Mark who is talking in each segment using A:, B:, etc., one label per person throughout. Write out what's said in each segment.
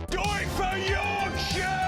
A: Going for Yorkshire!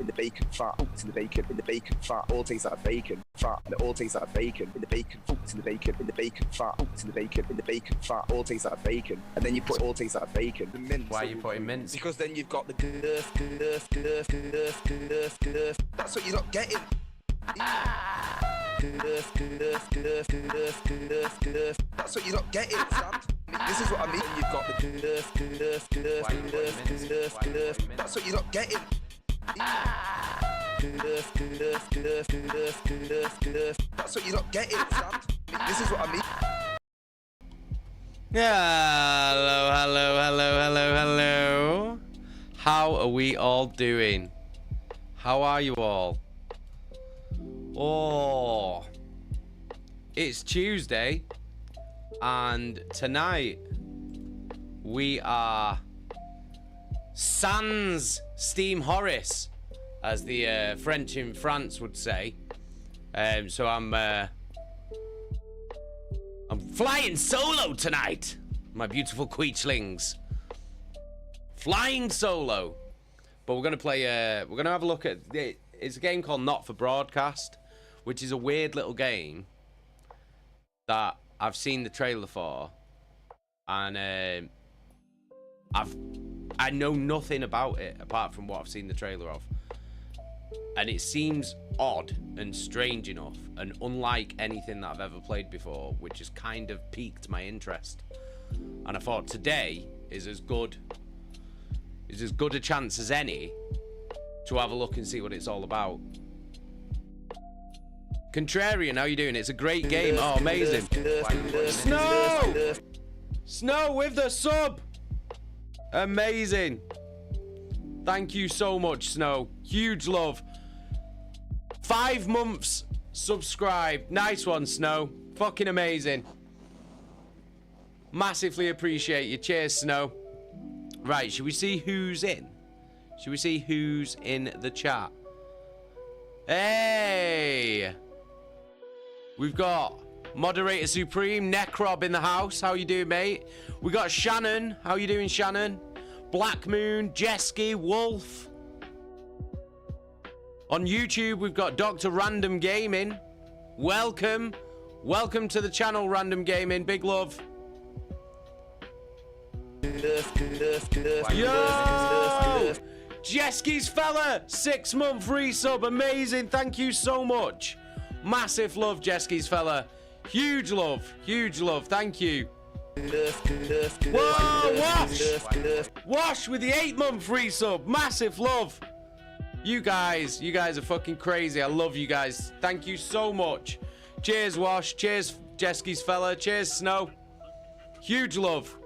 B: in the bacon, fat, in the bacon, fat, all tastes like bacon, fat, and it all tastes like bacon, in the bacon, in the bacon, fat, in the bacon, fat, all tastes like bacon, and then you put all tastes like bacon, the mince.
C: Why are you putting mince?
B: Because then you've got the girth, that's what you're not getting. That's what you're not getting, Sam. This is what I mean. You've got the that's what you're not getting. That's what you're not getting, Sam. This is what I mean.
D: Hello, hello, hello.
C: How are we all doing? How are you all? Oh, it's Tuesday, and tonight we are sans SteamHorris, as the French in France would say. So I'm flying solo tonight, my beautiful queechlings. Flying solo. But we're gonna play. We're gonna have a look at. It's a game called Not for Broadcast, which is a weird little game that I've seen the trailer for, and I know nothing about it apart from what I've seen the trailer of, and it seems odd and strange enough and unlike anything that I've ever played before, which has kind of piqued my interest. And I thought today is as good a chance as any to have a look and see what it's all about. Contrarian, how you doing? It's a great game. Oh, amazing. Snow! Snow with the sub! Amazing. Thank you so much, Snow. Huge love. 5 months subscribed. Nice one, Snow. Fucking amazing. Massively appreciate you. Cheers, Snow. Right, should we see who's in? Should we see who's in the chat? Hey! We've got Moderator Supreme, Necrob in the house. How you doing, mate? We got Shannon. How you doing, Shannon? Black Moon, Jesky, Wolf. On YouTube, we've got Dr. Random Gaming. Welcome. Welcome to the channel, Random Gaming. Big love. Yo! Jesky's fella, 6-month resub. Amazing. Thank you so much. Massive love, Jesky's fella. Huge love. Huge love. Thank you. Whoa, Wash! Wash with the 8-month resub. Massive love. You guys are fucking crazy. I love you guys. Thank you so much. Cheers, Wash. Cheers, Jesky's fella. Cheers, Snow. Huge love.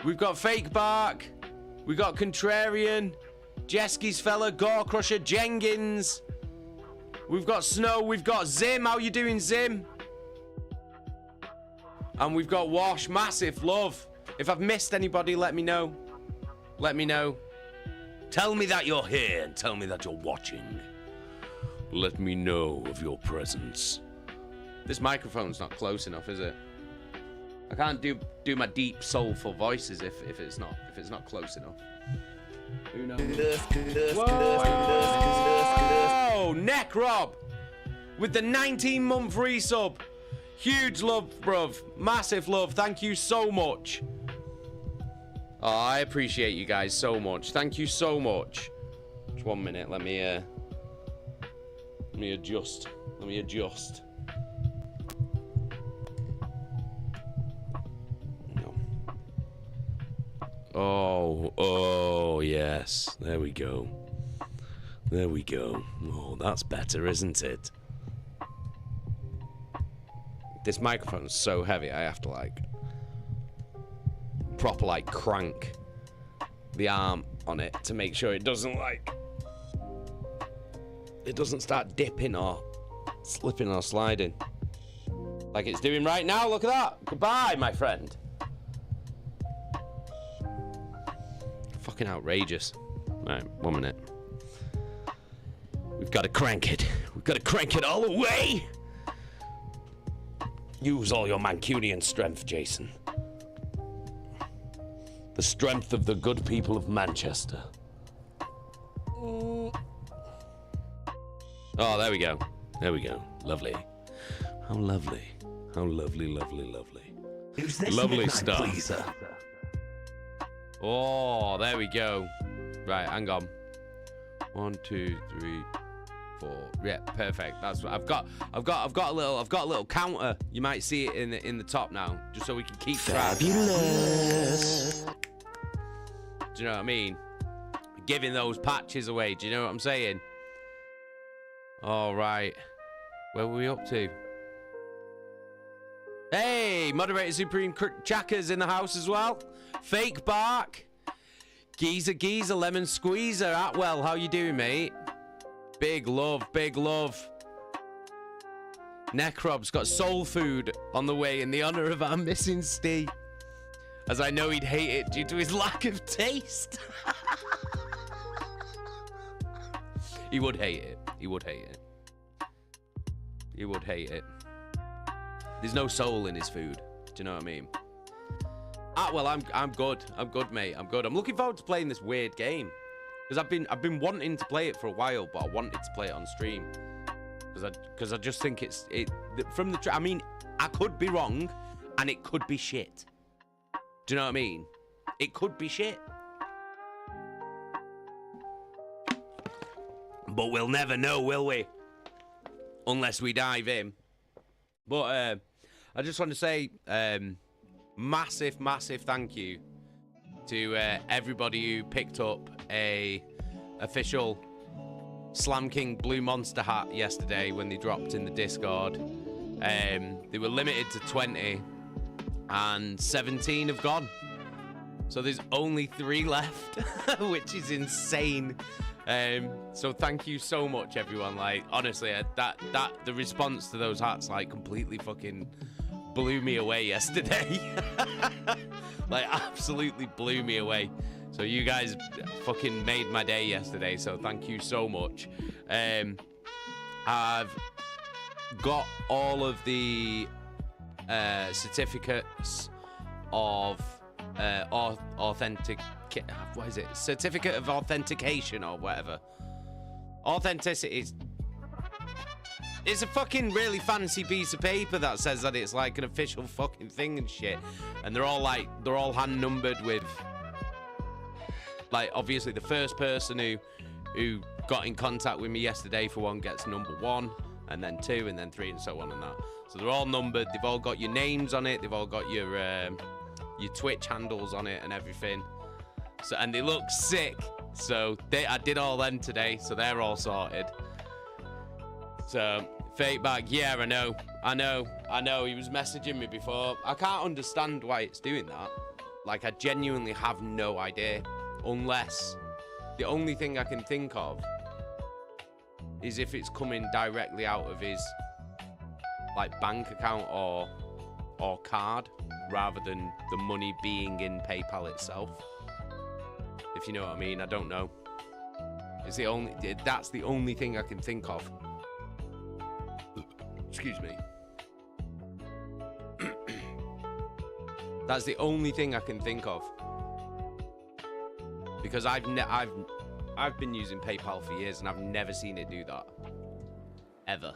C: We've got Fake Bark. We've got Contrarian. Jesky's fella. Gore Crusher. Jengins. We've got Snow. We've got Zim. How you doing, Zim? And we've got Wash. Massive love. If I've missed anybody, let me know. Let me know. Tell me that you're here and tell me that you're watching. Let me know of your presence. This microphone's not close enough, is it? I can't do my deep, soulful voices if it's not close enough. Who knows? Whoa! Necrob with the 19-month resub. Huge love, bruv. Massive love. Thank you so much. Oh, I appreciate you guys so much. Thank you so much. Just 1 minute. Let me adjust. Let me adjust. No. Oh, yes. There we go. There we go. Oh, that's better, isn't it? This microphone's so heavy, I have to proper crank the arm on it to make sure it doesn't start dipping or slipping or sliding like it's doing right now. Look at that. Goodbye, my friend. Fucking outrageous. Right, 1 minute. We've got to crank it. We've got to crank it all the way. Use all your Mancunian strength, Jason. The strength of the good people of Manchester. Oh, there we go. There we go. Lovely. How lovely. How lovely, lovely, lovely. Lovely stuff. Pleaser. Oh, there we go. Right, hang on. 1, 2, 3, 4. Yeah, perfect. That's what I've got a little counter. You might see it in the top now, just so we can keep track. Fabulous. Do you know what I mean? Giving those patches away. Do you know what I'm saying? All right. Where were we up to? Hey, Moderator Supreme Chaka's in the house as well. Fake Bark. Geezer, lemon squeezer. Atwell, how you doing, mate? Big love, big love. Necrob's got soul food on the way in the honor of our missing Steve, as I know he'd hate it due to his lack of taste. He would hate it. He would hate it. He would hate it. There's no soul in his food. Do you know what I mean? Well, I'm good. I'm good, mate. I'm good. I'm looking forward to playing this weird game, because I've been wanting to play it for a while, but I wanted to play it on stream because I just think from the I mean, I could be wrong, and it could be shit. Do you know what I mean? It could be shit, but we'll never know, will we? Unless we dive in. But I just want to say massive thank you to everybody who picked up a official Slam King Blue Monster hat yesterday when they dropped in the Discord. They were limited to 20 and 17 have gone, so there's only 3 left, which is insane. So thank you so much, everyone. Like, honestly, the response to those hats, like, completely fucking blew me away yesterday. Like, absolutely blew me away. So you guys fucking made my day yesterday, so thank you so much. I've got all of the certificates of what is it? Certificate of authentication or whatever. Authenticity. It's a fucking really fancy piece of paper that says that it's like an official fucking thing and shit. And they're all hand numbered with, like, obviously the first person who got in contact with me yesterday for one gets number 1, and then 2, and then 3, and so on and that. So they're all numbered. They've all got your names on it. They've all got your Twitch handles on it and everything. So, and they look sick. So I did all them today, so they're all sorted. So fake bag, yeah, I know. He was messaging me before. I can't understand why it's doing that. Like, I genuinely have no idea. Unless the only thing I can think of is if it's coming directly out of his, like, bank account or card, rather than the money being in PayPal itself. If you know what I mean, I don't know. That's the only thing I can think of. Excuse me. That's the only thing I can think of. Because I've been using PayPal for years and I've never seen it do that. Ever.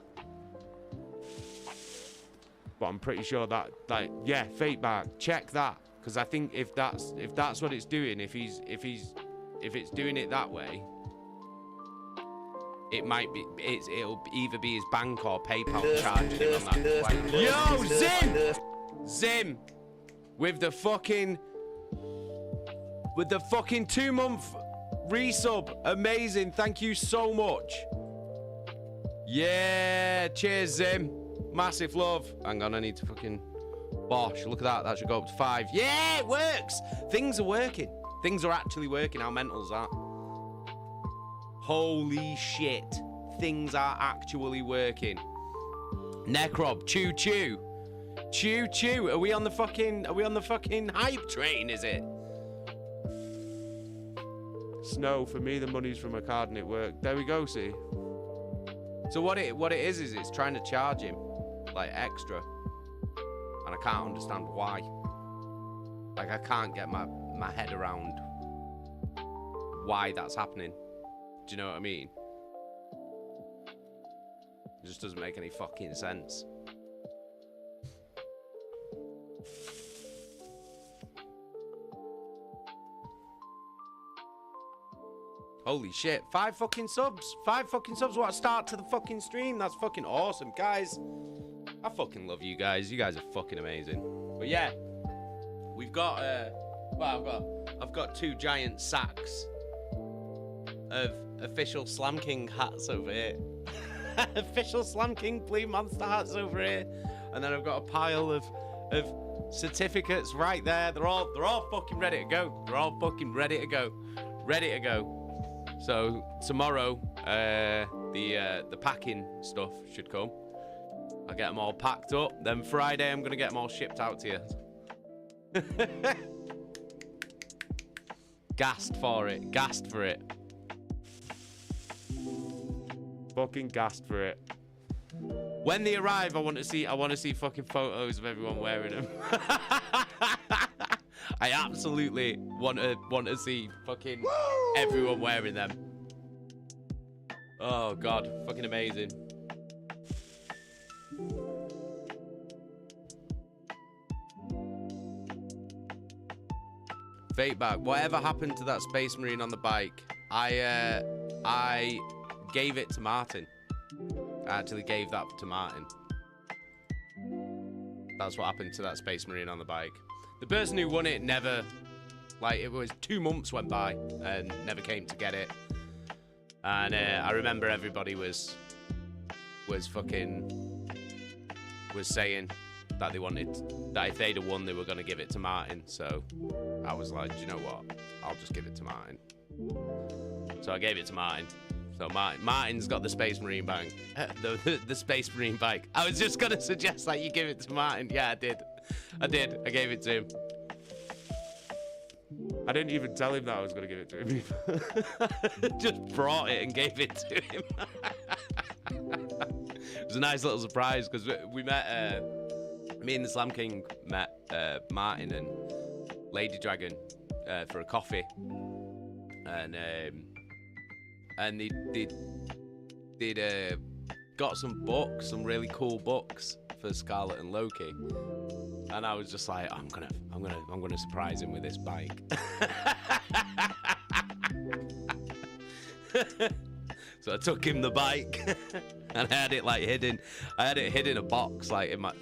C: But I'm pretty sure that, like, yeah, fake bag, check that, because I think if that's what it's doing, if it's doing it that way, it might be it'll either be his bank or PayPal charging him on that. Yo, Zim, with the fucking 2-month resub, amazing, thank you so much. Yeah, cheers, Zim. Massive love. Hang on, I need to fucking bosh. Look at that. That should go up to 5. Yeah, it works. Things are working. Things are actually working. How mental's that? Holy shit. Things are actually working. Necrob, choo choo. Choo choo. Are we on the fucking hype train, is it? Snow, for me the money's from a card and it worked. There we go, see. So what it is it's trying to charge him, like, extra, and I can't understand why. Like, I can't get my head around why that's happening. Do you know what I mean? It just doesn't make any fucking sense. Holy shit, 5 fucking subs. 5 fucking subs. What a start to the fucking stream. That's fucking awesome, guys. I fucking love you guys. You guys are fucking amazing. But yeah, we've got I've got 2 giant sacks of official Slam King hats over here. Official Slam King Blue Monster hats over here. And then I've got a pile of certificates right there. They're all fucking ready to go. They're all fucking ready to go. Ready to go. So tomorrow, the packing stuff should come. I'll get them all packed up. Then Friday, I'm gonna get them all shipped out to you. Gassed for it. Gassed for it. Fucking gassed for it. When they arrive, I want to see fucking photos of everyone wearing them. I absolutely want to see fucking everyone wearing them. Oh god, fucking amazing. Fake bag. Whatever happened to that Space Marine on the bike? I gave it to Martin. I actually gave that to Martin. That's what happened to that Space Marine on the bike. The person who won it never, like, it was 2 months went by and never came to get it. And I remember everybody was saying that they wanted, that if they'd have won, they were going to give it to Martin. So I was like, do you know what? I'll just give it to Martin. So I gave it to Martin. So Martin's got the Space Marine bike. The Space Marine bike. I was just going to suggest that you give it to Martin. Yeah, I did. I gave it to him. I didn't even tell him that I was going to give it to him. Just brought it and gave it to him. It was a nice little surprise because we met, me and the Slam King met Martin and Lady Dragon for a coffee. And they'd got some books, some really cool books for Scarlet and Loki. And I was just like, I'm gonna surprise him with this bike. So I took him the bike, and I had it like hidden. I had it hid in a box, like in my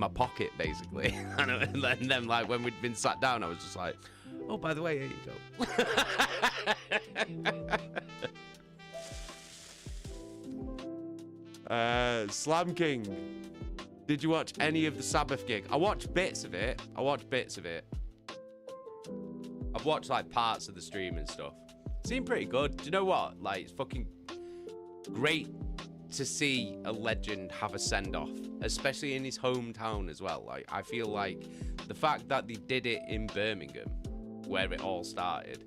C: pocket, basically. And then like when we'd been sat down, I was just like, oh, by the way, here you go. Slam King. Did you watch any of the Sabbath gig? I watched bits of it. I've watched like parts of the stream and stuff. Seemed pretty good. Do you know what? Like, it's fucking great to see a legend have a send-off, especially in his hometown as well. Like, I feel like the fact that they did it in Birmingham, where it all started.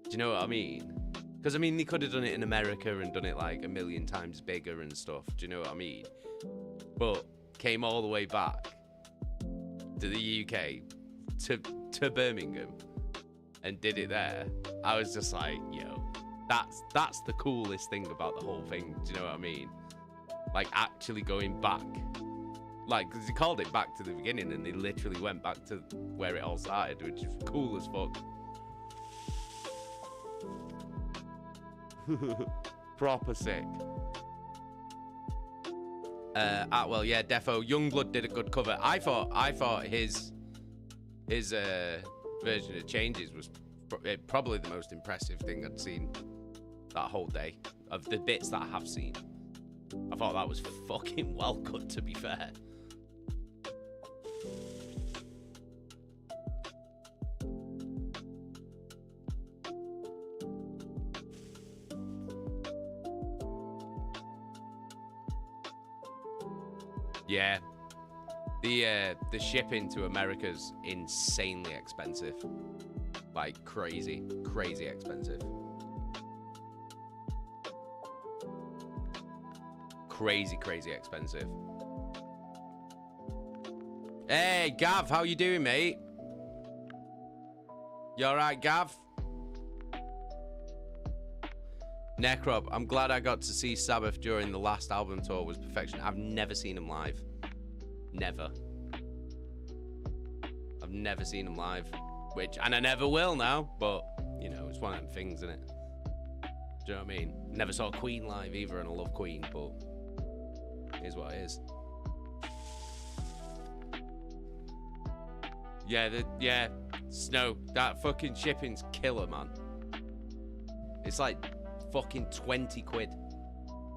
C: Do you know what I mean? Because, I mean, they could have done it in America and done it like a million times bigger and stuff. Do you know what I mean? But came all the way back to the UK, to Birmingham, and did it there. I was just like, yo, that's the coolest thing about the whole thing. Do you know what I mean? Like, actually going back. Like, because he called it back to the beginning, and they literally went back to where it all started, which is cool as fuck. Proper sick. Well, yeah, defo. Youngblood did a good cover. I thought his version of Changes was probably the most impressive thing I'd seen that whole day, of the bits that I have seen. I thought that was fucking well cut, to be fair. Yeah, the shipping to America's insanely expensive, like crazy expensive, crazy expensive. Hey Gav, how you doing, mate? You all right, Gav? Necrop, I'm glad I got to see Sabbath during the last album tour. Was perfection. I've never seen him live. Never. I've never seen him live. And I never will now, but, you know, it's one of them things, isn't it? Do you know what I mean? Never saw Queen live either, and I love Queen, but it is what it is. Yeah, Snow, that fucking shipping's killer, man. It's like fucking 20 quid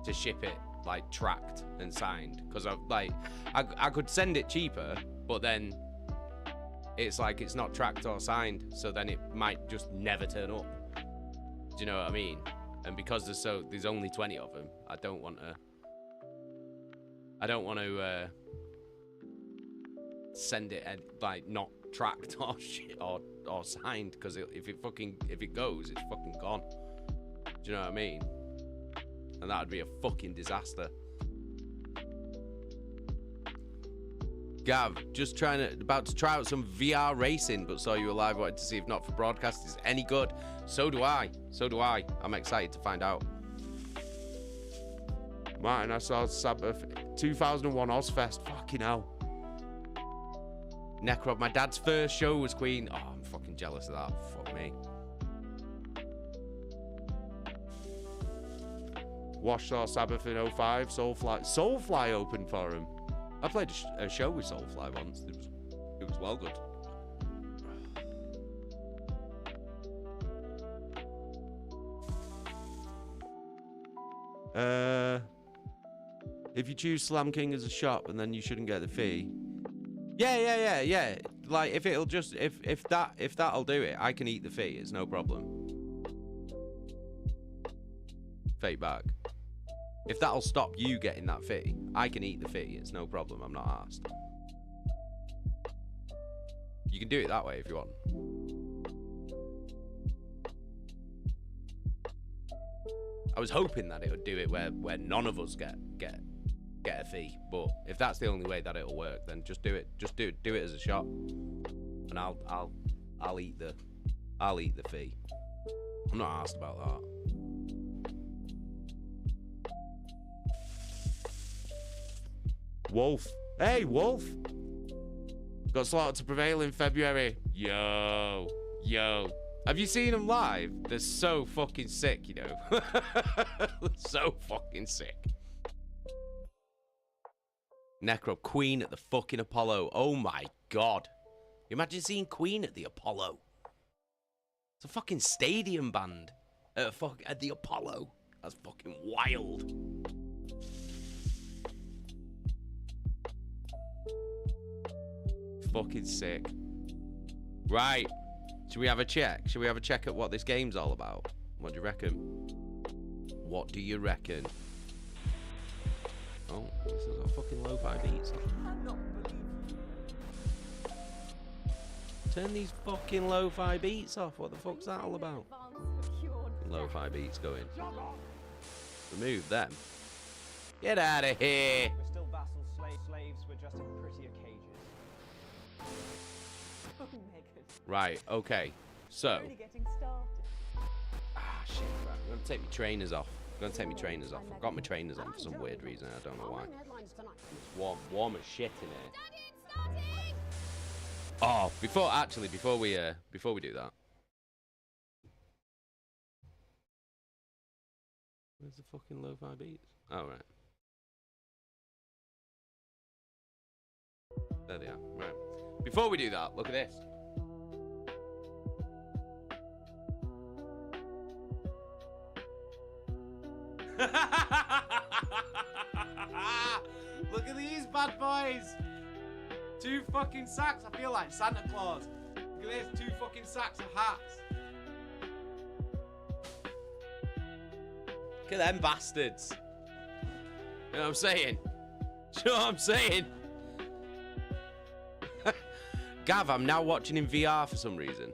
C: to ship it, like tracked and signed, because I could send it cheaper, but then it's like it's not tracked or signed, so then it might just never turn up. Do you know what I mean? And because there's only 20 of them, I don't want to send it like not tracked or shit or signed, because if it goes, it's fucking gone. Do you know what I mean? And that would be a fucking disaster. Gav, just about to try out some VR racing, but saw you alive, wanted to see if Not for Broadcast is any good. So do I. I'm excited to find out. Martin, I saw Sabbath 2001 Ozfest. Fucking hell. Necrob, my dad's first show was Queen. Oh, I'm fucking jealous of that. Fuck me. Wash saw Sabbath in 05. Soulfly opened for him. I played a show with Soulfly once. It was well good. If you choose Slam King as a shop, and then you shouldn't get the fee. Yeah. Like if that'll do it, I can eat the fee. It's no problem. Fake back. If that'll stop you getting that fee, I can eat the fee. It's no problem. I'm not asked. You can do it that way if you want. I was hoping that it would do it where none of us get a fee, but if that's the only way that it'll work, then just do it. Just do it as a shop, and I'll eat the fee. I'm not asked about that. Wolf. Hey, Wolf. Got slaughtered to prevail in February. Yo. Have you seen them live? They're so fucking sick, you know. So fucking sick. Necro, Queen at the fucking Apollo. Oh my god. Imagine seeing Queen at the Apollo. It's a fucking stadium band at the Apollo. That's fucking wild. Fucking sick. Right. Should we have a check? Should we have a check at what this game's all about? What do you reckon? What do you reckon? Oh, this is a fucking lo-fi beats. Turn these fucking lo-fi beats off. What the fuck's that all about? Lo-fi beats going. Remove them. Get out of here.
D: We're still vassals, slaves, we're just in prettier cages.
C: Right, okay. So.
E: Really getting started.
C: Ah, shit. Right. I'm going to take my trainers off. I've got my trainers on for some weird reason. I don't know why. It's warm as shit in here. Oh, before we do that. Where's the fucking lo-fi beats? Oh, right. There they are. Right. Before we do that, look at this. Look at these bad boys. 2 fucking sacks. I feel like Santa Claus. Look at this. 2 fucking sacks of hats. Look at them bastards. You know what I'm saying? You know what I'm saying? Gav, I'm now watching in VR for some reason.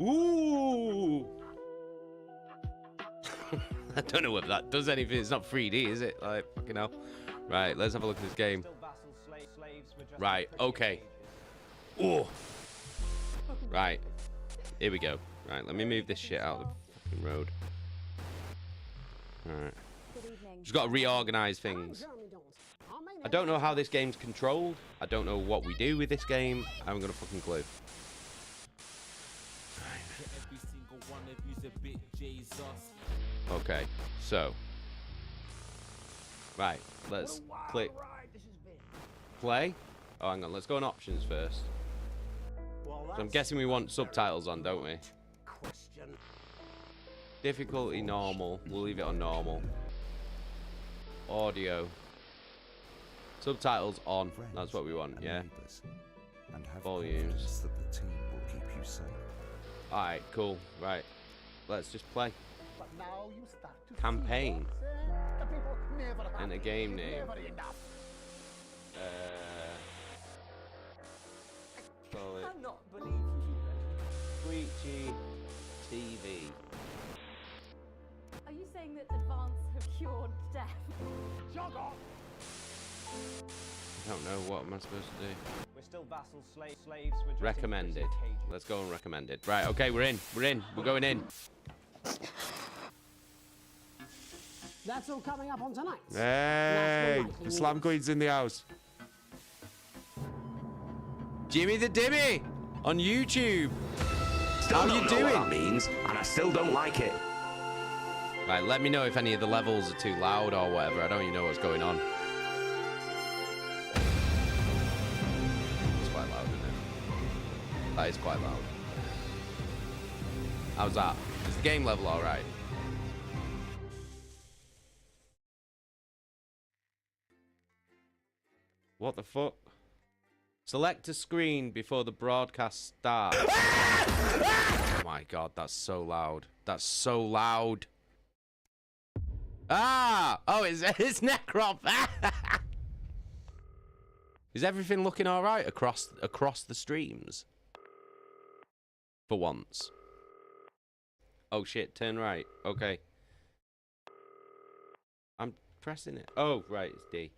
C: Ooh. I don't know whether that does anything. It's not 3D, is it? Like, fucking hell. Right, let's have a look at this game. Right, okay. Ooh. Right. Here we go. Right, let me move this shit out of the fucking road. Alright. Just got to reorganize things. I don't know how this game's controlled. I don't know what we do with this game. I haven't got a fucking clue. Okay, so. Right, let's click. Play? Oh, hang on, let's go on options first. So I'm guessing we want subtitles on, don't we? Difficulty normal. We'll leave it on normal. audio. Subtitles on. That's what we want, yeah.
E: And have
C: Volumes.
E: confidence that the team will keep you safe.
C: Alright, cool. Right. Let's just play.
F: But now you start to
C: Campaign.
F: see the people never
C: And a
F: happy,
C: game name.
F: never enough.
C: Call it
D: Cannot believe you.
C: Preachy TV.
G: Are you saying that advance have cured death?
F: Jog off.
C: I don't know, what am I supposed to do?
D: We're still vassals, slaves. We're just in
C: Recommended.
D: prison cages.
C: Let's go on recommended. Right, okay, we're in. We're going in.
H: That's all coming up on tonight.
C: Hey,
H: National
C: the Slam Queen's in the house. Jimmy the Dimmy on YouTube.
I: Still
C: How
I: don't
C: you
I: know
C: doing?
I: what that means, and I still don't like it.
C: Right, let me know if any of the levels are too loud or whatever. I don't even know what's going on. It's quite loud, isn't it? That is quite loud. How's that? Is the game level alright? What the fuck? Select a screen before the broadcast starts. Oh my god, that's so loud. That's so loud. Ah! Oh, it's Necrop. Is everything looking alright across the streams? For once. Oh shit, turn right. Okay. I'm pressing it. Oh, right, it's D.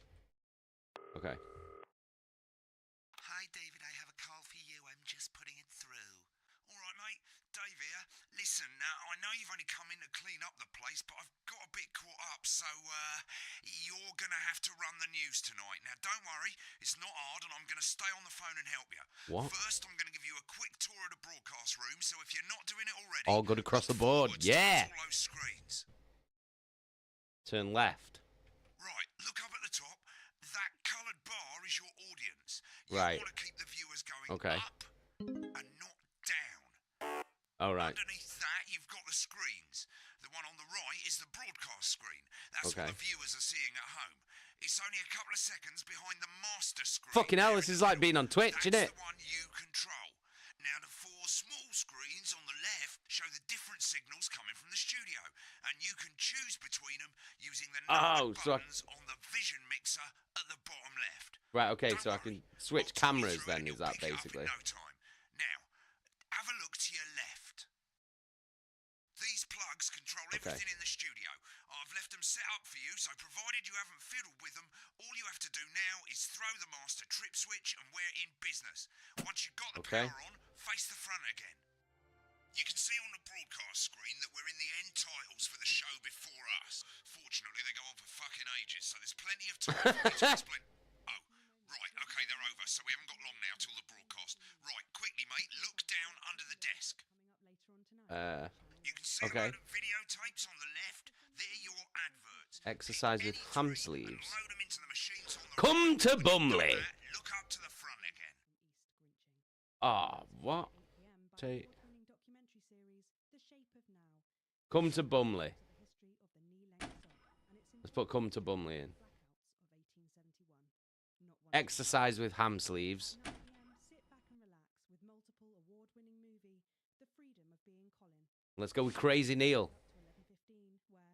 C: Okay.
J: Hi, David, I have a call for you. I'm just putting it through. All right, mate. Dave here. Listen, I know you've only come in to clean up the place, but I've got a bit caught up, so you're going to have to run the news tonight. Now, don't worry. It's not hard, and I'm going to stay on the phone and help you.
C: What?
J: First, I'm going to give you a quick tour of the broadcast room, so if you're not doing it already...
C: All good across the
J: look
C: board.
J: forwards to
C: Yeah!
J: all those screens.
C: Turn left.
J: Right, look up at the top. That coloured bar is your audience. You
C: Right.
J: want to keep the viewers going
C: Okay.
J: up and not down.
C: All right.
J: Underneath that, you've got the screens. The one on the right is the broadcast screen. That's
C: Okay.
J: what the viewers are seeing at home. It's only a couple of seconds behind the master screen.
C: Fucking hell,
J: there
C: this
J: in
C: is
J: the
C: like
J: middle.
C: being on Twitch,
J: That's
C: isn't it?
J: the one you control. Now, the four small screens on the left show the different signals coming from the studio, and you can choose between them using the numbered
C: so I-
J: buttons on the vision mixer at the bottom left.
C: Right, okay,
J: Don't
C: so I
J: worry,
C: can switch
J: I'll talk you
C: cameras
J: through it
C: then,
J: and
C: is
J: you'll
C: that
J: pick it up in
C: basically?
J: no time. Now, have a look to your left. These plugs control everything in the studio. I've left them set up for you, so provided you haven't fiddled with them, all you have to do now is throw the master trip switch and we're in business. Once you've got the
C: Okay.
J: power on, face the front again. You can see on the broadcast screen that we're in the end titles for the show before us. Fortunately, they go on for fucking ages, so there's plenty of time for me to explain. Oh, right, okay, they're over, so we haven't got long now till the broadcast. Right, quickly, mate, look down under the desk. You can see
C: Okay.
J: a load of videotapes on the left. They're your adverts.
C: Exercise with
J: Any
C: ham
J: three,
C: sleeves.
J: and load 'em into the machines on the
C: Come
J: right.
C: to
J: When you've done
C: Bumley.
J: that, look up to the front again.
C: Ah, what? Come to Bumley. Let's put come to Bumley in. Exercise with ham sleeves. Let's go with Crazy Neil.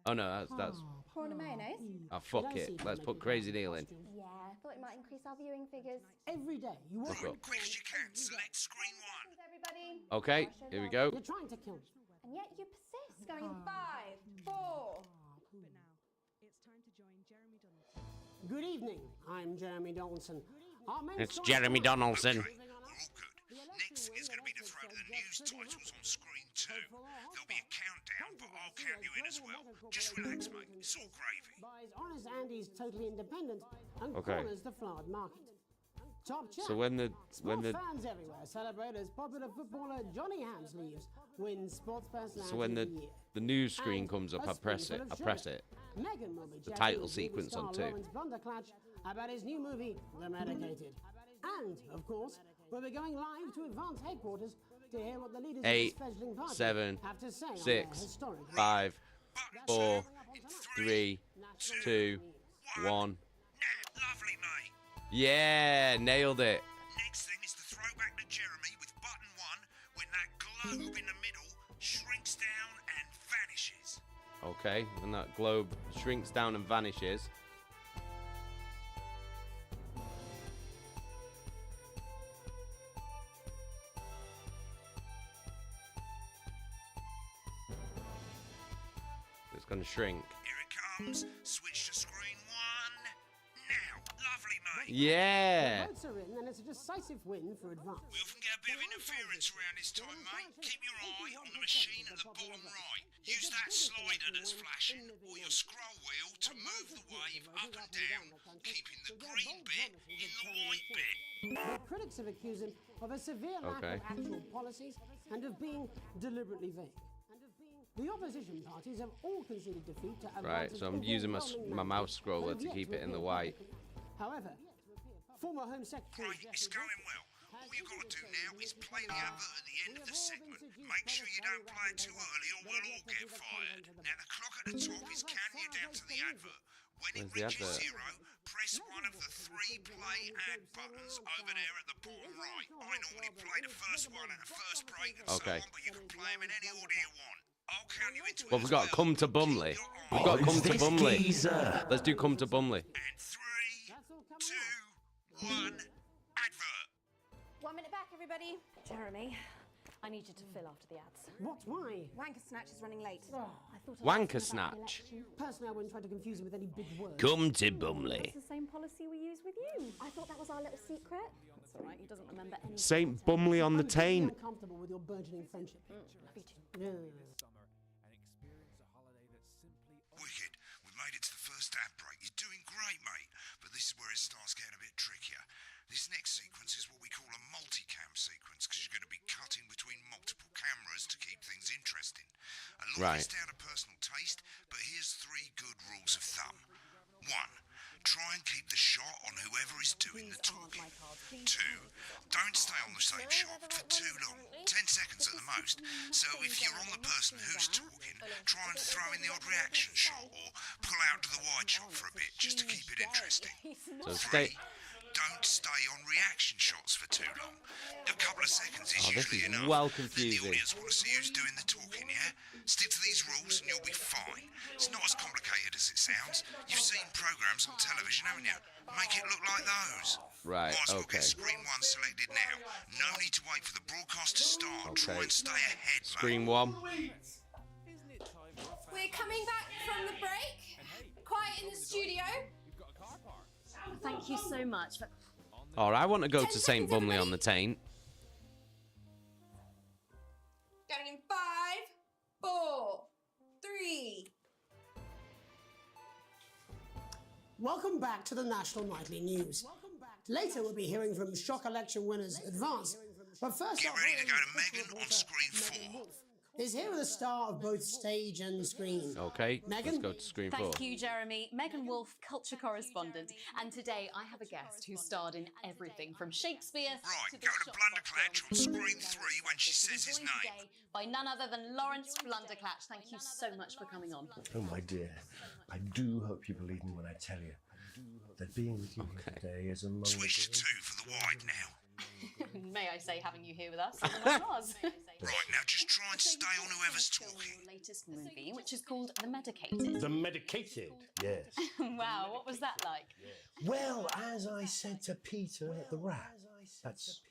C: Oh no, that's
G: Prawn and mayonnaise?
C: oh fuck it. Let's put Crazy Neil in.
G: Yeah, I thought it might increase our viewing figures.
H: Every day you walk.
C: Look up.
J: Quick as you can, select screen one.
G: Everybody.
C: Okay, here we go.
H: You're trying to kill me.
G: And yet you persist, going in 5, 4.
H: Good evening. I'm Jeremy Donaldson. Our main
C: It's
H: story
C: Jeremy
H: tonight-
C: Donaldson.
J: Okay, we're all good. Next is going to be to throw to the news titles on screen 2. There'll be a countdown, but I'll count you in as well. Just relax, mate. It's all gravy.
H: Buys Honest Andy's Totally Independent and
C: Okay.
H: corners the flowered market. Top chap.
C: So when the
H: Fans everywhere celebrate as popular footballer Johnny Hamsleeves wins Sports Personality
C: so when
H: of the Year.
C: the news screen
H: And
C: comes up,
H: a
C: I press
H: spoonful
C: it.
H: of
C: I press
H: sugar.
C: it.
H: Meghan will be
C: The
H: chatting
C: title
H: with
C: sequence
H: movie
C: on
H: star
C: too.
H: Lawrence Blunderclatch about his new movie, The Medicated. And, of course, we'll be going live to Advance headquarters to hear what the leaders
C: 8,
H: of the fledgling party
C: 7,
H: have to say on their
C: 6,
H: historic
C: 5,
J: Button
C: 4,
J: 2 in
C: 3, 2, 1.
J: Now, lovely, mate.
C: Yeah, nailed it.
J: Next thing is to throw back to Jeremy with button 1 when that globe in the middle shrinks down and vanishes.
C: Okay, when that globe shrinks down and vanishes. It's going to shrink.
J: Here it comes. Switch to screen 1. Now, lovely, mate.
C: Yeah.
H: Votes are in, and it's a decisive win for Advance.
J: We often get a bit of interference around this time, mate. Keep your eye on the machine at the bottom right. Use that slider that's flashing or your scroll wheel to move the wave up and down, keeping the green bit in the white bit.
H: But critics have accused him of a severe lack of actual policies and of being deliberately vague. The opposition parties have all conceded defeat to Advance's
C: Right, so I'm using my
H: overwhelming
C: mouse
H: mandate,
C: scroller
H: but
C: to
H: have
C: keep
H: yet
C: it in the
H: appear
C: white.
H: publicly. However, former Home Secretary
J: Right, it's going well. All you've got to do now is play the advert at the end of the segment. Make sure you don't play it too early or we'll all get fired. Now the clock at the top is counting you down to the advert. When it
C: Where's the
J: reaches
C: advert?
J: 0, press one of the 3 play ad buttons over there at the bottom right. I normally play the first one at a first break and so on, but you can play them in any order you want. I'll count you into it.
C: Well, we've got Come to Bumley. We've got Come to Bumley. Let's do Come to Bumley.
J: And 3, 2, 1, advert.
G: 1 minute back, everybody.
K: Jeremy, I need you to fill after the ads.
H: What? Why?
G: Wanker Snatch is running late.
K: I thought
C: Wanker Snatch.
H: Personally, I wouldn't try to confuse him with any big words.
C: Come to Bumley.
K: It's the same policy we use with you.
G: I thought that was our little secret.
K: That's all right, he doesn't remember any.
C: Saint Bumley on the
H: I'm extremely
C: Tane.
H: uncomfortable with your burgeoning friendship.
K: Me too.
H: Yeah.
J: Wicked. We've made it to the first ad break. You're doing great, mate. But this is where it starts getting a bit trickier. This next sequence is what we call a multicam sequence because you're going to be cutting between multiple cameras to keep things interesting. A lot of it's down to personal taste, but here's 3 good rules of thumb. 1. Try and keep the shot on whoever is doing the talking. 2. Don't stay on the same shot for too long, 10 seconds at the most. So if you're on the person who's talking, try and throw in the odd reaction shot or pull out to the wide shot for a bit just to keep it interesting.
C: So
J: 3. Don't stay on reaction shots for too long. A couple of seconds is usually enough.
C: well
J: Then
C: confusing.
J: the audience want to see who's doing the talking, yeah? Stick to these rules and you'll be fine. It's not as complicated as it sounds. You've seen programs on television, haven't you? Make it look like those.
C: Right,
J: Might as well
C: okay.
J: get screen 1 selected now. No need to wait for the broadcast to start. Try
C: Okay.
J: and stay ahead, mate.
C: Screen 1.
G: We're coming back from the break. Quiet in the studio.
K: Thank you so much.
C: Oh, I want to go
G: 10
C: to Saint
G: seconds,
C: Bumley on the Tane.
G: Going in 5, 4, 3.
H: Welcome back to the National Nightly News. Later, we'll be hearing from shock election winners Advance. But first,
J: Get
H: our
J: ready to
H: own
J: go to
H: cultural
J: Megan on
H: reporter,
J: screen
H: Megan
J: 4.
H: Wolf is here with a star of both stage and screen.
C: Okay,
H: Megan?
C: let's go to screen 4.
K: Thank you, Jeremy. Megan Wolf, culture correspondent. And today I have a guest who starred in everything from Shakespeare
J: Right,
K: to the
J: go to
K: Shopbox
J: Blunderclatch on
K: film.
J: screen 3 when she says his
K: Joined
J: name.
K: today by none other than Lawrence Blunderclatch. Thank you so much for coming on.
L: Oh, my dear, I do hope you believe me when I tell you that being with you here today is among
J: Switch to 2 for the wide now.
K: May I say, having you here with us is a applause.
J: Right, now just try and stay on whoever's talking.
K: Your latest movie, which is called The Medicated.
L: The medicated, yes.
K: Wow, what was that like?
L: Well, as I said to Peter at the Rat, that's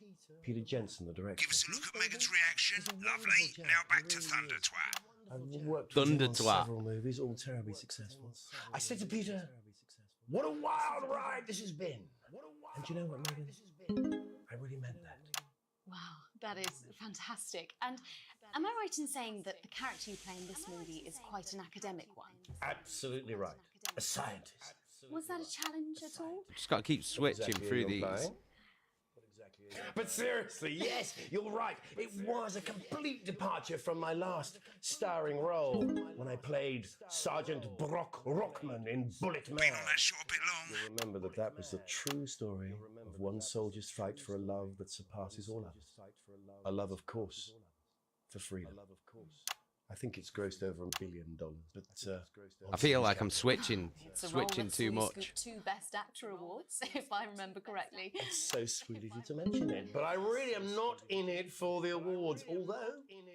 L: Peter Jensen, the director.
J: Give us a look at Megan's reaction. Lovely. Now back to Thunder Twat.
L: I've worked with him
C: Thunder
L: on
C: twat.
L: several movies, all terribly successful. I said to Peter, what a wild ride this has been. And do you know what, Megan? I really meant that.
K: Wow, that is fantastic. And am I right in saying that the character you play in this movie is quite an academic one?
L: Absolutely right. A scientist.
K: Was that a challenge at all?
C: Just got to keep switching
L: Exactly
C: through
L: you're
C: these.
L: playing. But seriously, yes, you're right. It was a complete departure from my last starring role when I played Sergeant Brock Rockman in Bullet Man.
J: Been on that shot a bit long.
L: You'll remember that was the true story of one soldier's fight for a love that surpasses all others. A love, of course, for freedom. I think it's grossed over $1 billion, but
C: I feel like I'm switching
K: It's a role
C: too
K: that's
C: much.
K: scooped 2 Best Actor awards, if I remember correctly.
L: it's so sweet of you to mention it. But I really am not in it for the awards, although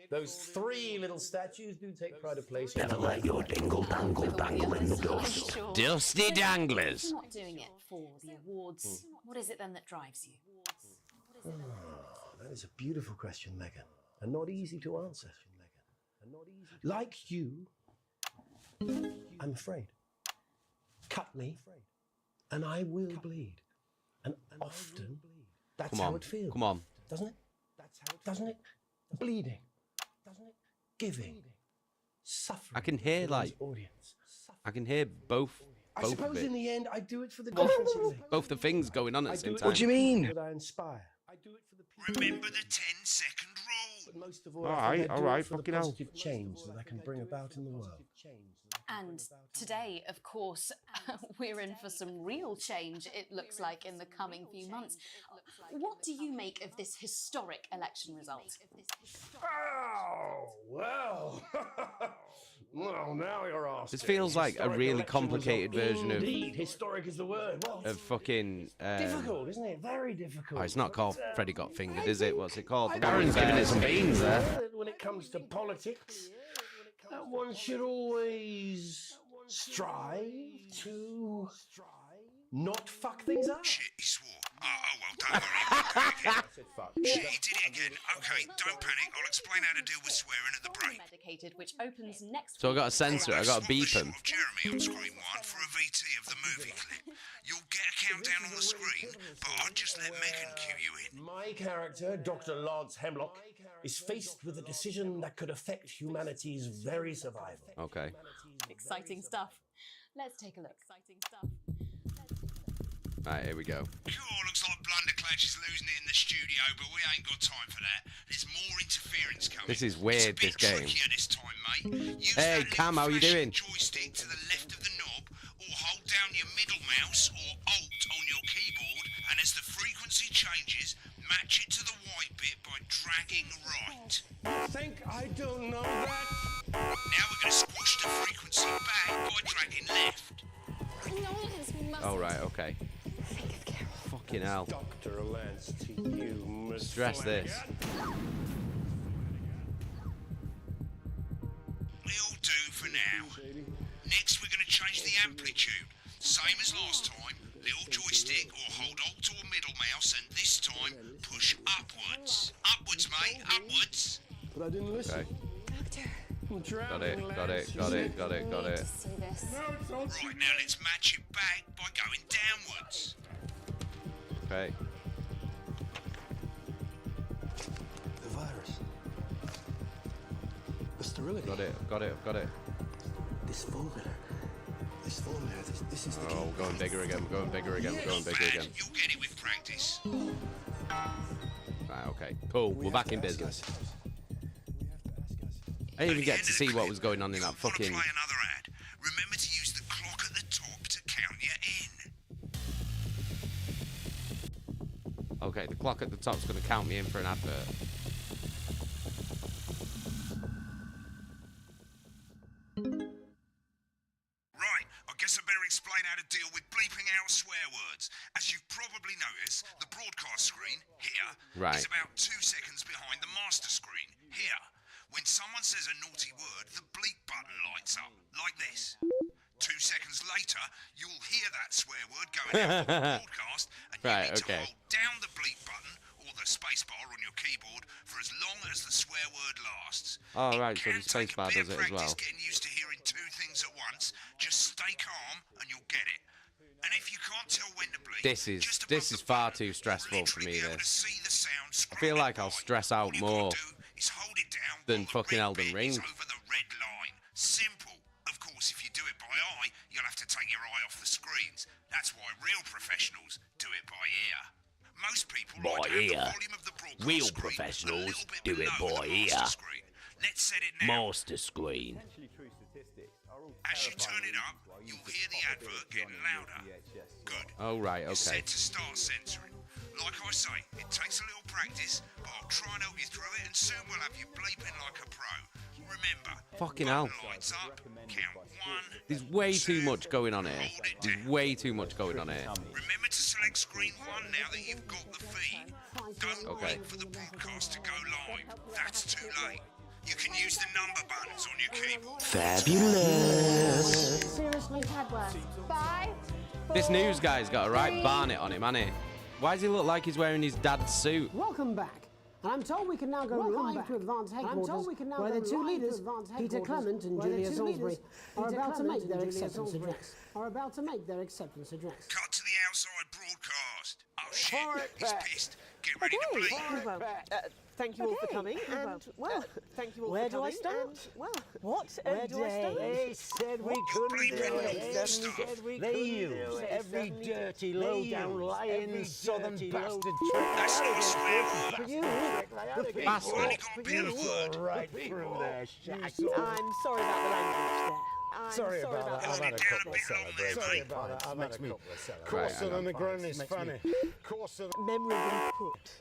L: those 3 little statues do take pride of place.
I: Never let your dingle dangle dangle in the dust.
K: Sure.
C: Dusty danglers.
K: You're not doing it for the awards. What is it then that drives you?
L: That is a beautiful question, Megan, and not easy to answer. Like you, I'm afraid. Cut me, and I will bleed. And often, that's how it feels.
C: Come on.
L: Doesn't it? Doesn't it? Bleeding. Doesn't it? Giving. Suffering.
C: I can hear like
L: audience.
C: I can hear both
L: I
C: of
L: suppose
C: it.
L: in the end, I do it for the difference it makes.
C: Both the things going on at the same time.
B: What do you mean?
L: That I inspire. I do it for the people.
J: Remember the 10-second rule.
L: But most of all,
C: All
L: I
C: right,
L: think I do
C: all right,
L: it for the
C: fucking hell.
L: positive change that I can bring about in the world.
K: And today, of course, we're in for some real change, it looks like, in the coming few months. What do you make of this historic election result?
L: Oh, well. Well, now you're asking.
C: This feels like a
L: Historic
C: really
L: election
C: complicated
L: result.
C: version of
L: Indeed, historic is the word. Well,
C: of fucking.
L: difficult, isn't it? Very difficult.
C: Oh, it's not called Freddy Got Fingered, is it? What's it called?
I: Darren's giving it some beans there.
L: When it comes to politics, one should always strive to not fuck things up.
J: Shit, he swore. Oh, well, don't worry. Shit, he did it again. Okay, don't panic. I'll explain how to deal with swearing at the break.
K: Medicated, which opens next
C: So I got to censor it. I got to
J: Swap
C: beep
J: the shot
C: him.
J: of Jeremy on screen 1 for a VT of the movie clip. You'll get a countdown on the screen, but I'll just let Megan cue you in.
L: My character, Dr. Lance Hemlock, is faced with a decision that could affect humanity's very survival.
C: Okay.
K: Exciting stuff. Let's take a look. Exciting stuff.
C: Right, here we go.
J: Cool, looks like Blunderclash is losing it in the studio, but we ain't got time for that. There's more interference coming.
C: This is weird,
J: it's a bit
C: this game.
J: trickier this time, mate. Use
C: Hey,
J: that
C: Cam,
J: little
C: how you
J: flashing
C: doing?
J: joystick to the left of the knob, or hold down your middle mouse or Alt on your keyboard, and as the frequency changes, match it to the white bit by dragging right.
L: I think I don't know that.
J: Now we're going to squash the frequency back by dragging left.
C: Oh, right, okay. Fucking hell.
L: Dr. Lance to you, Miss
C: Stress this.
J: It'll do for now. Next, we're going to change the amplitude. Same as last time. Little joystick or hold Alt or middle mouse, and this time push upwards. Upwards, mate. Upwards.
L: But I didn't listen.
C: Okay. Got it, got it, got it, got it, got it.
J: Right, now let's match it back by going downwards.
C: Okay.
L: The virus. The sterility.
C: Got it, got it, got it.
L: This formula. This is the key.
C: Oh, we're going bigger again, we're going bigger again, we're going bigger again.
J: You'll get it with practice.
C: Right, okay. Cool, we're back in business. I didn't even get to see what was going on in that fucking...
J: Play another ad. Remember to use the clock at the top to count you in.
C: Okay, the clock at the top's going to count me in for an advert.
J: Right, I guess I better explain how to deal with bleeping out swear words. As you've probably noticed, the broadcast screen, here, is about 2 seconds behind the master screen, here. When someone says a naughty word, the bleep button lights up, like this. 2 seconds later, you'll hear that swear word going out on the broadcast, and you need to hold down the bleep button or the space bar on your keyboard for as long as the swear word lasts.
C: Oh, right, so the space bar does it as well.
J: Getting used to hearing 2 things at once, just stay calm and you'll get it. And if you can't tell when to bleep,
C: This is far too stressful for me, this. I feel like I'll stress out more than fucking Elden Ring.
J: Over the red line. Simple. Of course, if you do it by eye, you'll have to take your eye off the screens. That's why real professionals do it by ear. Most people like to have the volume of the broadcast
I: Real
J: screen
I: professionals
J: a little bit
I: do it
J: below
I: by
J: the
I: ear.
J: master screen. Let's set it now.
I: Master screen.
J: As you turn it up, you'll hear the advert getting louder. Good.
C: Oh, right,
J: It's
C: okay.
J: set to start censoring. Like I say, it takes a little practice, but I'll try and help you through it, and soon we'll have you bleeping like a pro. Remember,
C: Fucking hell.
J: lights up, count 1.
C: There's way too much going on here. There's way too much going on here.
J: Remember to select screen 1 now that you've got the feed. Don't wait for the broadcast to go live. That's too late. You can use the number buttons on your keyboard.
I: Fabulous.
G: Seriously, Tadworth. 5, 4,
C: This news guy's got a right barnet on him, hasn't he? Why does he look like he's wearing his dad's suit?
H: Welcome back. And I'm told we can now go live to Advance Headquarters, where the two leaders, Peter Clement and Julia Salisbury, are about to make their acceptance address.
J: Cut to the outside broadcast. Oh shit, he's pissed. Get ready to bleep.
M: Well, thank you all for coming. And well, thank you all
N: where
M: for coming.
N: do I start?
M: And, well,
N: What
M: where
N: a
M: do I start?
N: day.
L: They said we couldn't do it. They used every dirty, low-down, lying, southern bastard trick.
J: That's not a swear word.
N: For you.
J: You've only got a bit of word.
L: Right through there, Shack.
M: I'm sorry about the language there. I'm
L: Sorry about that. I've had a couple of celebrations.
J: Sorry
L: about that. I've had a couple of celebrations.
C: Corson
L: and the granny's funny. Corson.
M: memorably put.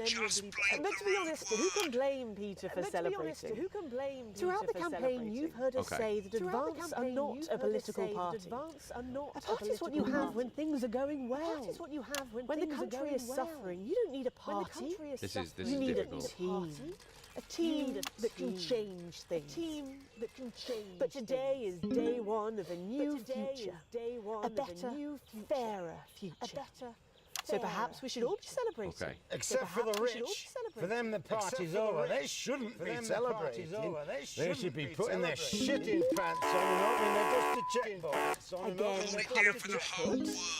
J: Just blame
N: But to be
J: the
N: honest,
J: road
N: who can
J: word.
N: blame Peter for celebrating?
M: Who can blame
N: Throughout the campaign, you've heard us say that Advance are not a political party. A party is what you have when things are going well. When the country is suffering, you don't need a party.
C: This is
N: You need
C: difficult.
N: a team that can change things. But today is day one of a new future. A better, fairer future. So perhaps we should all be celebrating.
C: Okay.
L: Except for the rich. For them, the party's over. They shouldn't be celebrating. They should be putting their shit in pants on and opening their dusty checkbooks on and
N: Again,
L: opening
N: colourfully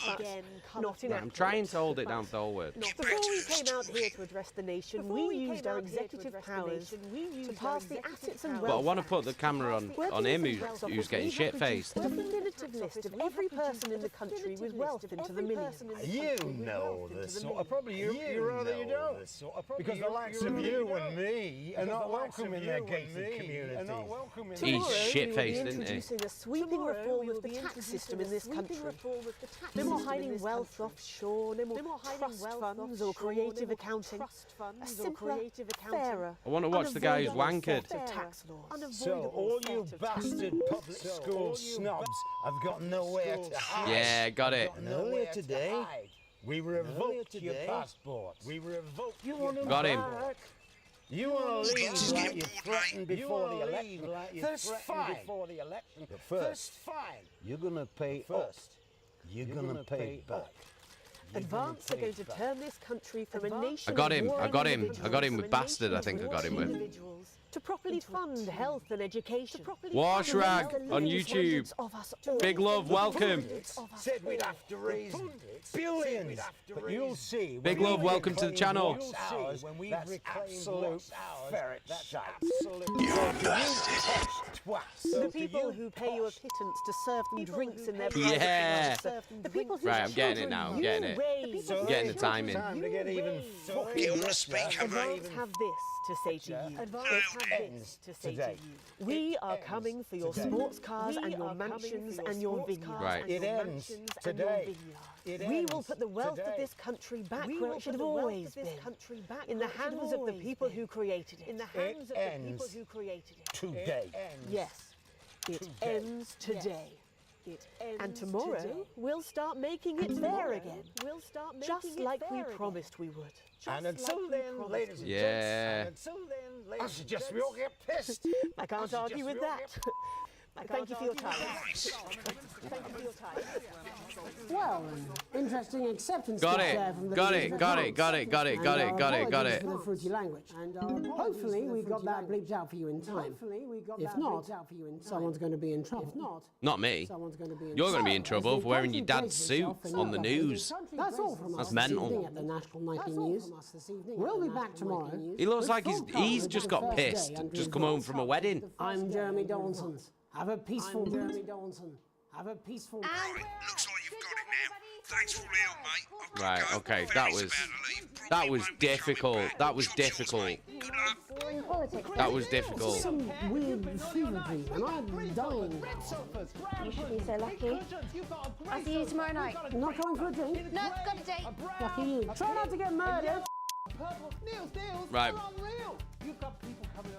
N: put. Again, not enough.
C: I'm trying to hold it down for the whole word.
N: Before we came out here to address the nation, we used our executive powers to pass the assets and wealth.
C: But I want to put the camera on him who's getting shit-faced.
N: A definitive list of every person in the country with wealth into the millions.
L: You know this sort of probably you rather you don't. Because the likes of you and me are not welcome in their gated community.
C: He's shit-faced,
N: Tomorrow, we'll be
C: isn't he?
N: introducing a sweeping reform of the tax system in this country. No more hiding wealth offshore, no more trust funds or creative accounting. A simpler, fairer,
C: I want to watch the guy who's wankered.
N: set of tax laws.
L: So all you bastard public school snobs have got nowhere to hide.
C: Yeah, got it.
L: Earlier today, we revoked your passport. We revoked your passport.
C: Got him.
L: You want to leave like you threatened before the election. That's fine. But first, you're going to pay first. You're going to pay back.
N: Advance are going to turn this country from a nation
C: I got him.
N: of
C: I got him.
N: warring
C: I got him
N: individuals
C: with bastard. I think I got him with.
N: individuals to properly fund health and education.
C: Wash rag on YouTube. Big love, welcome.
L: Said we'd have to raise billions, but you'll see.
C: Big love, welcome to the channel.
L: When we absolute ferret shite.
N: The people who pay you a pittance to serve them drinks in their private
C: Yeah.
N: cars. The people whose
C: Right, I'm getting it
N: children
C: now. I'm
N: you
C: getting it.
N: raise.
C: I'm getting the timing.
L: Time to get even fucking
J: Get on the speaker, mate.
N: Advance have this to say to you. Advance have this to say to you. We are coming for your sports cars and your mansions and your vineyards.
C: Right.
L: It ends today.
N: We will put the wealth of this country back where it should have always been. In the hands of the people who created it. In the hands of the people who created it.
L: Today.
N: Yes, it ends today. And tomorrow, we'll start making it fair again. Just like we promised we would.
L: And until then, ladies and
C: Yeah.
L: gents, I suggest we all get pissed.
N: I can't argue with that. Thank you for your time. Thank you for your time.
H: Well, interesting acceptance
C: Got
H: speech
C: it.
H: there from the
C: Got
H: leaders
C: it.
H: of
C: Got it.
H: Advance.
C: Got it. Got it. Got it.
H: And
C: Got it. Got
H: apologies
C: it.
H: for the fruity language. And hopefully we got that bleeped out for you in time. If not, someone's going to be in trouble.
C: Not me.
H: Someone's going to be in
C: You're going to be in
H: trouble.
C: trouble for wearing your dad's suit on the news.
H: That's all from us
C: That's
H: this
C: mental.
H: evening at the National Nightly News. We'll be back tomorrow.
C: He looks
H: with
C: like
H: full
C: he's
H: coverage
C: just
H: of the
C: got
H: first day
C: pissed.
H: under
C: Just come home
H: Advance.
C: from a wedding.
H: I'm Jeremy Donaldson. Have a peaceful Jeremy Donaldson. Have a peaceful
J: Right, looks like you've got it now. Thanks for all the help, mate. I've got
C: Right,
J: to go.
C: okay,
J: Ferry's about to leave.
C: that
J: Probably
C: was
J: won't be coming
C: difficult.
J: back.
C: That was
J: Job's yours,
C: difficult.
J: mate. Good luck.
G: Boring politics.
C: That was difficult.
H: Some weird fever dream, and I'm dying.
G: You should be so lucky. I'll see you tomorrow night.
H: You're not coming for a drink?
G: No, got a date.
H: Lucky you. Try not to get murdered.
C: Right.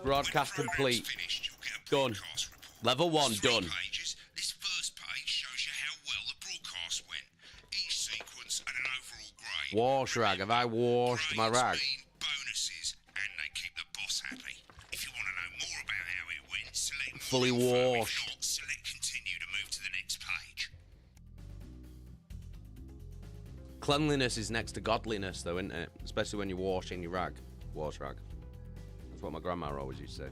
C: Broadcast complete. Done. Level 1 done.
J: Pages. This first page shows you how well the broadcast went. Each sequence at an overall grade.
C: Wash rag. Have I washed my rag?
J: Bonuses, and they keep the boss happy. If you want to know more about how it went, select
C: Fully
J: more info. If
C: washed.
J: not, select continue to move to the next page.
C: Cleanliness is next to godliness, though, isn't it? Especially when you're washing your rag. Wash rag. That's what my grandma always used to say.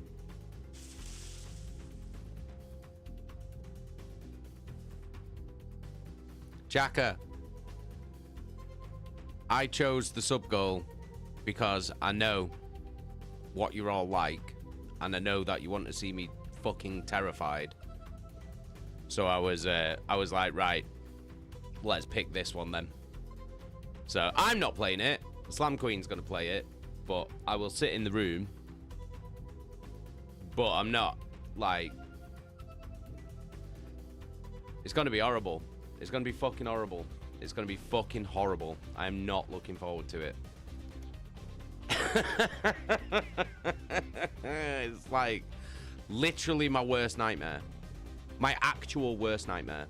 C: Chaka. I chose the sub goal because I know what you're all like, and I know that you want to see me fucking terrified. So I was like, right, let's pick this one then. So I'm not playing it. Slam Queen's gonna play it, but I will sit in the room. But I'm not like. It's gonna be horrible. It's gonna be fucking horrible. It's gonna be fucking horrible. I am not looking forward to it. It's like literally my worst nightmare. My actual worst nightmare.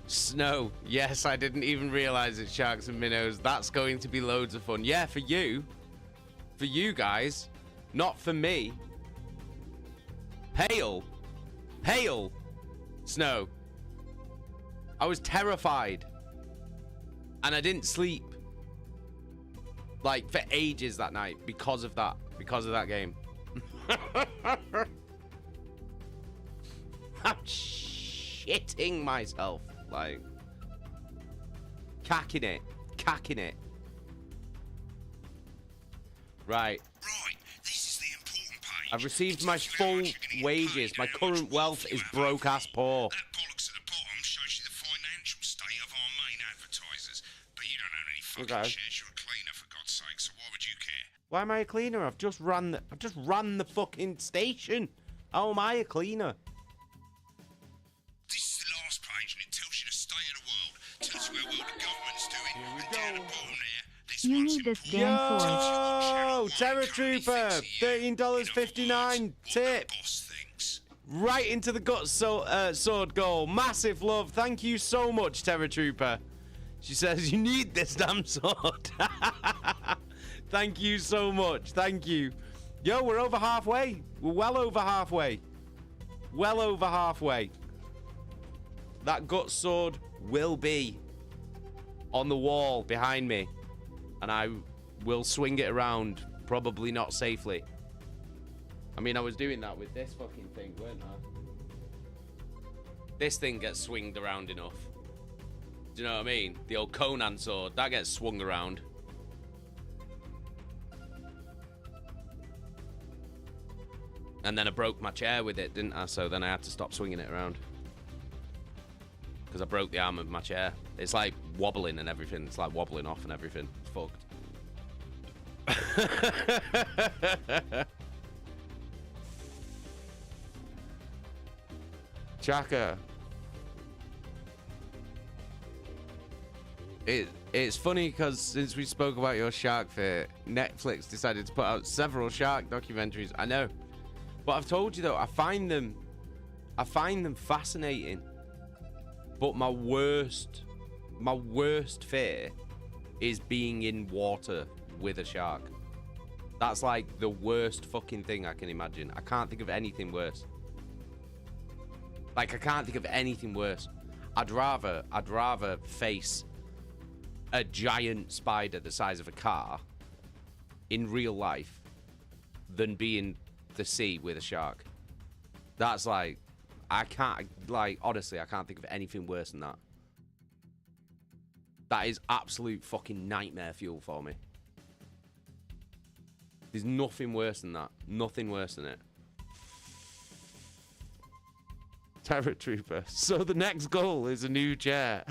C: Snow. Yes, I didn't even realize it's sharks and minnows. That's going to be loads of fun. Yeah, for you. For you guys. Not for me. Hail. Hail. Snow. I was terrified. And I didn't sleep. Like, for ages that night. Because of that. Because of that game. I'm shitting myself. Like, cacking it. Cacking it. Right.
J: This is the important page.
C: I've received my full wages. My current wealth is broke ass poor.
J: That bollocks at the bottom shows you the financial state of our main advertisers. But you don't own any fucking
C: Okay.
J: shares. You're a cleaner, for God's sake, so why would you care?
C: Why am I a cleaner? I've just run the fucking station. How am I a cleaner?
J: This is the last page, and it tells you the state of the world. Tells you how well the government's doing. And down the bottom there, this
O: You
J: one's
O: need this
J: important.
O: damn
J: Tells you what channel
C: Yo,
J: one
C: Terror
J: currently
C: Trooper,
J: thinks of you.
C: $13.59 tip.
J: Boss thinks.
C: Right into the gut sword goal. Massive love. Thank you so much, Terror Trooper. She says, you need this damn sword. Thank you so much. Thank you. Yo, we're over halfway. We're well over halfway. Well over halfway. That gut sword will be on the wall behind me. And I will swing it around. Probably not safely. I mean, I was doing that with this fucking thing, weren't I? This thing gets swinged around enough. Do you know what I mean? The old Conan sword, that gets swung around. And then I broke my chair with it, didn't I? So then I had to stop swinging it around. Because I broke the arm of my chair. It's like wobbling and everything. It's like wobbling off and everything. It's fucked. Chaka. It's funny because since we spoke about your shark fear, Netflix decided to put out several shark documentaries. I know. But I've told you though, I find them fascinating. But my worst fear is being in water with a shark. That's like the worst fucking thing I can imagine. I can't think of anything worse. Like, I can't think of anything worse. I'd rather face a giant spider the size of a car in real life than be in the sea with a shark. That's like, I can't, like, honestly, I can't think of anything worse than that. That is absolute fucking nightmare fuel for me. There's nothing worse than that. Nothing worse than it. Terror Trooper. So the next goal is a new chair.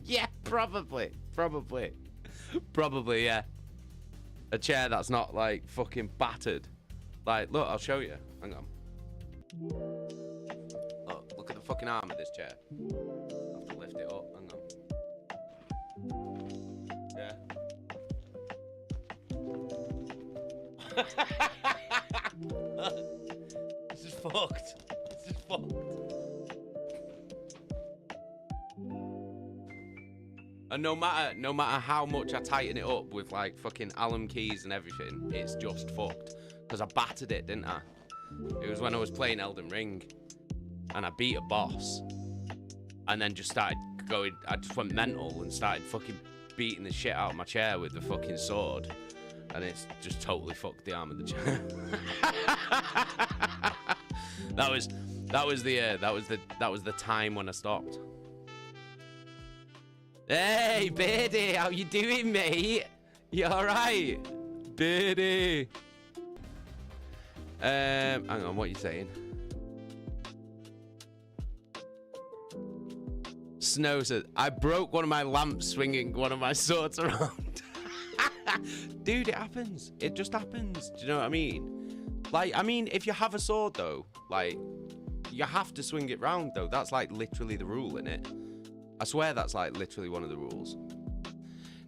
C: Yeah, probably. Probably, yeah. A chair that's not, like, fucking battered. Like, look, I'll show you. Hang on. Look at the fucking arm of this chair. I have to lift it up. Hang on. Yeah. This is fucked. This is fucked. And no matter how much I tighten it up with like fucking Allen keys and everything, it's just fucked. Because I battered it, didn't I? It was when I was playing Elden Ring, and I beat a boss, and then just started going. I just went mental and started fucking beating the shit out of my chair with the fucking sword, and it's just totally fucked the arm of the chair. that was the time when I stopped. Hey, Beardy, how you doing, mate? You alright? Beardy. Hang on, what are you saying? Snow says, I broke one of my lamps swinging one of my swords around. Dude, it happens. It just happens. Do you know what I mean? Like, I mean, if you have a sword, though, like, you have to swing it round, though. That's, like, literally the rule, innit? I swear that's, like, literally one of the rules.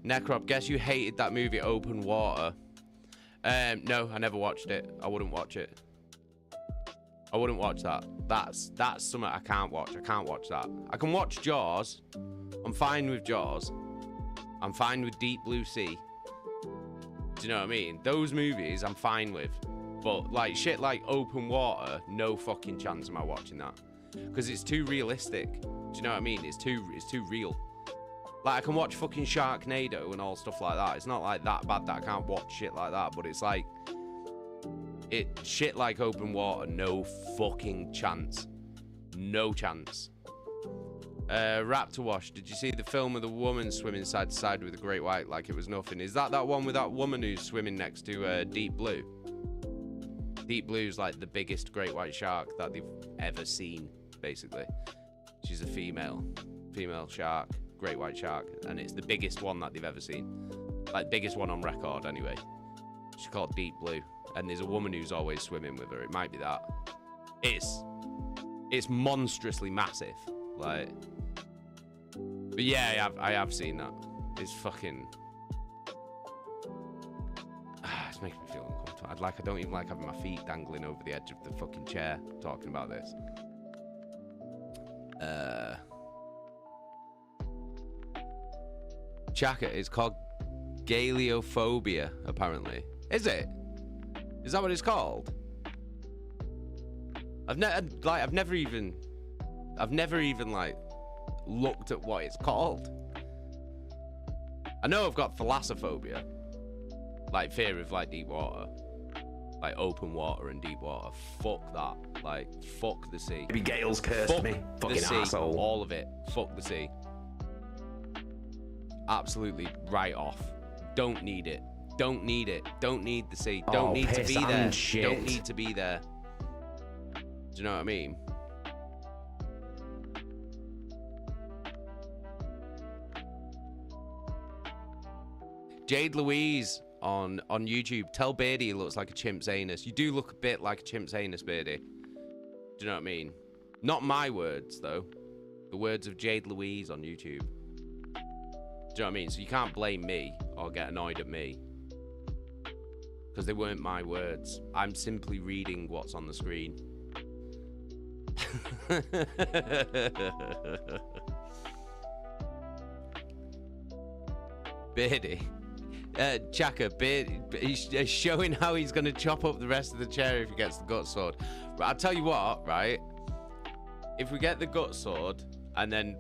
C: Necrop, guess you hated that movie, Open Water. No, I never watched it. I wouldn't watch it. I wouldn't watch that. That's something I can't watch. I can't watch that. I can watch Jaws. I'm fine with Jaws. I'm fine with Deep Blue Sea. Do you know what I mean? Those movies I'm fine with. But, like, shit like Open Water, no fucking chance am I watching that. Because it's too realistic. Do you know what I mean? It's too real. Like, I can watch fucking Sharknado and all stuff like that. It's not like that bad that I can't watch shit like that, but it's like, shit like Open Water, no fucking chance. No chance. Raptor Wash, did you see the film of the woman swimming side to side with a great white like it was nothing? Is that one with that woman who's swimming next to Deep Blue? Deep Blue's like the biggest great white shark that they've ever seen, basically. She's a female shark, great white shark, and it's the biggest one that they've ever seen. Like, biggest one on record, anyway. She's called Deep Blue, and there's a woman who's always swimming with her. It might be that. It's monstrously massive, like. But yeah, I have seen that. It's fucking. It's making me feel uncomfortable. I don't even like having my feet dangling over the edge of the fucking chair talking about this. Chaka is called Galeophobia, apparently. Is it? Is that what it's called? I've never even like looked at what it's called. I know I've got thalassophobia, like fear of like deep water, like open water and deep water. Fuck that. Like, fuck the sea.
L: Maybe Gale's cursed me. Fucking
C: the sea,
L: asshole.
C: all of it. Fuck the sea. Absolutely right off. Don't need it. Don't need it. Don't need the sea. Don't need to be there.
L: Shit.
C: Don't need to be there. Do you know what I mean? Jade Louise on YouTube. Tell Beardy he looks like a chimp's anus. You do look a bit like a chimp's anus, Beardy. Do you know what I mean? Not my words, though. The words of Jade Louise on YouTube. Do you know what I mean? So you can't blame me or get annoyed at me. Because they weren't my words. I'm simply reading what's on the screen. Beardy. Chaka, he's showing how he's going to chop up the rest of the chair if he gets the gut sword. But I'll tell you what, right? If we get the gut sword, and then,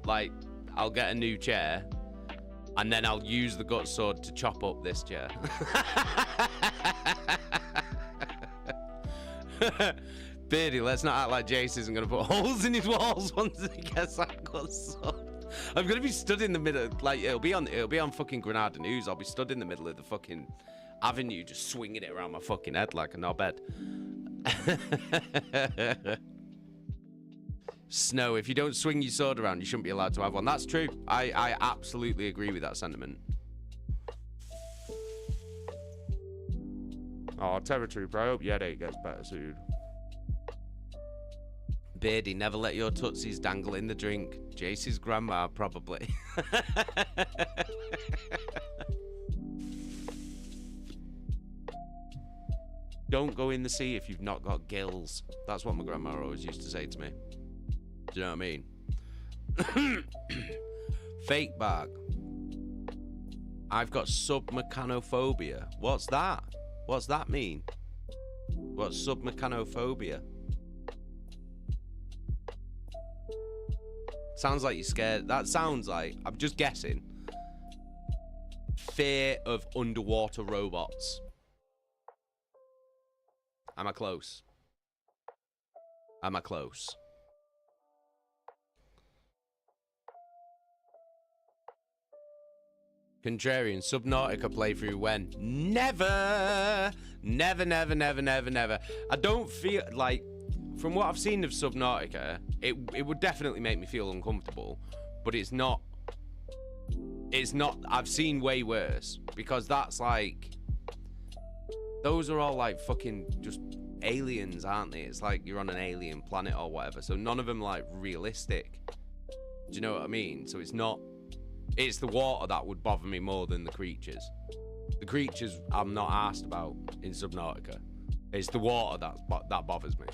C: like, I'll get a new chair, and then I'll use the gut sword to chop up this chair. Beardy, let's not act like Jace isn't going to put holes in his walls once he gets that gut sword. I'm gonna be stood in the middle, like it'll be on fucking Granada News. I'll be stood in the middle of the fucking avenue, just swinging it around my fucking head like a knobhead. Snow, if you don't swing your sword around, you shouldn't be allowed to have one. That's true. I absolutely agree with that sentiment. Oh, Terror Trooper, I hope your headache gets better soon. Beardy, never let your tootsies dangle in the drink. Jace's grandma, probably. Don't go in the sea if you've not got gills. That's what my grandma always used to say to me. Do you know what I mean? Fake bag. I've got submechanophobia. What's that? What's that mean? What's submechanophobia? Sounds like you're scared. That sounds like, I'm just guessing, fear of underwater robots. Am I close? Am I close? Contrarian, Subnautica playthrough when? Never! Never, never, never, never, never. I don't feel like, from what I've seen of Subnautica, it would definitely make me feel uncomfortable, but it's not, I've seen way worse, because that's like, those are all like fucking just aliens, aren't they? It's like you're on an alien planet or whatever, so none of them like realistic. Do you know what I mean? So it's not, it's the water that would bother me more than the creatures. The creatures I'm not asked about in Subnautica. It's the water that bothers me.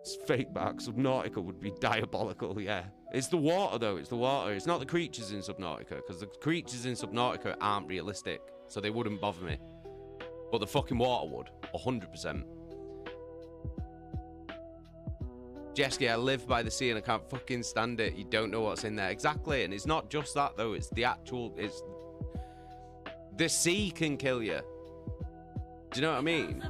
C: It's fake back. Subnautica would be diabolical, yeah. It's the water, though. It's the water. It's not the creatures in Subnautica, because the creatures in Subnautica aren't realistic, so they wouldn't bother me. But the fucking water would, 100%. Jesky, I live by the sea and I can't fucking stand it. You don't know what's in there. Exactly, and it's not just that, though. It's the actual, it's... The sea can kill you. Do you know what I mean?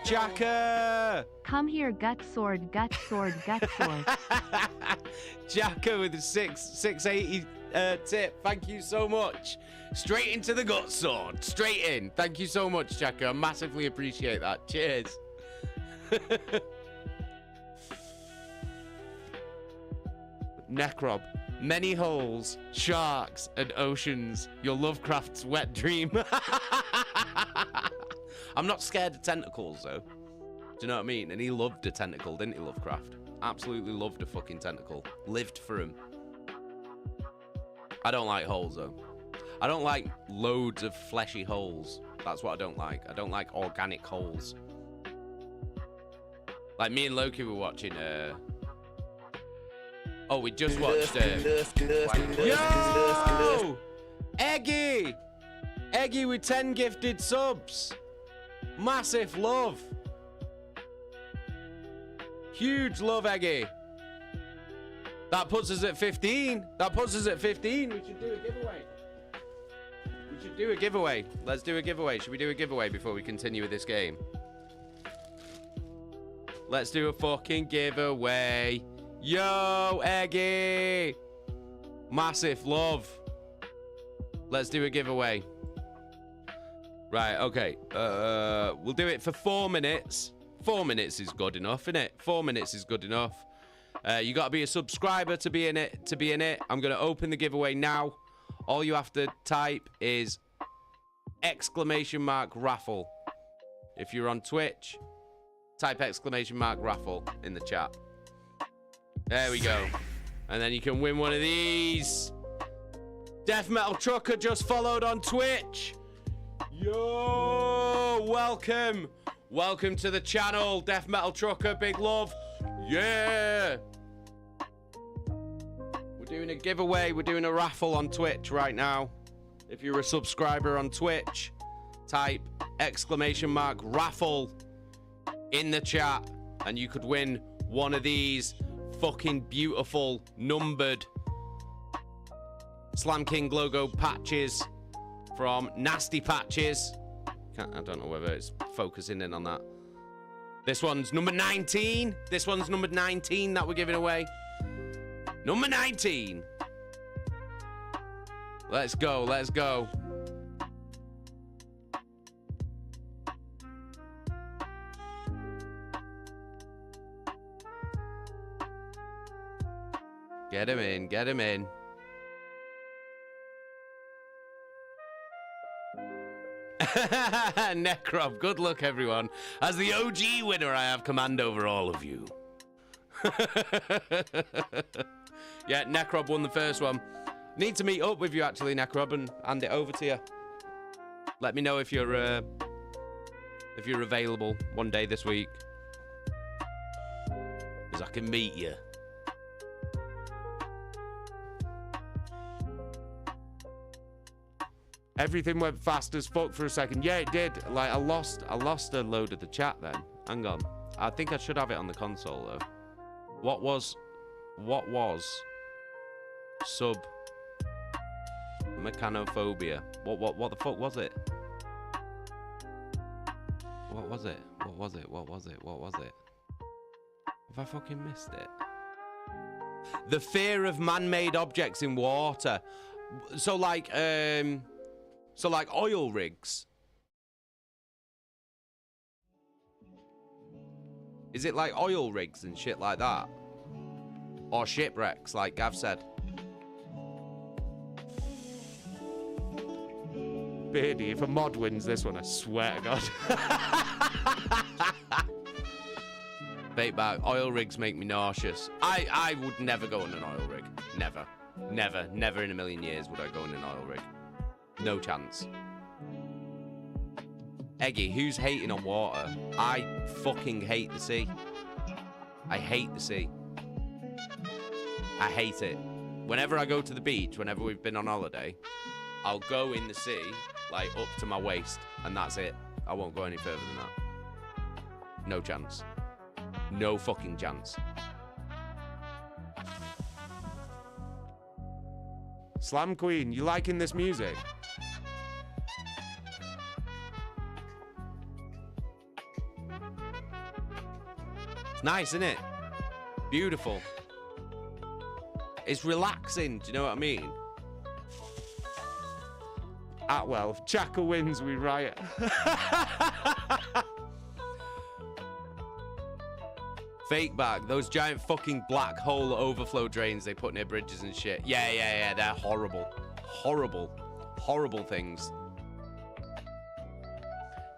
C: Jacka!
O: Come here, gut sword, gut sword, gut sword.
C: Jacka with the 680 tip. Thank you so much. Straight into the gut sword. Straight in. Thank you so much, Jacka. I massively appreciate that. Cheers. Necrob. Many holes, sharks, and oceans. Your Lovecraft's wet dream. I'm not scared of tentacles, though. Do you know what I mean? And he loved a tentacle, didn't he, Lovecraft? Absolutely loved a fucking tentacle. Lived for him. I don't like holes, though. I don't like loads of fleshy holes. That's what I don't like. I don't like organic holes. Like, me and Loki were watching, oh, we just watched, Yo! Eggy! Eggy with 10 gifted subs. Massive love. Huge love, Eggy. That puts us at 15. That puts us at 15. We should do a giveaway. We should do a giveaway. Let's do a giveaway. Should we do a giveaway before we continue with this game? Let's do a fucking giveaway. Yo, Eggy. Massive love. Let's do a giveaway. Right, okay. We'll do it for 4 minutes. 4 minutes is good enough, innit? 4 minutes is good enough. You gotta be a subscriber to be in it. I'm gonna open the giveaway now. All you have to type is !raffle. If you're on Twitch, type !raffle in the chat. There we go. And then you can win one of these. Death Metal Trucker just followed on Twitch. Yo, welcome. Welcome to the channel, Death Metal Trucker. Big love. Yeah. We're doing a giveaway. We're doing a raffle on Twitch right now. If you're a subscriber on Twitch, type !raffle in the chat and you could win one of these fucking beautiful numbered Slam King logo patches from Nasty Patches. I don't know whether it's focusing in on that. This one's number 19. This one's number 19 that we're giving away. Number 19. Let's go, let's go. Get him in, get him in. Necrob, good luck everyone. As the OG winner, I have command over all of you. Yeah, Necrob won the first one. Need to meet up with you actually, Necrob, and hand it over to you. Let me know if you're available one day this week, because I can meet you. Everything went fast as fuck for a second. Yeah, it did. Like I lost a load of the chat then. Hang on. I think I should have it on the console though. What was sub mechanophobia? What the fuck was it? What was it? Have I fucking missed it? The fear of man-made objects in water. So like oil rigs. Is it like oil rigs and shit like that? Or shipwrecks, like Gav said? Beardy, if a mod wins this one, I swear to God. Bait bag, oil rigs make me nauseous. I would never go on an oil rig. Never. Never in a million years would I go on an oil rig. No chance. Eggy, who's hating on water? I fucking hate the sea. I hate the sea. I hate it. Whenever I go to the beach, whenever we've been on holiday, I'll go in the sea, like up to my waist, and that's it. I won't go any further than that. No chance. No fucking chance. Slam Queen, you liking this music? It's nice, isn't it? Beautiful. It's relaxing, do you know what I mean? Atwell, if Chaka wins, we riot. Fake bag, those giant fucking black hole overflow drains they put near bridges and shit. Yeah, they're horrible. Horrible things.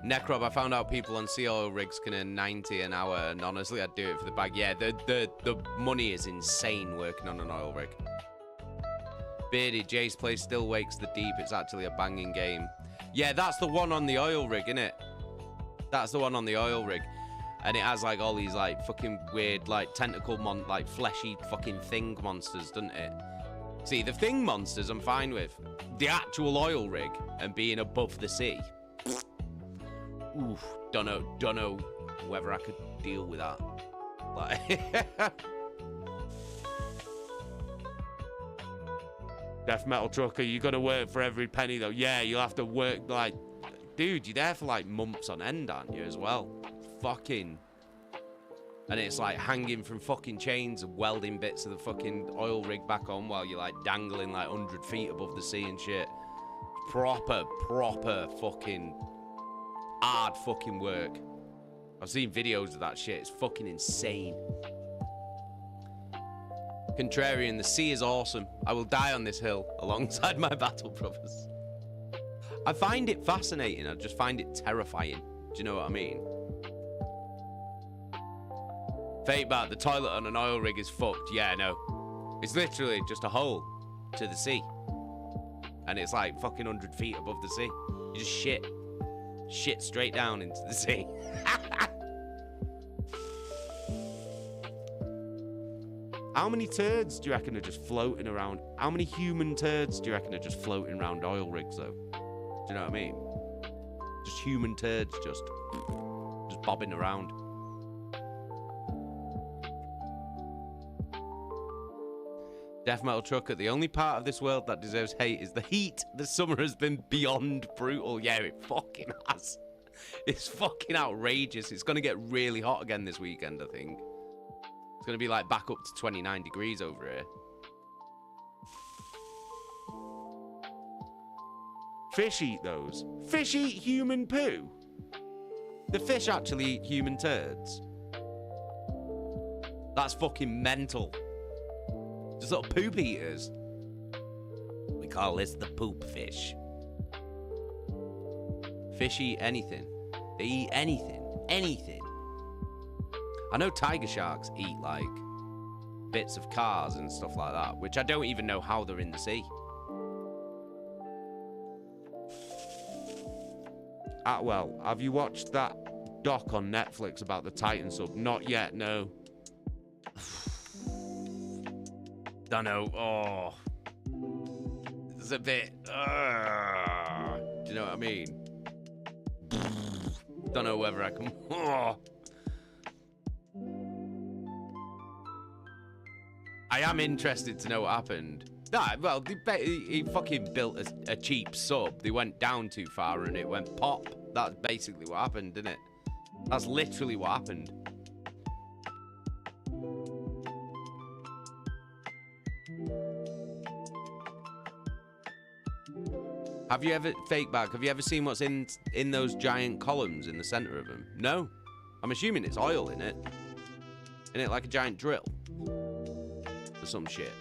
C: Necrob, I found out people on sea oil rigs can earn 90 an hour, and honestly, I'd do it for the bag. Yeah, the money is insane working on an oil rig. Beardy, Jace plays Still Wakes the Deep. It's actually a banging game. Yeah, that's the one on the oil rig, innit? That's the one on the oil rig. And it has like all these like fucking weird like tentacle like fleshy fucking thing monsters, doesn't it? See, the thing monsters I'm fine with. The actual oil rig and being above the sea. Oof, don't know whether I could deal with that. Like Death Metal Trucker, you gotta work for every penny though. Yeah, you'll have to work like, dude, you're there for like months on end, aren't you, as well? Fucking. And it's like hanging from fucking chains and welding bits of the fucking oil rig back on while you're like dangling like 100 feet above the sea and shit. Proper fucking hard fucking work. I've seen videos of that shit. It's fucking insane. Contrarian, the sea is awesome. I will die on this hill alongside my battle brothers. I find it fascinating. I just find it terrifying. Do you know what I mean? Fate bat, the toilet on an oil rig is fucked. Yeah, I know. It's literally just a hole to the sea. And it's like fucking 100 feet above the sea. You just shit straight down into the sea. How many turds do you reckon are just floating around? How many human turds do you reckon are just floating around oil rigs, though? Do you know what I mean? Just human turds, just bobbing around. Death Metal Trucker, the only part of this world that deserves hate is the heat. The summer has been beyond brutal. Yeah, it fucking has. It's fucking outrageous. It's going to get really hot again this weekend, I think. It's going to be like back up to 29 degrees over here. Fish eat those. Fish eat human poo. The fish actually eat human turds. That's fucking mental. Just little poop eaters. We call this the poop fish. Fish eat anything. They eat anything. Anything. I know tiger sharks eat, like, bits of cars and stuff like that, which I don't even know how they're in the sea. Well, have you watched that doc on Netflix about the Titan sub? Not yet, no. Don't know. Oh. It's a bit... do you know what I mean? Don't know whether I can... I am interested to know what happened. Nah, well, he fucking built a cheap sub. They went down too far and it went pop. That's basically what happened, didn't it? That's literally what happened. Have you ever, fake back, have you ever seen what's in those giant columns in the center of them? No. I'm assuming it's oil in it. In it like a giant drill. Or some shit.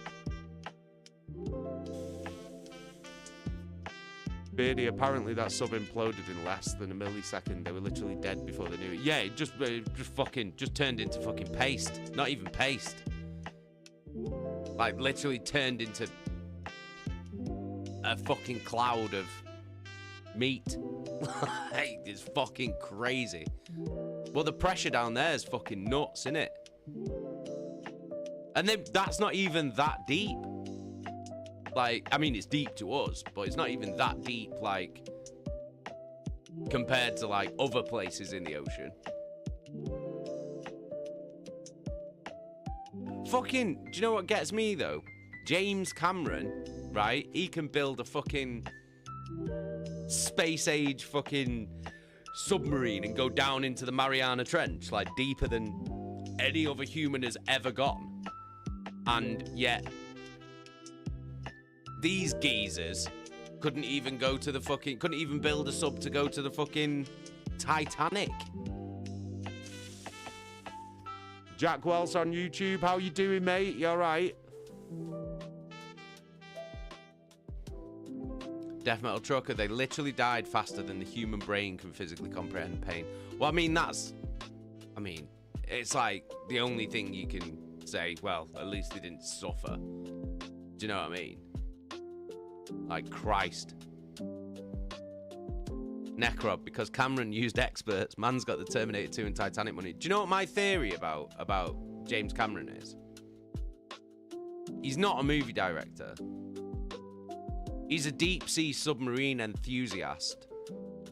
C: Beardy, apparently that sub imploded in less than a millisecond. They were literally dead before they knew it. Yeah, it just turned into fucking paste. Not even paste. Like, literally turned into a fucking cloud of meat. Like, it's fucking crazy. Well, the pressure down there is fucking nuts, innit? And then that's not even that deep. Like, I mean, it's deep to us, but it's not even that deep, like, compared to, like, other places in the ocean. Fucking, do you know what gets me, though? James Cameron, right? He can build a fucking space-age fucking submarine and go down into the Mariana Trench, like, deeper than any other human has ever gone. And yet... these geezers couldn't even go to the fucking... couldn't even build a sub to go to the fucking Titanic. Jack Wells on YouTube. How you doing, mate? You alright? Death Metal Trucker. They literally died faster than the human brain can physically comprehend pain. Well, I mean, that's... I mean, it's like the only thing you can say, well, at least they didn't suffer. Do you know what I mean? Like, Christ. Necrob, because Cameron used experts. Man's got the Terminator 2 and Titanic money. Do you know what my theory about James Cameron is? He's not a movie director. He's a deep-sea submarine enthusiast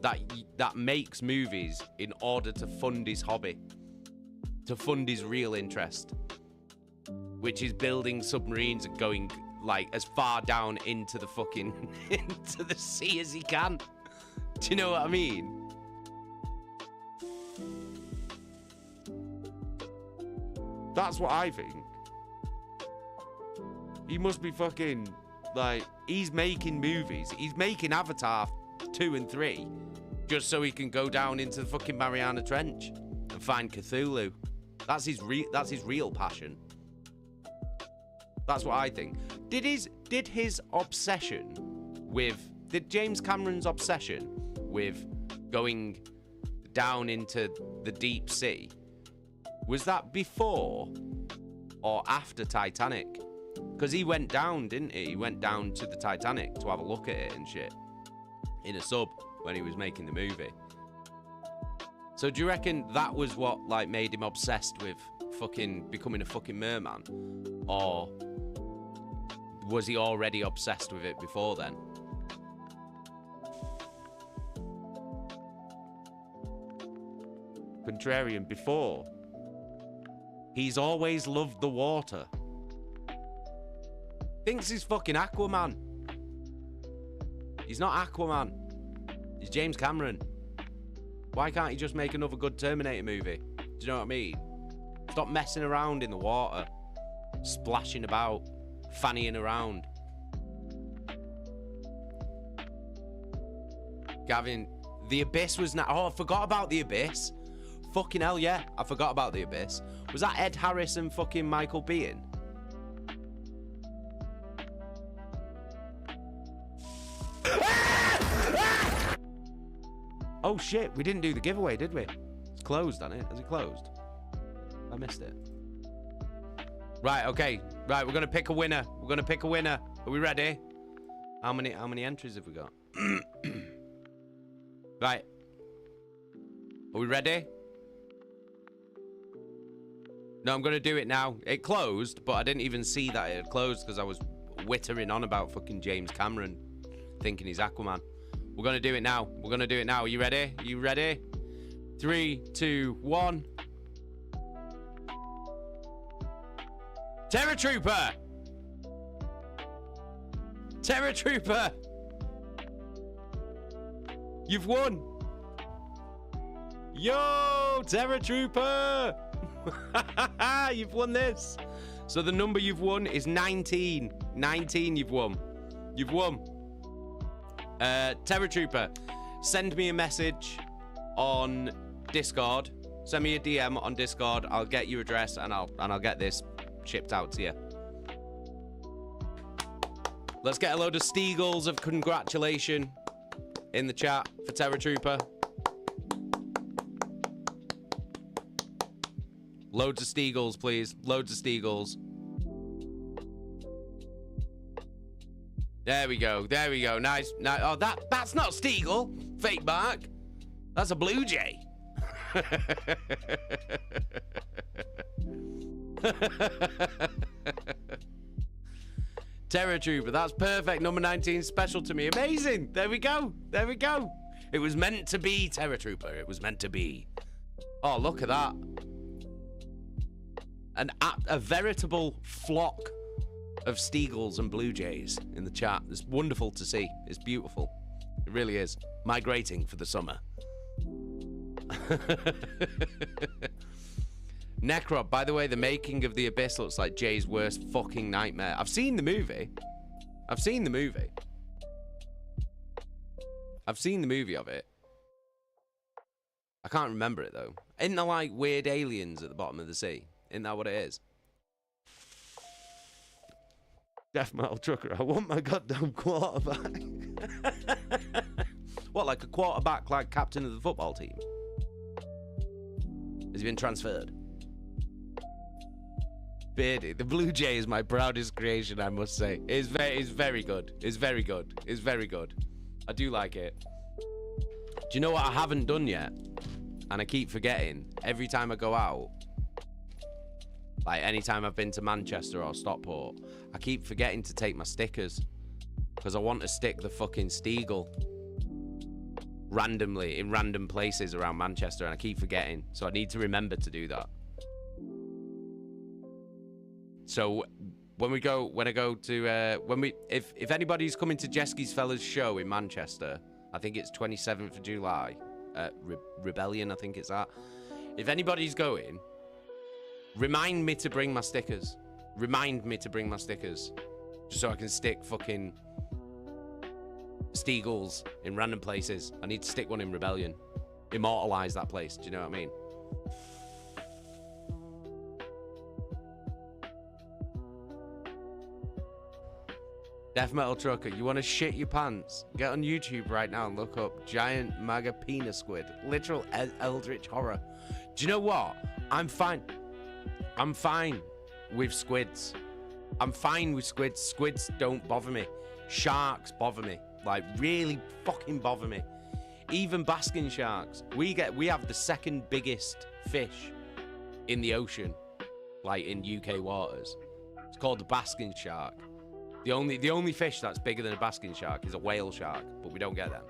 C: that makes movies in order to fund his hobby. To fund his real interest. Which is building submarines and going... like, as far down into the fucking... into the sea as he can. Do you know what I mean? That's what I think. He must be fucking... like, he's making movies. He's making Avatar 2 and 3 just so he can go down into the fucking Mariana Trench and find Cthulhu. That's his real passion. That's what I think. Did James Cameron's obsession with going down into the deep sea, was that before or after Titanic? Because he went down, didn't he? He went down to the Titanic to have a look at it and shit in a sub when he was making the movie. So do you reckon that was what, like, made him obsessed with fucking becoming a fucking merman? Or was he already obsessed with it before then? Contrarian, before. He's always loved the water. Thinks he's fucking Aquaman. He's not Aquaman. He's James Cameron. Why can't he just make another good Terminator movie? Do you know what I mean? Stop messing around in the water. Splashing about. Fannying around. Gavin, the Abyss was not. Oh, I forgot about the Abyss. Fucking hell, yeah. I forgot about the Abyss. Was that Ed Harris and fucking Michael Bean? Oh shit, we didn't do the giveaway, did we? It's closed, hasn't it? Has it closed? I missed it. Right, okay. Right, we're gonna pick a winner. We're gonna pick a winner. Are we ready? How many entries have we got? Right. Are we ready? No, I'm gonna do it now. It closed, but I didn't even see that it had closed because I was wittering on about fucking James Cameron thinking he's Aquaman. We're gonna do it now. We're gonna do it now. Are you ready? Are you ready? 3, 2, 1. Terror Trooper! Terror Trooper! You've won! Yo, Terror Trooper! You've won this. So the number you've won is 19. 19 you've won. You've won. Terror Trooper, send me a message on Discord. Send me a DM on Discord. I'll get your address and I'll get this shipped out to you. Let's get a load of Steagles of congratulation in the chat for Terror Trooper. Loads of Steagles, please. Loads of Steagles. There we go. There we go. Nice. Nice. Oh, that's not Steagle. Fake Mark. That's a Blue Jay. Terror Trooper. That's perfect. Number 19 special to me. Amazing. There we go. There we go. It was meant to be, Terror Trooper. It was meant to be. Oh, look at that. A veritable flock of Steagles and Blue Jays in the chat. It's wonderful to see. It's beautiful. It really is. Migrating for the summer. Necrob, by the way, the making of The Abyss looks like Jay's worst fucking nightmare. I've seen the movie. I've seen the movie. I've seen the movie of it. I can't remember it, though. Isn't there, like, weird aliens at the bottom of the sea? Isn't that what it is? Death Metal Trucker, I want my goddamn quarterback. What, like a quarterback, like captain of the football team? Has he been transferred? Beardy, the Blue Jay is my proudest creation, I must say. It's very good. It's very good. It's very good. I do like it. Do you know what I haven't done yet? And I keep forgetting. Every time I go out, like anytime I've been to Manchester or Stockport, I keep forgetting to take my stickers. Because I want to stick the fucking Steagle randomly in random places around Manchester, and I keep forgetting. So I need to remember to do that. So when I go to if anybody's coming to Jesky's Fellas show in Manchester, I think it's 27th of July, Rebellion, I think it's that. If anybody's going, remind me to bring my stickers. Remind me to bring my stickers, just so I can stick fucking Steagles in random places. I need to stick one in Rebellion. Immortalize that place. Do you know what I mean? Death Metal Trucker, you want to shit your pants? Get on YouTube right now and look up giant MAGA penis squid. Literal eldritch horror. Do you know what? I'm fine. I'm fine with squids. I'm fine with squids. Squids don't bother me. Sharks bother me. Like, really fucking bother me. Even basking sharks. We have the second biggest fish in the ocean, like in UK waters. It's called the basking shark. The only fish that's bigger than a basking shark is a whale shark, but we don't get them.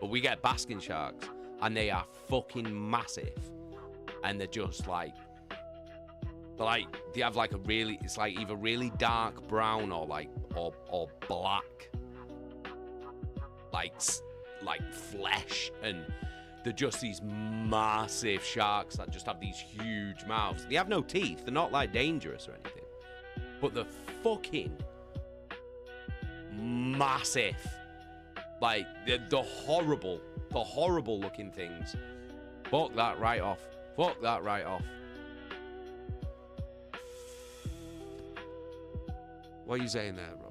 C: But we get basking sharks, and they are fucking massive. And they're just like, they have like a really, it's like either really dark brown or like, or black. Like flesh, and they're just these massive sharks that just have these huge mouths. They have no teeth. They're not like dangerous or anything, but they're fucking massive. Like, the horrible looking things. Fuck that right off. Fuck that right off. What are you saying there, bro?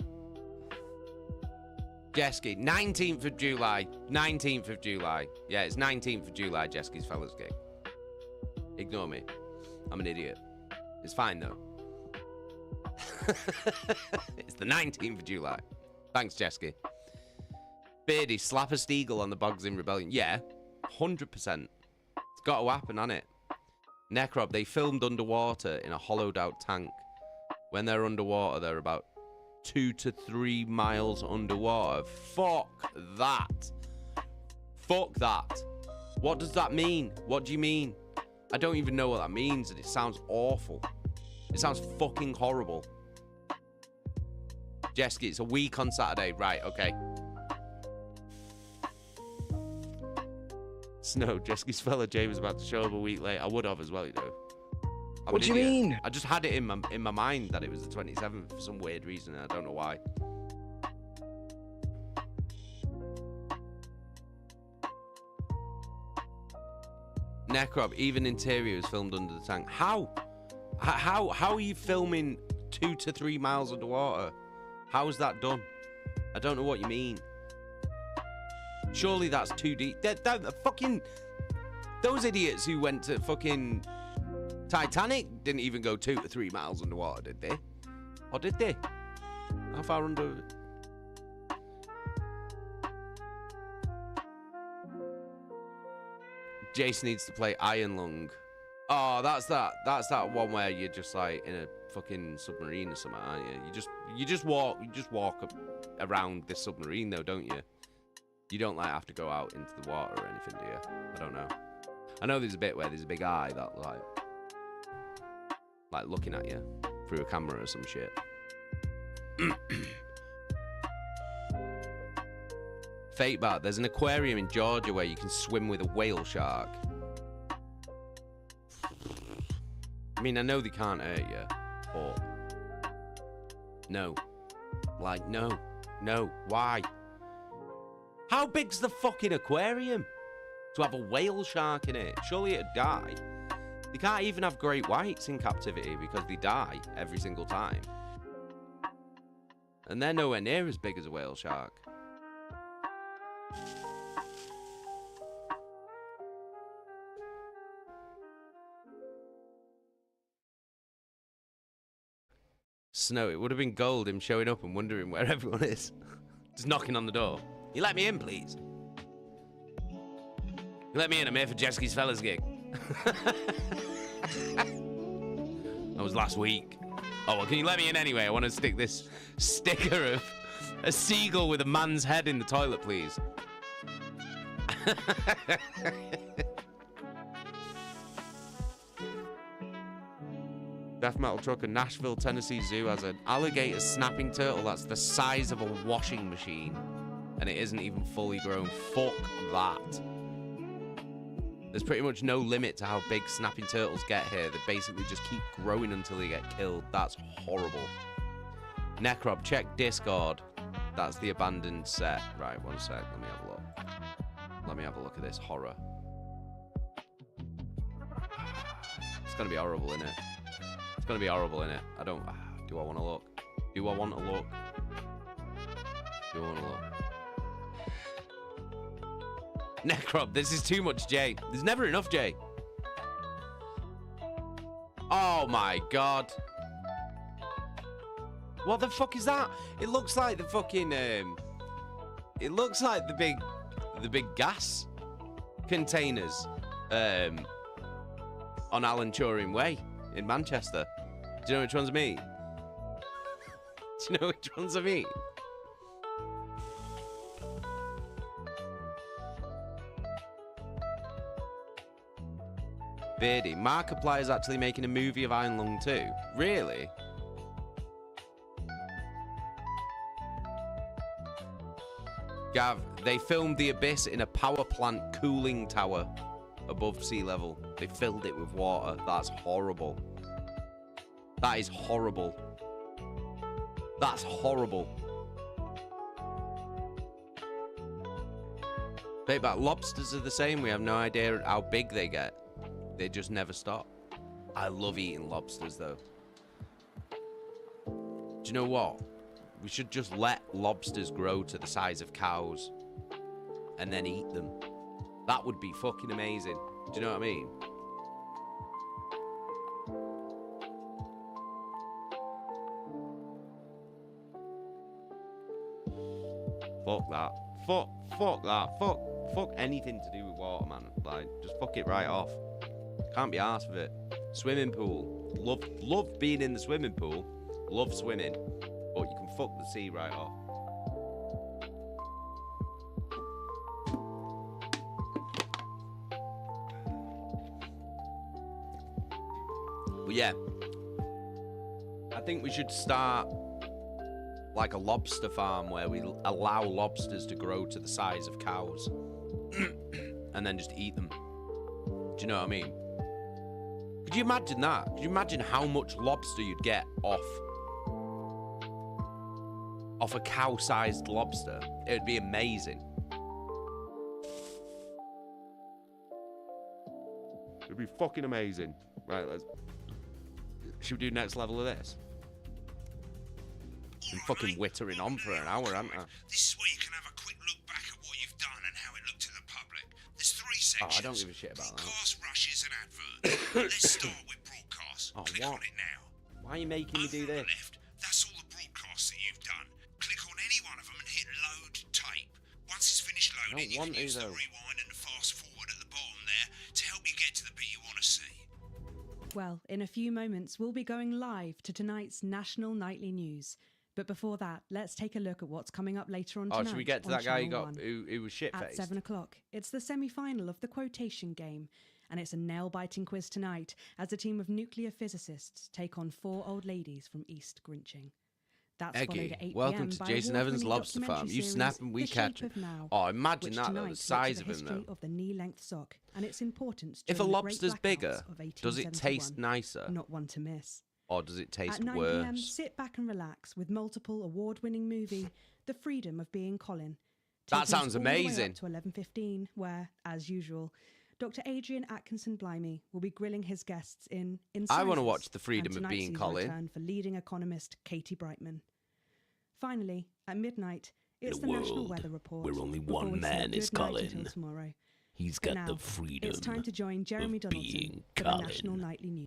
C: Jesky, 19th of July. 19th of July. Yeah, it's 19th of July, Jesky's Fellas gig. Ignore me. I'm an idiot. It's fine, though. It's the 19th of July. Thanks, Jesky. Beardy, slap a Steagle on the Bogs in Rebellion. Yeah, 100%. It's got to happen, hasn't it? Necrob, they filmed underwater in a hollowed out tank. When they're underwater, they're about 2 to 3 miles underwater. Fuck that. Fuck that. What does that mean? What do you mean? I don't even know what that means, and it sounds awful. It sounds fucking horrible. Jesky, it's a week on Saturday. Right, okay. Snow, Jesky's fella Jay was about to show up a week late. I would have as well, you know.
B: What do you mean?
C: I just had it in my mind that it was the 27th for some weird reason, and I don't know why. Necrob, even interior is filmed under the tank. How are you filming 2 to 3 miles underwater? How is that done? I don't know what you mean. Surely that's 2D. Fucking those idiots who went to fucking Titanic didn't even go 2 to 3 miles underwater, did they? Or did they? How far under? Jace needs to play Iron Lung. Oh, that's that one where you're just like in a fucking submarine or something, aren't you? You just walk around this submarine though, don't you? You don't like have to go out into the water or anything, do you? I don't know. I know there's a bit where there's a big eye that like looking at you through a camera or some shit. Fate Bar, there's an aquarium in Georgia where you can swim with a whale shark. I mean, I know they can't hurt you, but no. Like, no, why? How big's the fucking aquarium to have a whale shark in it? Surely it'd die. They can't even have great whites in captivity because they die every single time. And they're nowhere near as big as a whale shark. Snow, it would have been gold him showing up and wondering where everyone is. Just knocking on the door. You let me in, please. You let me in, I'm here for Jesky's Fellas gig. That was last week. Oh, well, can you let me in anyway? I want to stick this sticker of a seagull with a man's head in the toilet, please. Death Metal Trucker, Nashville, Tennessee Zoo has an alligator snapping turtle that's the size of a washing machine. And it isn't even fully grown. Fuck that. There's pretty much no limit to how big snapping turtles get here. They basically just keep growing until they get killed. That's horrible. Necrob, check Discord. That's the abandoned set. Right, one sec. Let me have a look. Let me have a look at this horror. It's going to be horrible, innit? It's going to be horrible, innit? I don't... Do I want to look? Do I want to look? Do I want to look? Necrob, this is too much, Jay. There's never enough, Jay. Oh my god. What the fuck is that? It looks like the fucking it looks like the big gas containers on Alan Turing Way in Manchester. Do you know which ones I mean? Do you know which ones I mean? Beardy, Markiplier is actually making a movie of Iron Lung 2. Really? Gav, they filmed The Abyss in a power plant cooling tower above sea level. They filled it with water. That's horrible. That is horrible. That's horrible. But lobsters are the same. We have no idea how big they get. They just never stop. I love eating lobsters, though. Do you know what? We should just let lobsters grow to the size of cows and then eat them. That would be fucking amazing. Do you know what I mean? Fuck that. Fuck that. Fuck anything to do with water, man. Like, just fuck it right off. Can't be arsed with it. Swimming pool. Love being in the swimming pool. Love swimming. But you can fuck the sea right off. But yeah. I think we should start like a lobster farm where we allow lobsters to grow to the size of cows and then just eat them. Do you know what I mean? Could you imagine that? Could you imagine how much lobster you'd get off a cow-sized lobster? It would be amazing. It'd be fucking amazing. Right, should we do next level of this? Been fucking wittering on for an hour, haven't I?
J: This is where you can have a quick look back at what you've done and how it looked to the public. There's 3 sections.
C: Oh, I don't give a shit about
J: broadcast, rushes, and adverts. Let's start with broadcast.
C: Oh,
J: Click on it now.
C: Why are you making me do this?
J: On the left, that's all the broadcasts that you've done. Click on any one of them and hit load tape. Once it's finished loading, you can use the rewind and the fast forward at the bottom there to help you get to the bit you want to see.
P: Well, in a few moments, we'll be going live to tonight's national nightly news. But before that, let's take a look at what's coming up later on tonight.
C: Oh, should we get to that guy who was shit-faced?
P: At 7 o'clock, it's the semi-final of the quotation game, and it's a nail-biting quiz tonight as a team of nuclear physicists take on 4 old ladies from East Grinching. That's
C: Eggy,
P: at 8
C: welcome to Jason Evans' Lobster Farm. You snap and we catch him. Oh, imagine that, though, the size of him, though.
P: Of the knee-length sock and its importance
C: if a lobster's bigger, does it taste nicer?
P: Not one to miss.
C: Or does it taste
P: At 9
C: worse?
P: PM, sit back and relax with multiple award-winning movie, The Freedom of Being Colin.
C: That sounds amazing.
P: All the way up to 11:15, where, as usual, Dr. Adrian Atkinson Blimey will be grilling his guests in
C: I want to watch The Freedom of Being Colin.
P: Return for leading economist Katie Brightman. Finally, at midnight, it's the National Weather Report.
I: Where only one man is Colin.
P: Tomorrow.
I: He's got the freedom.
P: It's time to join Jeremy Donaldson for the National Nightly News.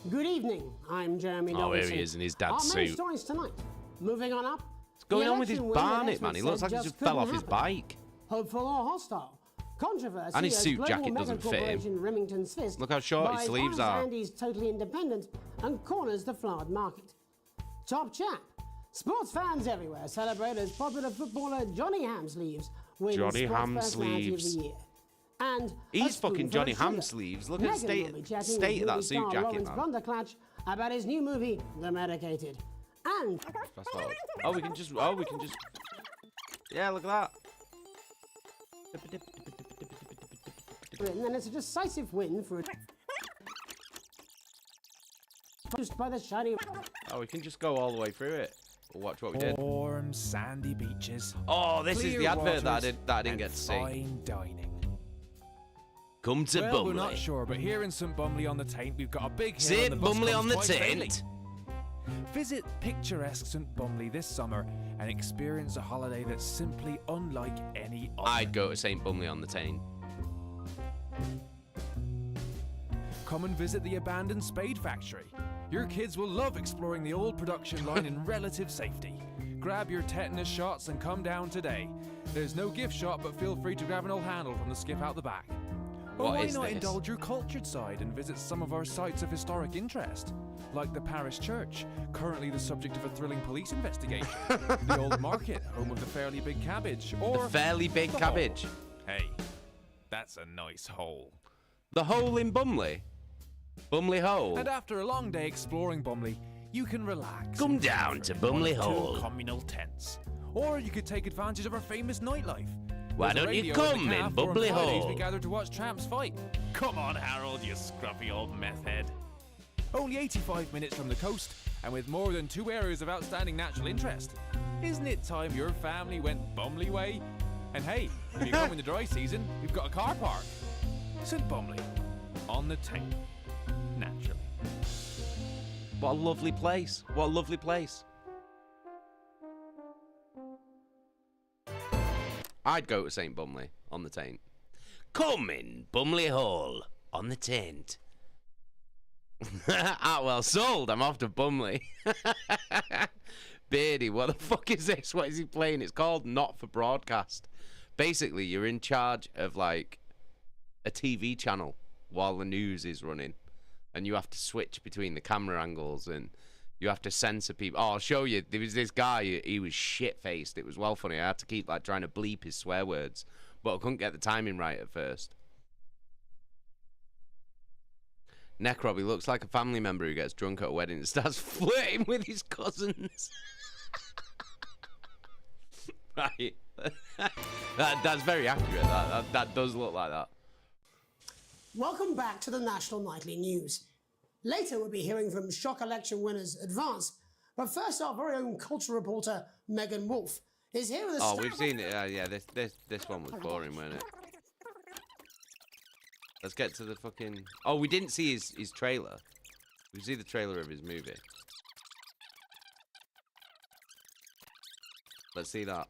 H: Good evening. I'm Jeremy
C: Oh,
H: Donaldson.
C: here he is in his dad's
H: Our main
C: suit.
H: stories tonight. Moving on up.
C: What's going on with his
H: election win
C: Barnet,
H: that
C: man? He
H: experts
C: looks like he
H: said
C: just fell off
H: couldn't
C: his
H: happen.
C: bike.
H: Hopeful or hostile. Controversy
C: And his
H: as
C: suit
H: global
C: jacket doesn't fit him.
H: megacorporation Remington's Fist
C: Look how short his
H: buys
C: sleeves
H: Oz
C: are.
H: Andy's totally independent and corners the flowered market. Top chap. Sports fans everywhere celebrate as popular footballer Johnny Hamsleeves wins
C: Johnny
H: Sports Personality of the
C: Hamsleeves.
H: Year. And
C: He's
H: a
C: fucking
H: spoonful
C: Johnny
H: of sugar.
C: Hamsleeves. Look at the
H: Meghan will be chatting
C: state of
H: with
C: that
H: movie
C: suit
H: star
C: jacket,
H: Lawrence
C: man.
H: Blunderclatch about his new movie, The Medicated. And
C: Fast forward. Oh, we can just. Yeah, look at that.
H: and then it's a decisive win for produced by the shiny.
C: Oh, we can just go all the way through it. We'll watch what we did.
Q: Warm, sandy beaches.
C: Oh, this is the
Q: clear
C: advert that
Q: waters,
C: I didn't get to see.
Q: Fine dining.
C: Come to
Q: Well, we're
C: Bumley.
Q: not sure, but here in St Bumley on the Taint, we've got a big hill
C: St
Q: and the bus
C: Bumley
Q: comes
C: on the
Q: twice daily.
C: Taint.
Q: Visit picturesque St Bumley this summer and experience a holiday that's simply unlike any other.
C: I'd go to St Bumley on the Taint.
Q: Come and visit the abandoned Spade Factory. Your kids will love exploring the old production line in relative safety. Grab your tetanus shots and come down today. There's no gift shop, but feel free to grab an old handle from the skip out the back. Or
C: What
Q: why
C: is
Q: not
C: this?
Q: indulge your cultured side and visit some of our sites of historic interest? Like the parish church, currently the subject of a thrilling police investigation. The old market, home of the Fairly Big Cabbage. Or
C: The Fairly Big
Q: the
C: Cabbage.
Q: Hole. Hey, that's a nice hole.
C: The hole in Bumley. Bumley Hole.
Q: And after a long day exploring Bumley, you can relax.
C: Come
Q: and
C: down
Q: comfort
C: to
Q: in one
C: Bumley
Q: of
C: Hole.
Q: 2 communal tents. Or you could take advantage of our famous nightlife.
C: Why
Q: With the
C: don't you
Q: radio
C: come
Q: the
C: in
Q: calf, or on
C: Bumley
Q: Fridays
C: Hole?
Q: We gather to watch tramps fight. Come on, Harold, you scruffy old meth head. Only 85 minutes from the coast, and with more than 2 areas of outstanding natural interest. Isn't it time your family went Bumley way? And hey, if you come in the dry season, we've got a car park. St. Bumley, on the Taint, naturally.
C: What a lovely place. What a lovely place. I'd go to St. Bumley on the Taint.
I: Come in, Bumley Hall, on the Taint.
C: Ah, well, sold. I'm off to Bumley. Beardy, what the fuck is this? What is he playing? It's called Not for Broadcast. Basically, you're in charge of, like, a TV channel while the news is running. And you have to switch between the camera angles and you have to censor people. Oh, I'll show you. There was this guy, he was shit-faced. It was well funny. I had to keep, like, trying to bleep his swear words. But I couldn't get the timing right at first. Necrob, he looks like a family member who gets drunk at a wedding and starts flirting with his cousins. Right. That's very accurate. That does look like that.
H: Welcome back to the National Nightly News. Later we'll be hearing from shock election winners Advance. But first our very own culture reporter Megan Wolf is here with a
C: Oh, we've seen it. Yeah, this one was boring, wasn't it? Let's get to the fucking... Oh, we didn't see his trailer. We see the trailer of his movie. Let's see that.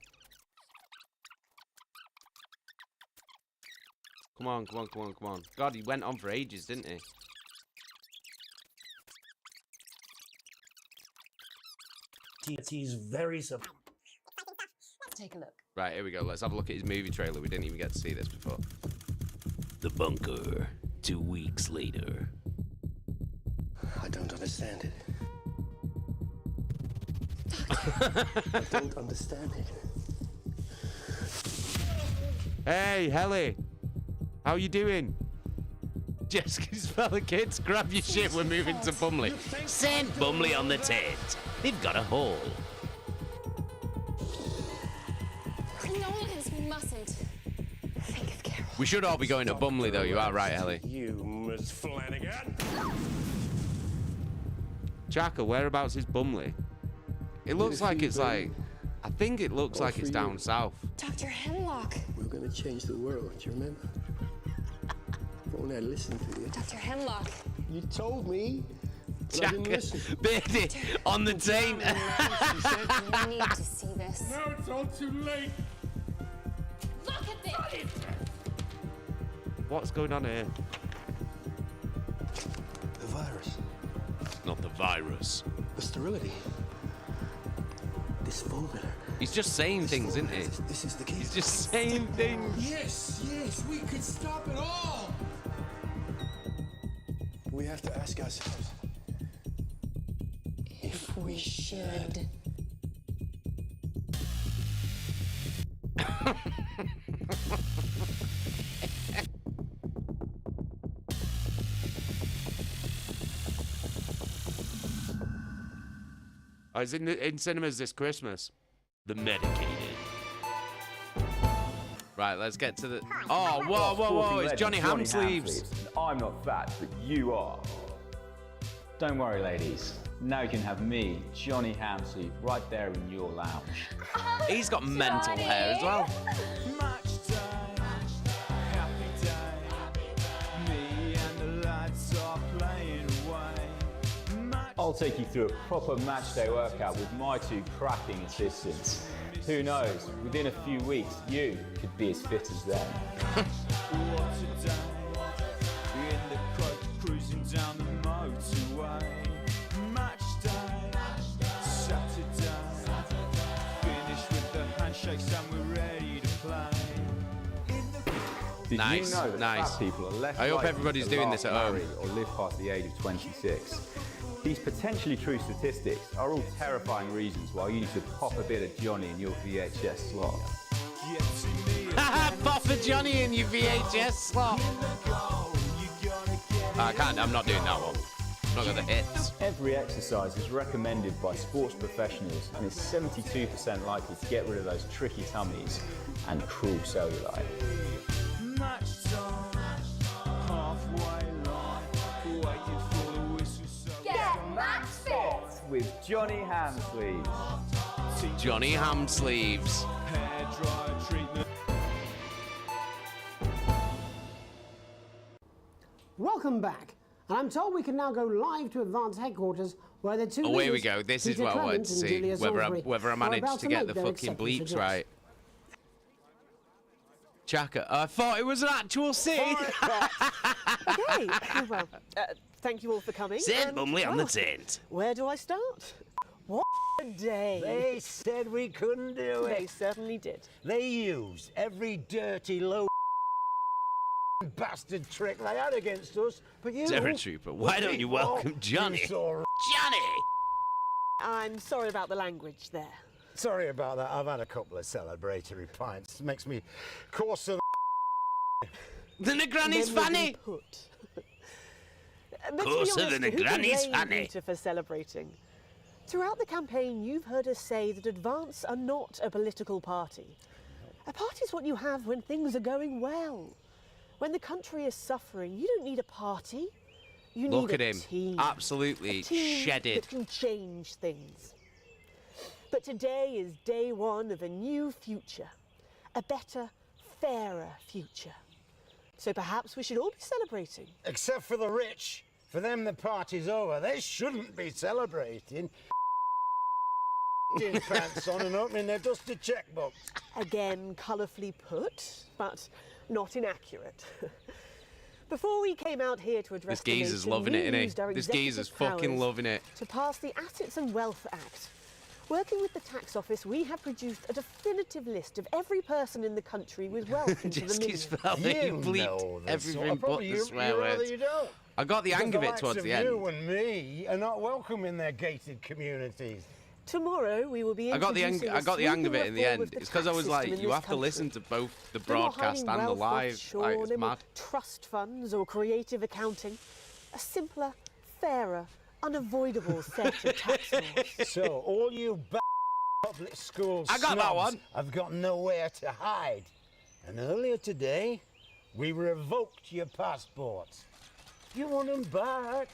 C: Come on, come on, come on, come on. God, he went on for ages, didn't he?
L: He's very surprised.
K: Take a look.
C: Right, here we go. Let's have a look at his movie trailer. We didn't even get to see this before.
I: The bunker, 2 weeks later.
L: I don't understand it. I don't understand it.
C: Hey, Helly. How you doing? Jessica's fellow kids, grab your shit. We're moving to Bumley.
I: St. Bumley on the Taint. They've got a hole.
G: Nolan, we mustn't. Think of Carol.
C: We should all be going to Bumley, though. You are right, Helly.
L: You, Miss Flanagan.
C: Chaka, whereabouts is Bumley? It looks like it's like... I think it looks like it's down south.
G: Dr. Hemlock.
L: We're gonna change the world, do you remember? If only I listened to you.
G: Dr. Hemlock.
L: You told me. But I didn't
C: Chaka,
L: listen.
C: Beardy, on the Taint.
G: We need to see this.
A: No, it's all too late.
G: Look at this.
C: What's going on here?
L: The virus.
C: Not the virus.
L: The sterility. This formula.
C: He's just saying things, isn't he?
L: This is the key.
C: He's just saying things.
A: Yes, we could stop it all.
L: We have to ask ourselves if we should.
C: Oh, it's in cinemas this Christmas. The Medicated. Right, let's get to the... Oh, whoa, whoa, whoa, it's Johnny Hamsleeves.
R: I'm not fat, but you are. Don't worry, ladies. Now you can have me, Johnny Hamsleeve, right there in your lounge.
C: He's got mental hair as well.
R: I'll take you through a proper match day workout with my two cracking assistants. Who knows, within a few weeks, you could be as fit as them. Did
C: Nice,
R: you know that
C: nice.
R: fat people are less
C: I hope
R: likely
C: everybody's
R: to
C: doing
R: last
C: this at home.
R: married or live past the age of 26? These potentially true statistics are all terrifying reasons why you need to pop a bit of Johnny in your VHS slot.
C: Pop a Johnny in your VHS slot. I can't, I'm not doing that one. Not got the hits.
R: Every exercise is recommended by sports professionals and is 72% likely to get rid of those tricky tummies and cruel cellulite.
G: Get match fit.
R: With Johnny Hamsleeves.
C: Johnny Hamsleeves.
H: Welcome back. And I'm told we can now go live to Advance headquarters where the two
C: Oh, here we
H: leaders,
C: go. This is
H: Peter
C: what I wanted
H: Clement
C: to
H: and
C: see.
H: Julia
C: Whether I
H: Salisbury,
C: managed
H: are
C: to
H: about
C: get
H: make
C: the
H: their
C: fucking
H: acceptance
C: bleeps
H: address.
C: right. Chaka, I thought it was an actual city.
M: Okay, well, thank you all for coming.
I: Send
M: and,
I: Bumley on the
M: well,
I: tent.
M: Where do I start? What a day.
S: They said we couldn't do it.
M: They certainly did.
S: They used every dirty, low bastard trick they had against us, but you...
I: Terror Trooper, why don't you welcome Johnny? Johnny!
M: I'm sorry about the language there.
S: Sorry about that. I've had a couple of celebratory pints. Makes me coarser
I: than a granny's fanny.
M: Coarser
I: than a granny's fanny.
M: For celebrating. Throughout the campaign, you've heard us say that Advance are not a political party. A party's what you have when things are going well. When the country is suffering, you don't need a party. You need
C: Look at
M: a
C: him.
M: team.
C: Absolutely
M: a team
C: shedded.
M: that can change things. But today is day one of a new future. A better, fairer future. So perhaps we should all be celebrating.
S: Except for the rich. For them, the party's over. They shouldn't be celebrating. Pants on and opening their dusty checkbooks.
M: Again, colourfully put, but not inaccurate. Before we came out here to address
C: This geezer's loving it, isn't he? This geezer's fucking loving it.
M: To pass the Assets and Wealth Act. Working with the tax office, we have produced a definitive list of every person in the country with wealth into the
C: Just
M: millions.
C: his family bleeped everything but the swear words. I got the hang of it towards the end.
S: You and me are not welcome in their gated communities.
M: Tomorrow we will be
C: I got the hang of it in the end.
M: It's
C: It's because I was like, you have to listen to both the broadcast and the live. Like, it's mad.
M: Trust funds or creative accounting. A simpler, fairer, unavoidable set of tax laws.
S: So all you public school
C: I got that one.
S: have got nowhere to hide. And earlier today, we revoked your passports. You want them back?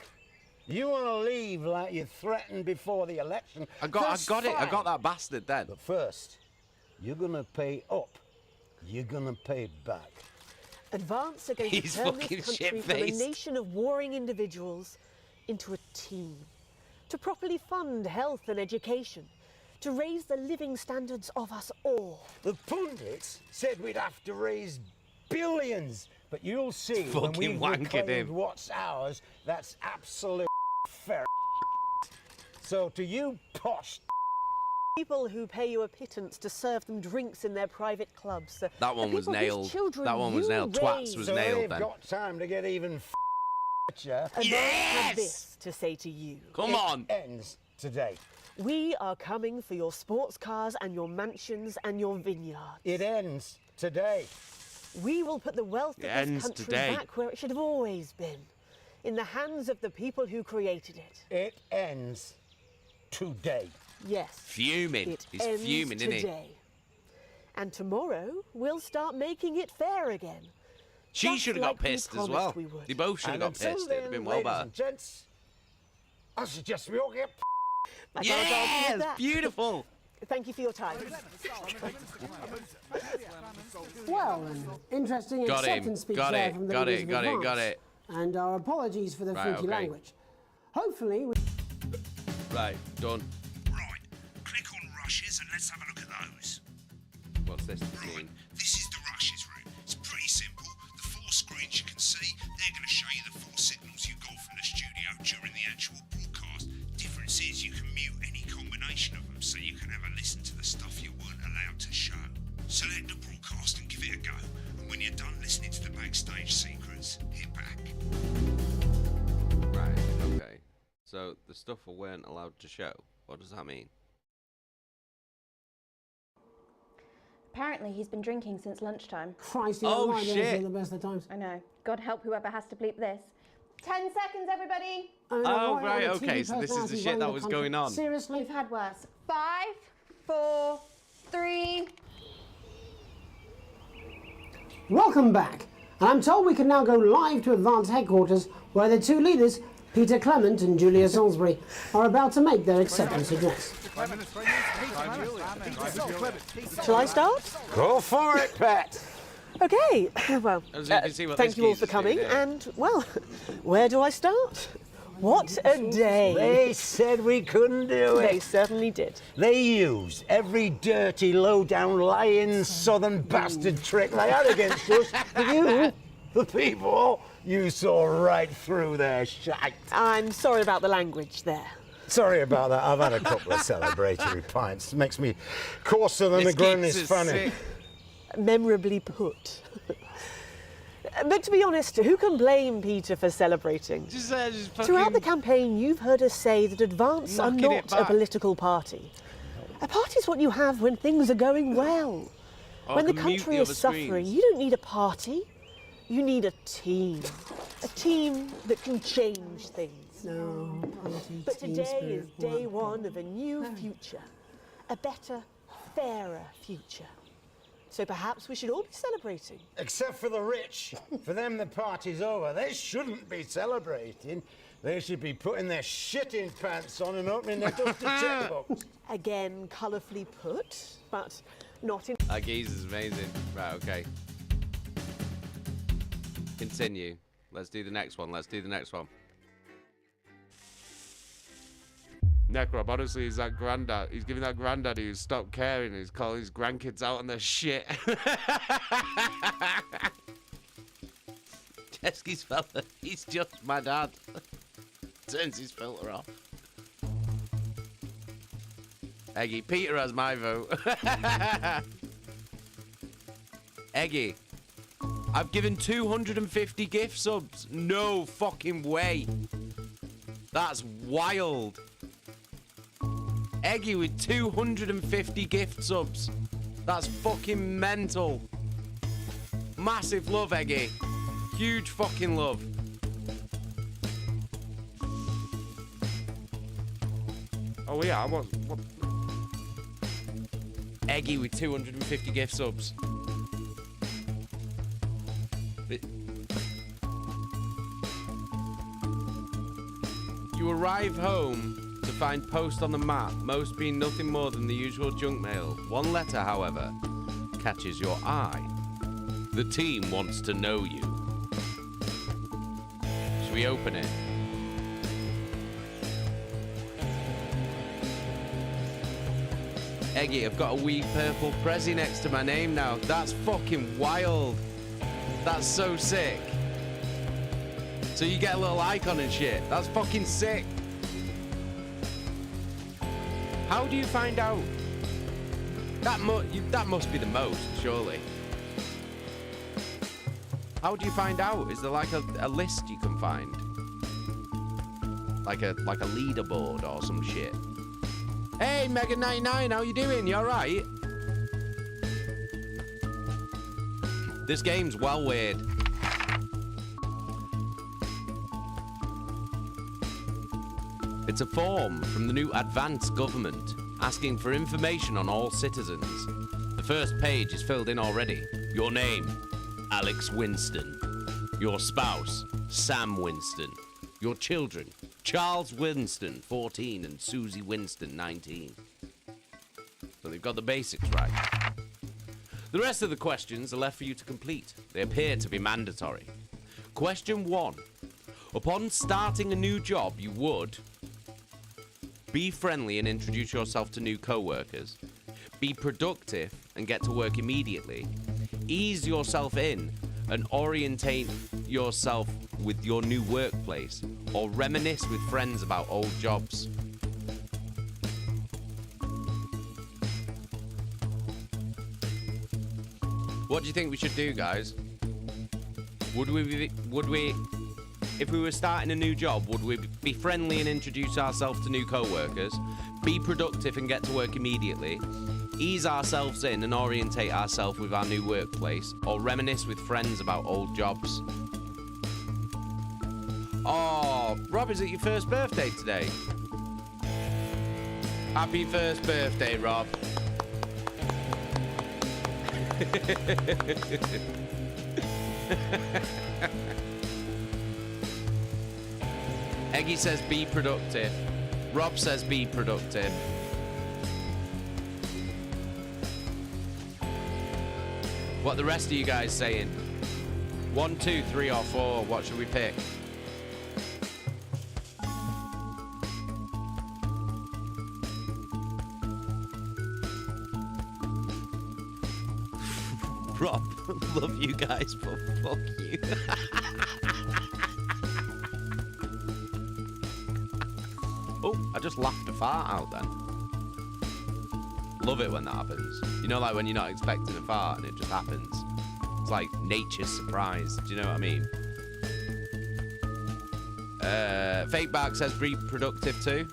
S: You want to leave like you threatened before the election?
C: I got it. I got that bastard then.
S: But first, you're gonna pay up. You're gonna pay back.
M: Advance against
C: He's
M: turn
C: fucking
M: this country from a
C: shit-faced.
M: nation of warring individuals into a team. To properly fund health and education. To raise the living standards of us all.
S: The pundits said we'd have to raise billions, but you'll see when we reclaim what's ours, that's absolute fair. So to you posh
M: people who pay you a pittance to serve them drinks in their private clubs.
C: That one was nailed. That one was nailed. Twats was nailed then.
S: They've got time to get even f***er.
M: And I have this to say to you.
C: Come on.
S: It ends today.
M: We are coming for your sports cars and your mansions and your vineyards.
S: It ends today.
M: We will put the wealth of this country back where it should have always been. In the hands of the people who created it.
S: It ends today.
M: Yes.
C: Fuming. He's
M: ends
C: fuming, isn't he?
M: today. And tomorrow, we'll start making it fair again.
C: She
M: Just
C: should have got
M: like we
C: pissed as
M: promised
C: well.
M: we would.
C: They both should have got
S: until
C: pissed.
S: then,
C: It'd have been well
S: ladies
C: better.
S: and gents, I suggest we all get
C: Yes, beautiful.
M: Thank you for your time.
H: Well, an interesting
C: Got him,
H: acceptance speech
C: got
H: there
C: it,
H: from the
C: got
H: leaders
C: it,
H: of
C: got it,
H: Advance.
C: got it.
H: And our apologies for the
C: Right,
H: freaky
C: okay.
H: language. Hopefully, we...
C: Right, done.
J: Right, click on rushes and let's have a look at those.
C: What's this mean?
J: This is the rushes room. It's pretty simple. The 4 screens you can see, they're going to show you the 4 signals you got from the studio during the actual broadcast. Difference is you can mute any combination of them, so you can have a listen to the stuff you weren't allowed to show. Select the broadcast and give it a go. And when you're done listening to the backstage secrets, hit back.
C: Right, okay. So the stuff we weren't allowed to show. What does that mean?
G: Apparently, he's been drinking since lunchtime.
H: Christ,
C: Oh,
H: online
C: shit.
H: is the best of times.
G: I know. God help whoever has to bleep this. 10 seconds, everybody.
C: Oh, right, okay, so this is the shit that was going on.
H: Seriously?
G: We've had worse. 5, 4, 3.
H: Welcome back. And I'm told we can now go live to Advance headquarters where the two leaders, Peter Clement and Julia Salisbury, are about to make their acceptance address.
M: Shall I start?
S: Go for it, Pat.
M: Okay, well,
C: As you can see what
M: thank
C: this
M: you all for
C: geezer's doing
M: coming,
C: there.
M: and, well, where do I start? What a day!
S: They said we couldn't do it.
M: They certainly did.
S: They used every dirty, low-down, lying, southern bastard trick they had against us. But you, the people, you saw right through their shite.
M: I'm sorry about the language there.
S: Sorry about that. I've had a couple of celebratory pints. Makes me coarser than
C: This
S: the grown
C: geezer's
S: is funny.
C: sick.
M: Memorably put. But to be honest, who can blame Peter for celebrating?
C: Just fucking
M: Throughout the campaign, you've heard us say that Advance are
C: knocking it
M: not a
C: back.
M: political party. A party's what you have when things are going well.
C: Oh,
M: when the
C: can mute
M: country
C: the
M: is
C: other
M: suffering,
C: screens.
M: you don't need a party. You need a team. A team that can change things.
H: No, party,
M: But
H: team
M: today
H: spirit,
M: is day one of a new future. A better, fairer future. So perhaps we should all be celebrating.
S: Except for the rich. For them, the party's over. They shouldn't be celebrating. They should be putting their shitting pants on and opening their dusty checkbooks.
M: Again, colourfully put, but not in...
C: That geezer's amazing. Right, okay. Continue. Let's do the next one. Let's do the next one. Necrob, honestly, he's that granddad. He's giving that granddad who's stopped caring. He's calling his grandkids out on their shit. Chesky's fella, he's just my dad. Turns his filter off. Eggy, Peter has my vote. Eggy, I've given 250 gift subs. No fucking way. That's wild. Eggy with 250 gift subs. That's fucking mental. Massive love, Eggy. Huge fucking love. Oh yeah, what? Eggy with 250 gift subs. You arrive home to find post on the map, most being nothing more than the usual junk mail. One letter, however, catches your eye. The team wants to know you. Should we open it? Eggy, I've got a wee purple Prezi next to my name now. That's fucking wild. That's so sick. So you get a little icon and shit. That's fucking sick. How do you find out? That must be the most, surely. How do you find out? Is there like a list you can find? Like a leaderboard or some shit? Hey, Mega99, how you doing? You alright? This game's well weird. It's a form from the new advanced government asking for information on all citizens. The first page is filled in already. Your name, Alex Winston. Your spouse, Sam Winston. Your children, Charles Winston, 14, and Susie Winston, 19. So they've got the basics right. The rest of the questions are left for you to complete. They appear to be mandatory. Question 1. Upon starting a new job, you would be friendly and introduce yourself to new co-workers. Be productive and get to work immediately. Ease yourself in and orientate yourself with your new workplace, or reminisce with friends about old jobs. What do you think we should do, guys? Would we, if we were starting a new job, would we be friendly and introduce ourselves to new co-workers, be productive and get to work immediately, ease ourselves in and orientate ourselves with our new workplace, or reminisce with friends about old jobs? Oh, Rob, is it your first birthday today? Happy first birthday, Rob. Eggy says be productive. Rob says be productive. What the rest of you guys saying? 1, 2, 3, or 4? What should we pick?
I: Rob, love you guys, but fuck you.
C: Oh, I just laughed a fart out then. Love it when that happens. You know, like when you're not expecting a fart and it just happens. It's like nature's surprise. Do you know what I mean? Fake Bark says be productive too.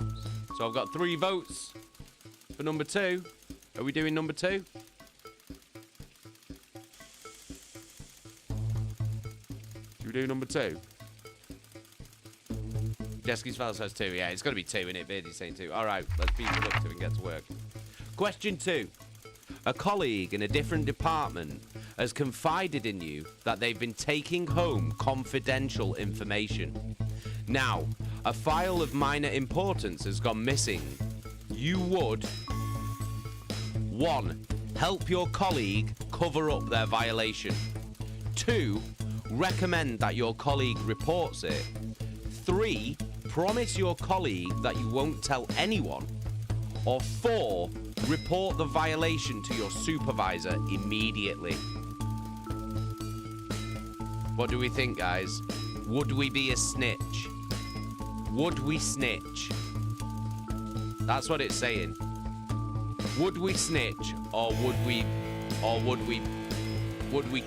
C: So I've got 3 votes for number 2. Are we doing number 2? Should we do number 2? Jesky's fella says 2. Yeah, it's got to be 2, innit? Beardy's saying 2. All right, let's be productive and get to work. Question 2. A colleague in a different department has confided in you that they've been taking home confidential information. Now, a file of minor importance has gone missing. You would 1. Help your colleague cover up their violation. 2. Recommend that your colleague reports it. 3. Promise your colleague that you won't tell anyone. Or 4. Report the violation to your supervisor immediately. What do we think, guys? Would we be a snitch? Would we snitch? That's what it's saying. Would we snitch, or would we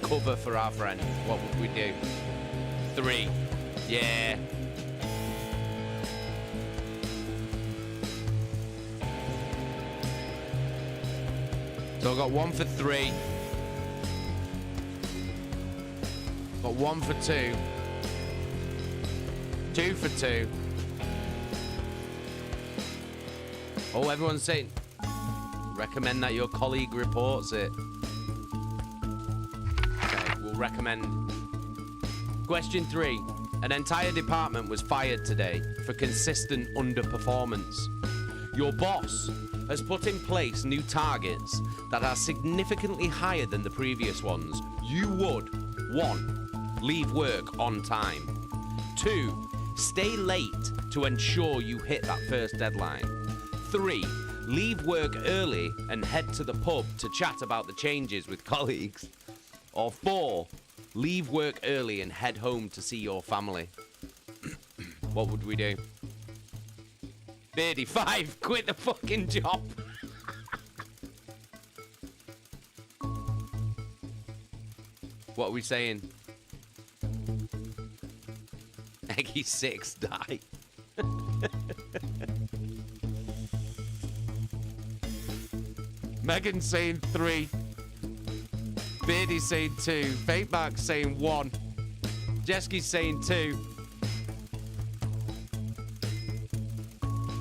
C: cover for our friend? What would we do? 3. Yeah. So I got 1 for 3. Got 1 for 2. 2 for 2. Oh, everyone's saying recommend that your colleague reports it. Okay, we'll recommend. Question 3. An entire department was fired today for consistent underperformance. Your boss has put in place new targets that are significantly higher than the previous ones. You would 1. Leave work on time. 2. Stay late to ensure you hit that first deadline. 3. Leave work early and head to the pub to chat about the changes with colleagues. Or 4. Leave work early and head home to see your family. What would we do? Beardy, 5. Quit the fucking job. What are we saying? Eggy 6, die. Megan's saying 3. Beardy's saying 2. Fake Mark's saying 1. Jesky's saying 2.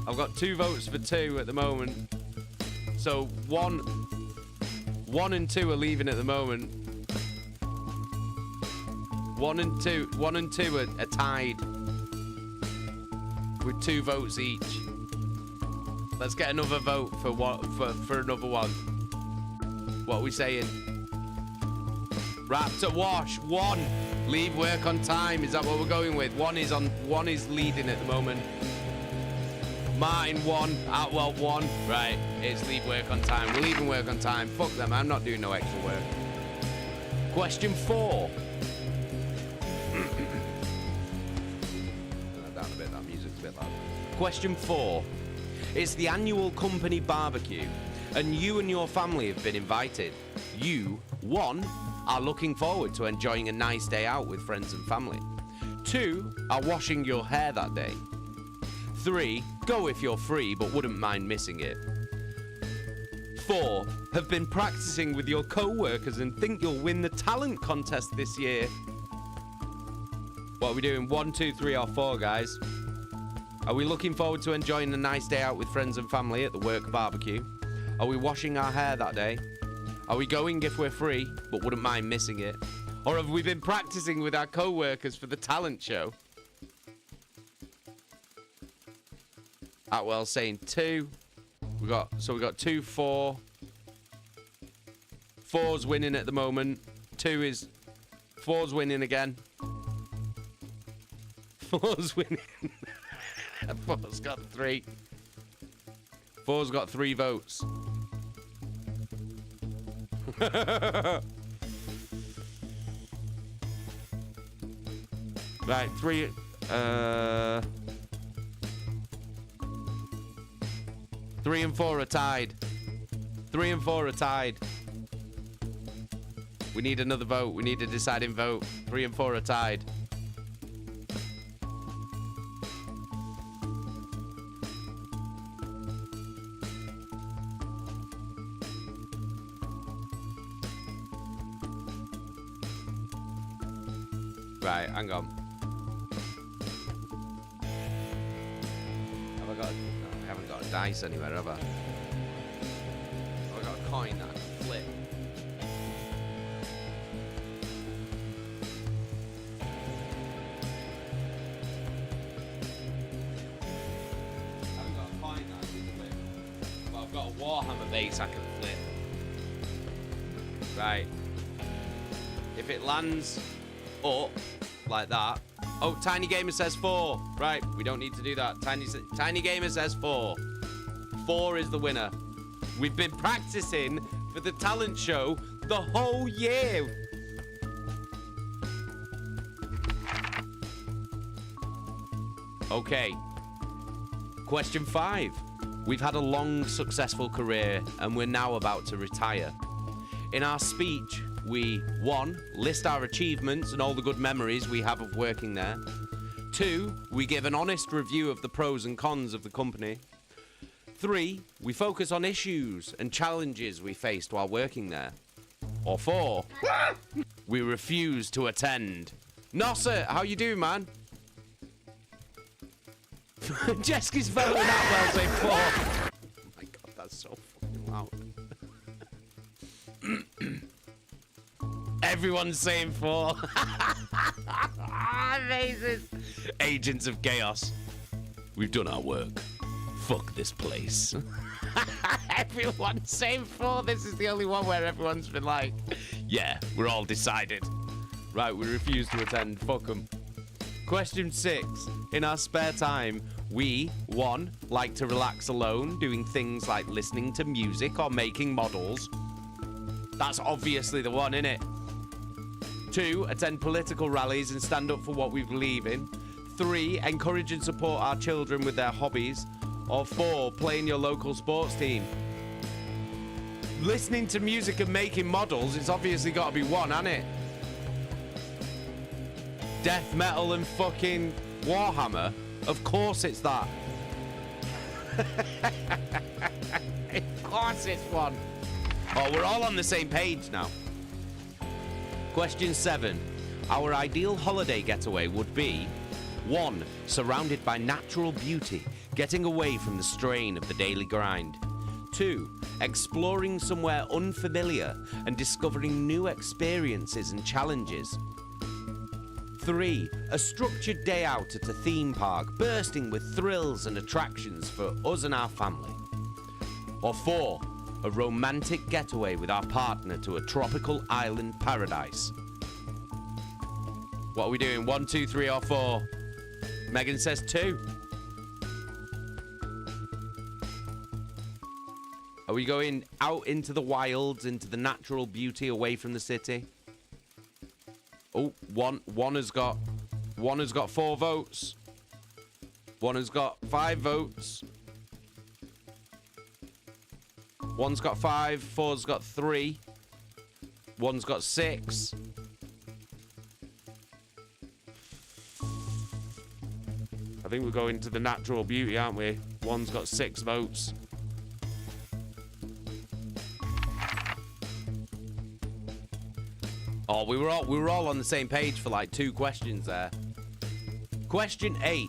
C: I've got 2 votes for 2 at the moment. So 1 and 2 are leaving at the moment. 1 and 2 are tied with 2 votes each. Let's get another vote for another one. What are we saying? Raptor Wash 1. Leave work on time. Is that what we're going with? 1 is leading at the moment. Martin 1. Outwell 1. Right. It's leave work on time. We're leaving work on time. Fuck them. I'm not doing no extra work. Question 4. Down a bit. That music's a bit loud. Question 4. It's the annual company barbecue, and you and your family have been invited. You, 1, are looking forward to enjoying a nice day out with friends and family. 2, are washing your hair that day. 3, go if you're free but wouldn't mind missing it. 4, have been practicing with your co-workers and think you'll win the talent contest this year. What are we doing? 1, 2, 3, or 4, guys? Are we looking forward to enjoying a nice day out with friends and family at the work barbecue? Are we washing our hair that day? Are we going if we're free, but wouldn't mind missing it? Or have we been practicing with our co-workers for the talent show? Atwell saying 2. We got 2, 4, 4's winning at the moment. 4's winning again. 4's winning. 4's got 3. 4's got 3 votes. Right, 3. 3 and 4 are tied. 3 and 4 are tied. We need another vote. We need a deciding vote. 3 and 4 are tied. Right, hang on. Have I got? No, I haven't got a dice anywhere, have I? Have I got a coin that I can flip? I've got a coin that I can flip. But I've got a Warhammer base I can flip. Right. If it lands up like that. Oh, Tiny Gamer says 4. Right, we don't need to do that. Tiny Gamer says 4. 4 is the winner. We've been practicing for the talent show the whole year. Okay. Question 5. We've had a long, successful career and we're now about to retire. In our speech, we, 1, list our achievements and all the good memories we have of working there. 2, we give an honest review of the pros and cons of the company. 3, we focus on issues and challenges we faced while working there. Or 4, we refuse to attend. Nosser, how you doing, man? Jeski's voting out well, say 4. Oh my god, that's so fucking loud. Everyone's saying 4. Amazing. Agents of Chaos. We've done our work. Fuck this place. Everyone's saying 4. This is the only one where everyone's been like, yeah, we're all decided. Right, we refuse to attend. Fuck them. Question 6. In our spare time, we, 1, like to relax alone, doing things like listening to music or making models. That's obviously the one, innit? 2, attend political rallies and stand up for what we believe in. 3, encourage and support our children with their hobbies. Or 4, play in your local sports team. Listening to music and making models, it's obviously got to be 1, hasn't it? Death metal and fucking Warhammer? Of course it's that. Of course it's 1. Oh, we're all on the same page now. Question 7. Our ideal holiday getaway would be 1, surrounded by natural beauty, getting away from the strain of the daily grind. 2, exploring somewhere unfamiliar and discovering new experiences and challenges. 3, a structured day out at a theme park, bursting with thrills and attractions for us and our family. Or 4, a romantic getaway with our partner to a tropical island paradise. What are we doing? 1, 2, 3, or 4? Megan says 2. Are we going out into the wilds, into the natural beauty, away from the city? Oh, one has got 4 votes. 1 has got 5 votes. 1's got 5, 4's got 3. 1's got 6. I think we're going to the natural beauty, aren't we? 1's got 6 votes. Oh, we were all on the same page for like 2 questions there. Question 8.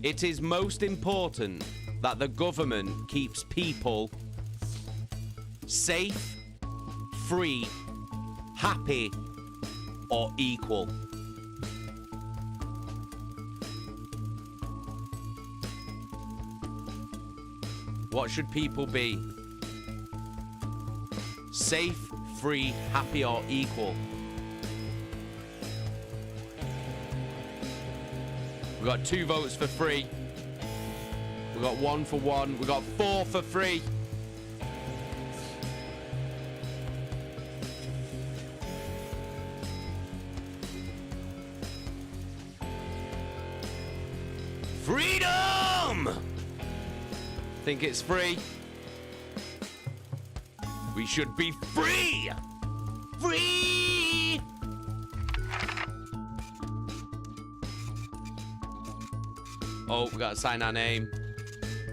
C: It is most important that the government keeps people safe, free, happy, or equal. What should people be? Safe, free, happy, or equal? We got 2 votes for free. We got 1 for 1. We got 4 for free. Freedom! Think it's free? We should be free! Free! Oh, we gotta sign our name.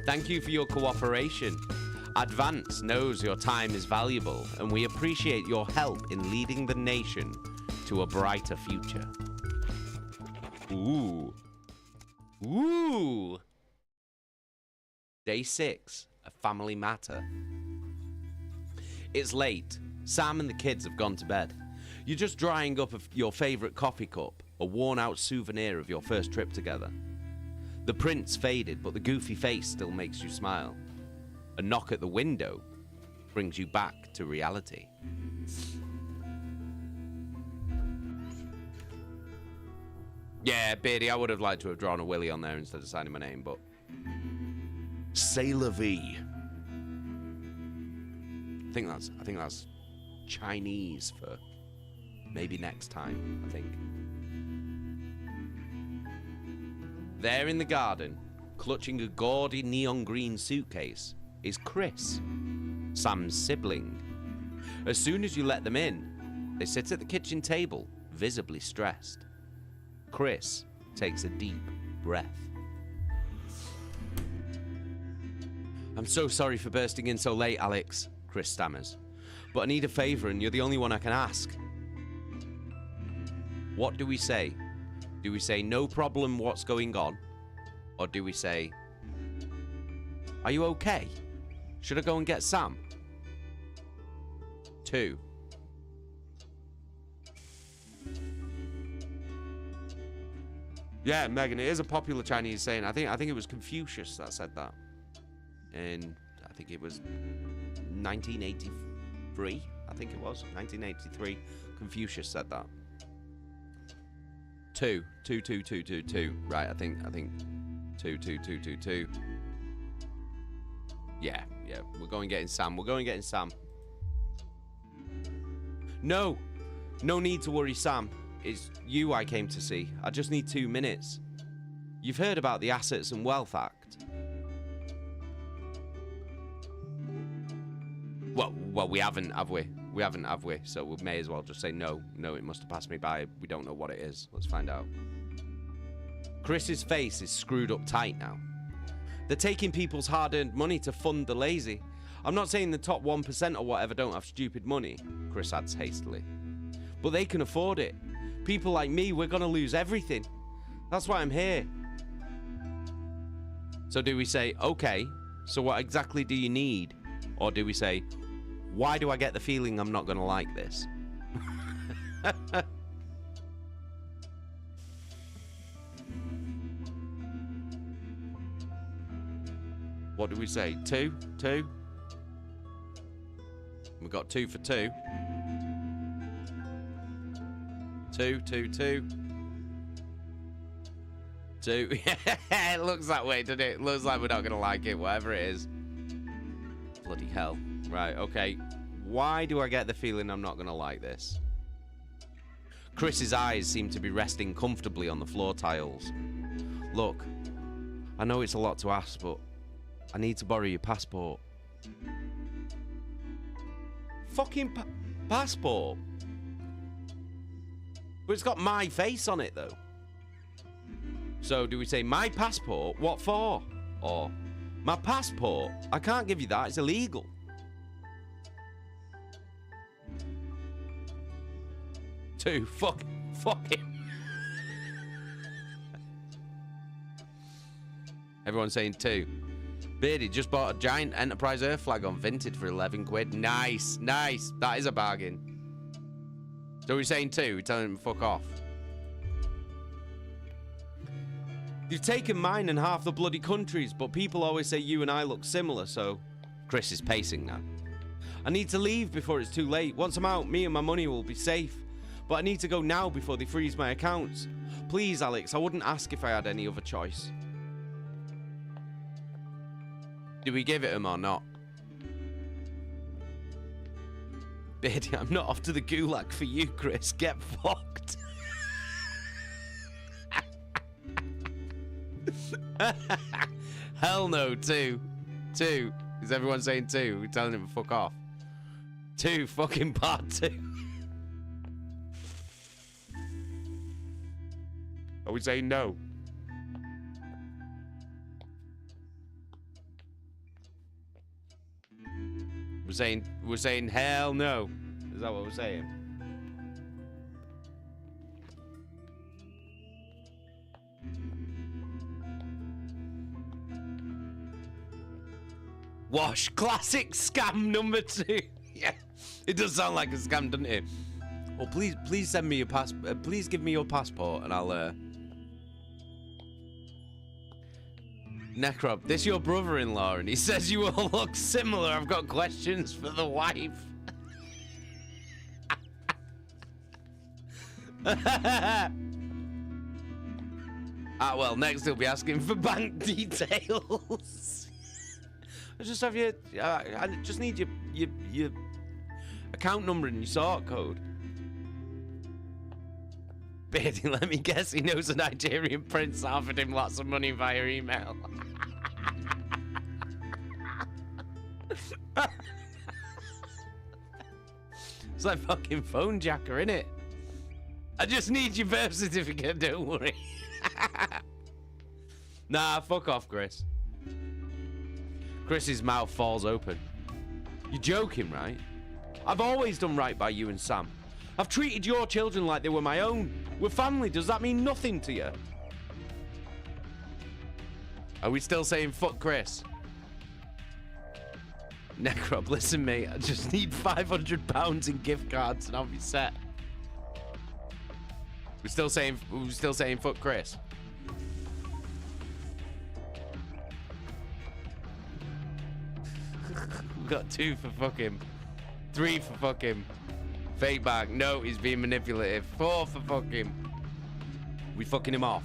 C: Thank you for your cooperation. Advance knows your time is valuable, and we appreciate your help in leading the nation to a brighter future. Ooh. Ooh. Day 6, a family matter. It's late. Sam and the kids have gone to bed. You're just drying up your favorite coffee cup, a worn-out souvenir of your first trip together. The print's faded, but the goofy face still makes you smile. A knock at the window brings you back to reality. Yeah, Beardy, I would have liked to have drawn a willy on there instead of signing my name, but... C'est la vie. I think that's Chinese for maybe next time, I think. There in the garden, clutching a gaudy neon green suitcase, is Chris, Sam's sibling. As soon as you let them in, they sit at the kitchen table, visibly stressed. Chris takes a deep breath. I'm so sorry for bursting in so late, Alex, Chris stammers. But I need a favor and you're the only one I can ask. What do we say? Do we say, no problem, what's going on? Or do we say, are you okay? Should I go and get Sam? 2. Yeah, Megan, it is a popular Chinese saying. I think it was Confucius that said that. And I think it was 1983. I think it was 1983. Confucius said that. 2. Right, I think 2. Yeah, we're going getting Sam. No need to worry, Sam. It's you I came to see. I just need 2 minutes. You've heard about the Assets and Wealth Act. Well, we haven't, have we? We haven't, have we? So we may as well just say no. No, it must have passed me by. We don't know what it is. Let's find out. Chris's face is screwed up tight now. They're taking people's hard-earned money to fund the lazy. I'm not saying the top 1% or whatever don't have stupid money, Chris adds hastily. But they can afford it. People like me, we're gonna lose everything. That's why I'm here. So do we say, okay, so what exactly do you need? Or do we say, why do I get the feeling I'm not gonna like this? What do we say? 2? We got 2 for 2. 2. 2. It looks that way, doesn't it? It looks like we're not gonna like it, whatever it is. Bloody hell. Right, okay. Why do I get the feeling I'm not gonna like this? Chris's eyes seem to be resting comfortably on the floor tiles. Look, I know it's a lot to ask, but I need to borrow your passport. Fucking passport? But it's got my face on it, though. So do we say, my passport? What for? Or, my passport? I can't give you that. It's illegal. Two. Fuck him. Everyone's saying 2. Beardy just bought a giant Enterprise Earth flag on Vinted for 11 quid. Nice. That is a bargain. So we're saying 2. We're telling him to fuck off. You've taken mine and half the bloody countries, but people always say you and I look similar, so... Chris is pacing now. I need to leave before it's too late. Once I'm out, me and my money will be safe. But I need to go now before they freeze my accounts. Please, Alex, I wouldn't ask if I had any other choice. Do we give it him or not? Beardy, I'm not off to the gulag for you, Chris. Get fucked. Hell no, 2. 2. Is everyone saying 2? We're telling him to fuck off. 2, fucking part 2. Are we saying no? We're saying hell no. Is that what we're saying? Wash, classic scam number 2. Yeah, it does sound like a scam, doesn't it? Oh, please send me your please give me your passport, and I'll. Necrob, this your brother-in-law, and he says you all look similar. I've got questions for the wife. Well, next he'll be asking for bank details. I just have your. I just need your account number and your sort code. Beardy, let me guess, he knows a Nigerian prince offered him lots of money via email. It's like fucking phone jacker, innit? I just need your birth certificate, don't worry. Nah, fuck off, Chris. Chris's mouth falls open. You're joking, right? I've always done right by you and Sam. I've treated your children like they were my own. We're family. Does that mean nothing to you? Are we still saying fuck Chris? Necrob, listen, mate. I just need £500 in gift cards and I'll be set. We're still saying fuck Chris. We've got 2 for fuck him. 3 for fuck him. Fake bag. No, he's being manipulative. 4 for fuck him. We fucking him off.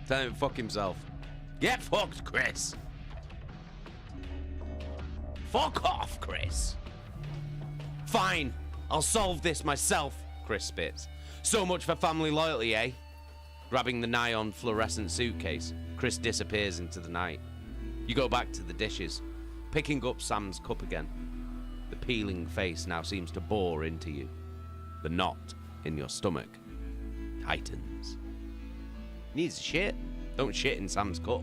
C: Tell him to fuck himself. Get fucked, Chris. Fuck off, Chris. Fine. I'll solve this myself, Chris spits. So much for family loyalty, eh? Grabbing the nigh-on fluorescent suitcase, Chris disappears into the night. You go back to the dishes, picking up Sam's cup again. The peeling face now seems to bore into you. The knot in your stomach tightens. Needs to shit. Don't shit in Sam's cup.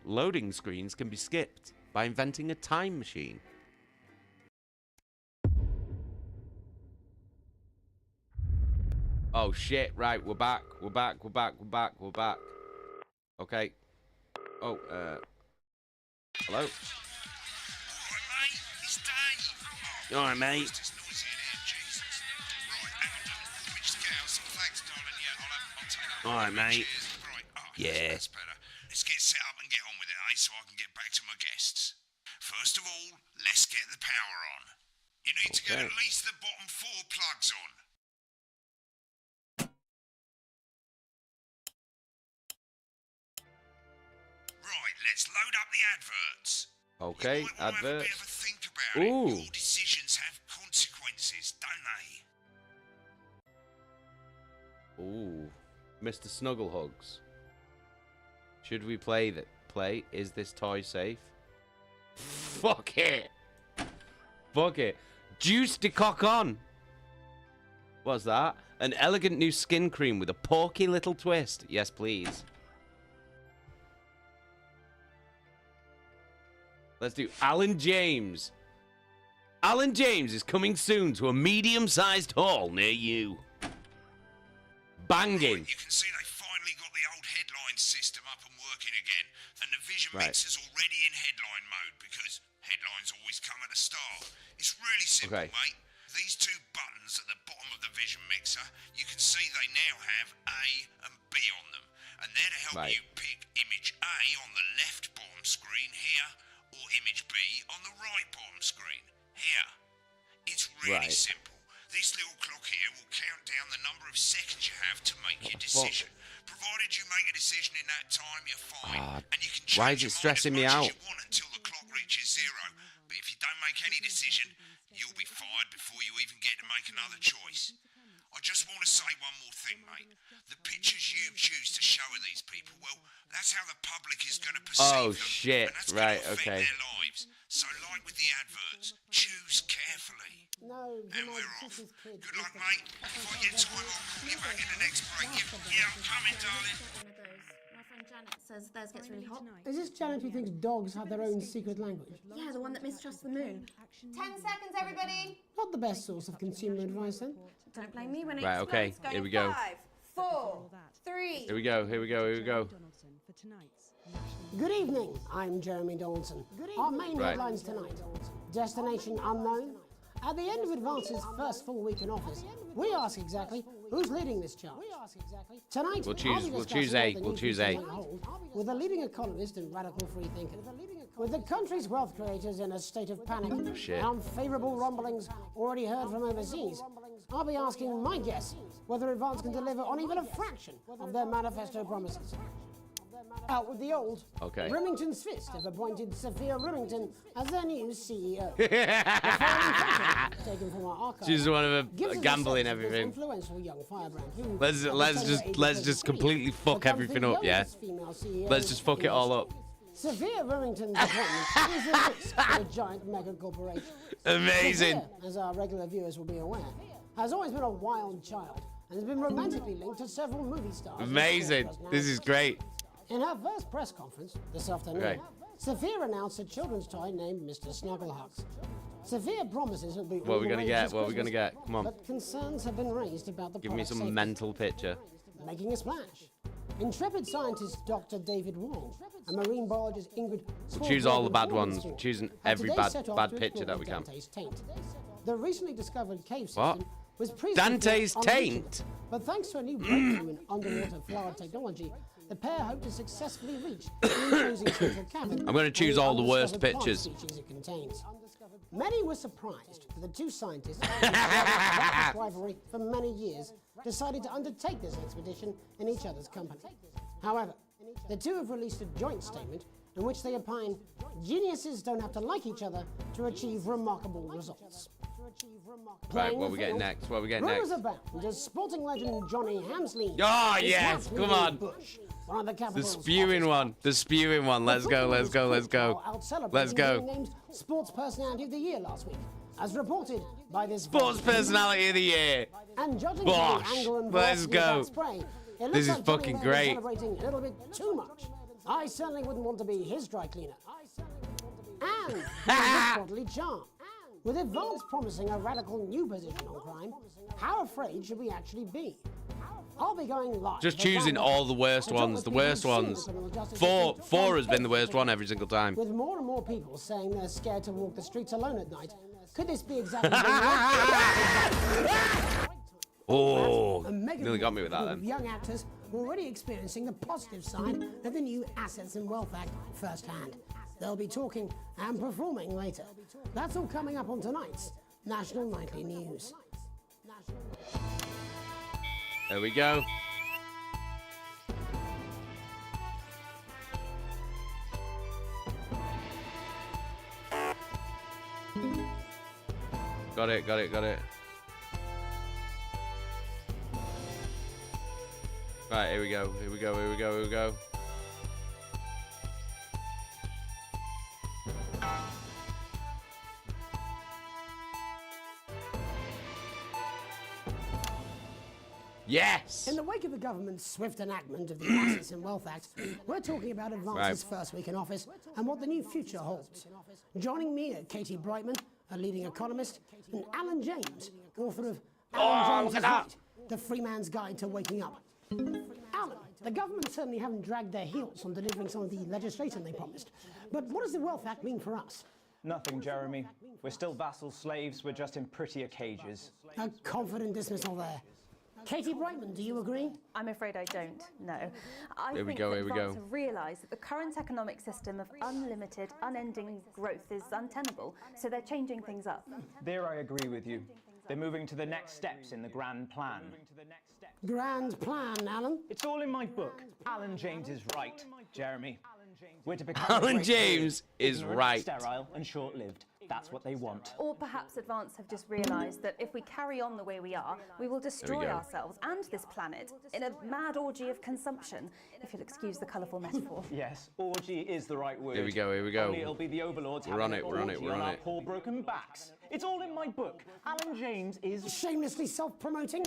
C: Loading screens can be skipped by inventing a time machine. Oh shit, right, we're back. Okay. Oh, hello? Alright, mate. Alright, mate. Yeah.
J: Let's get set up and get on with it, eh? So I can get back to my guests. First of all, let's get the power on. You need to get at least the bottom 4 plugs on. Right, let's load up the adverts.
C: Okay, adverts.
J: Have a bit of a think about it. Your decisions have consequences, don't they?
C: Ooh, Mr. Snugglehugs. Should we play that? Is this toy safe? Fuck it. Fuck it. Juice de cock on. What's that? An elegant new skin cream with a porky little twist. Yes, please. Let's do Alan James. Alan James is coming soon to a medium-sized hall near you. Banging.
J: Right, you can see they finally got the old headline system up and working again, and the Vision Mix is already in headline mode because headlines always come at the start. It's really simple, mate. These two buttons at the bottom of the vision mixer, you can see they now have A and B on them. And they're to help you pick image A on the left bottom screen here, or image B on the right bottom screen here. It's really simple. This little clock here will count down the number of seconds you have to make your decision. Provided you make a decision in that time, you're fine. And you can
C: Why is it stressing me out?
J: you want until the clock reaches 0. But if you don't make any decision, you'll be fired before you even get to make another choice. I just want to say one more thing, mate. The pictures you choose to show of these people, well, that's how the public is going to perceive them.
C: Shit.
J: And that's
C: Right,
J: going to affect
C: okay.
J: their lives. So like with the adverts, choose carefully.
H: No,
J: and we're off. Good luck, mate. If I get time, I'll call you back in the next break. Yeah, I'm coming, darling.
G: My friend Janet says theirs gets really hot.
H: Is this Janet who thinks dogs have their own secret language?
G: Yeah, the one that mistrusts the moon. 10 seconds, everybody.
H: Not the best source of consumer advice, then.
G: Don't blame me when it
C: Right, okay,
G: explodes.
C: here we go.
G: 5, 4, 3.
C: Here we go, here we go, here we go.
H: Good evening, I'm Jeremy Donaldson. Our main headlines tonight. Destination unknown. At the end of Advance's first full week in office, we ask exactly who's leading this charge. Tonight,
C: We'll choose A. We'll choose A.
H: With a leading economist and radical free thinker. With the country's wealth creators in a state of panic and unfavourable rumblings already heard from overseas, I'll be asking my guess whether Advance can deliver on even a fraction of their manifesto promises. Out with the old.
C: Okay.
H: Remington's Fist have appointed Sophia Remington as their new CEO. The following photo, taken from our archive,
C: She's one of
H: gives
C: a
H: us
C: gambling
H: sense of this
C: everything.
H: influential young firebrand who,
C: Let's just completely fuck everything up, yeah. Let's just fuck it all up.
H: Sophia Remington's appointment is a risk for a giant mega corporation.
C: Amazing.
H: Sophia, as our regular viewers will be aware, has always been a wild child and has been romantically linked to several movie stars.
C: Amazing. This is great.
H: In her first press conference this afternoon, Sophia announced a children's toy named Mr. Snugglehugs. Sophia promises it'll be
C: What are we gonna get? What are we gonna get? Come on.
H: But concerns have been raised about the
C: Give me
H: product's
C: some
H: safety.
C: mental picture.
H: Making a splash. Intrepid scientist Dr. David Wong and marine biologist Ingrid
C: We'll choose all the bad
H: Swartz
C: ones. We're choosing every
H: today set off
C: bad
H: to
C: picture that
H: explore
C: we can.
H: Dante's taint. The recently discovered cave
C: What?
H: system was previously
C: Dante's
H: thought
C: taint?
H: unreachable, but thanks to a new breakthrough in underwater flower technology, the pair hope to successfully reach the imposing central cavern.
C: I'm gonna choose all the worst
H: undiscovered plant
C: pictures.
H: species it contains. Many were surprised that the two scientists, who had rivalry for many years, decided to undertake this expedition in each other's company. However, the two have released a joint statement in which they opine geniuses don't have to like each other to achieve remarkable results.
C: Right, what are we getting next? What are we getting
H: Rumours
C: next?
H: abound as sporting legend Johnny Hamsley.
C: Oh,
H: is
C: yes,
H: once
C: come
H: leading
C: on.
H: Bush, one of the
C: The
H: capital's
C: spewing one. The spewing one. Let's go, let's go, let's go. Let's
H: being
C: go.
H: named Sports Personality of the Year last week, as reported by this
C: Sports personality of the year.
H: And judging
C: Bosh.
H: from the angle and
C: Let's
H: velocity of
C: go.
H: that spray, it looks
C: This is
H: like Johnny
C: fucking
H: may have been
C: great.
H: Celebrating a little bit too much. I certainly wouldn't want to be his dry cleaner. And with bodily charm. With Advance promising a radical new position on crime, how afraid should we actually be? I'll be going live.
C: Just
H: for
C: choosing
H: Van
C: all the worst
H: to talk
C: ones.
H: with
C: The
H: people
C: worst
H: who've seen the
C: ones.
H: criminal justice
C: Four
H: system
C: has been the worst one every single time.
H: With more and more people saying they're scared to walk the streets alone at night, could this be exactly
C: Oh,
H: And Megan
C: nearly got me with that
H: Wolf,
C: then.
H: young actors were already experiencing the positive side of the new Assets and Wealth Act firsthand. They'll be talking and performing later. That's all coming up on tonight's National Nightly News.
C: There we go. Got it, got it, got it. Right, here we go, here we go, here we go, here we go. Yes!
H: In the wake of the government's swift enactment of the Assets and Wealth Act, we're talking about Advance's first week in office and what the new future holds. Joining me are Katie Brightman, a leading economist, and Alan James, author of Alan James is Right, The Free Man's Guide to Waking Up. Alan, the government certainly haven't dragged their heels on delivering some of the legislation they promised. But what does the Wealth Act mean for us?
D: Nothing, Jeremy. We're still vassal slaves, we're just in prettier cages.
H: A confident dismissal there. Katie Brightman, do you agree?
T: I'm afraid I don't, no. I
C: Here we
T: think
C: go,
T: that
C: here we
T: advance
C: go.
T: have realised that the current economic system of unlimited, unending growth is untenable, so they're changing things up.
D: There I agree with you. They're moving to the next steps in the grand plan.
H: Grand plan, Alan?
D: It's all in my book. Alan James is right, Jeremy. We're to become
C: Alan
D: great
C: James
D: players,
C: is
D: ignorant,
C: right.
D: sterile and short-lived. That's what they want.
T: Or perhaps Advance have just realised that if we carry on the way we are, we will destroy
C: go.
T: ourselves and this planet in a mad orgy of consumption, if you'll excuse the colourful metaphor.
D: Yes, orgy is the right word.
C: Here we go, here we go.
D: Only it'll be the overlords
C: We're on
D: having
C: it,
D: an
C: we're on it,
D: orgy
C: we're on
D: our
C: it.
D: poor broken backs. It's all in my book. Alan James is...
H: Shamelessly self-promoting?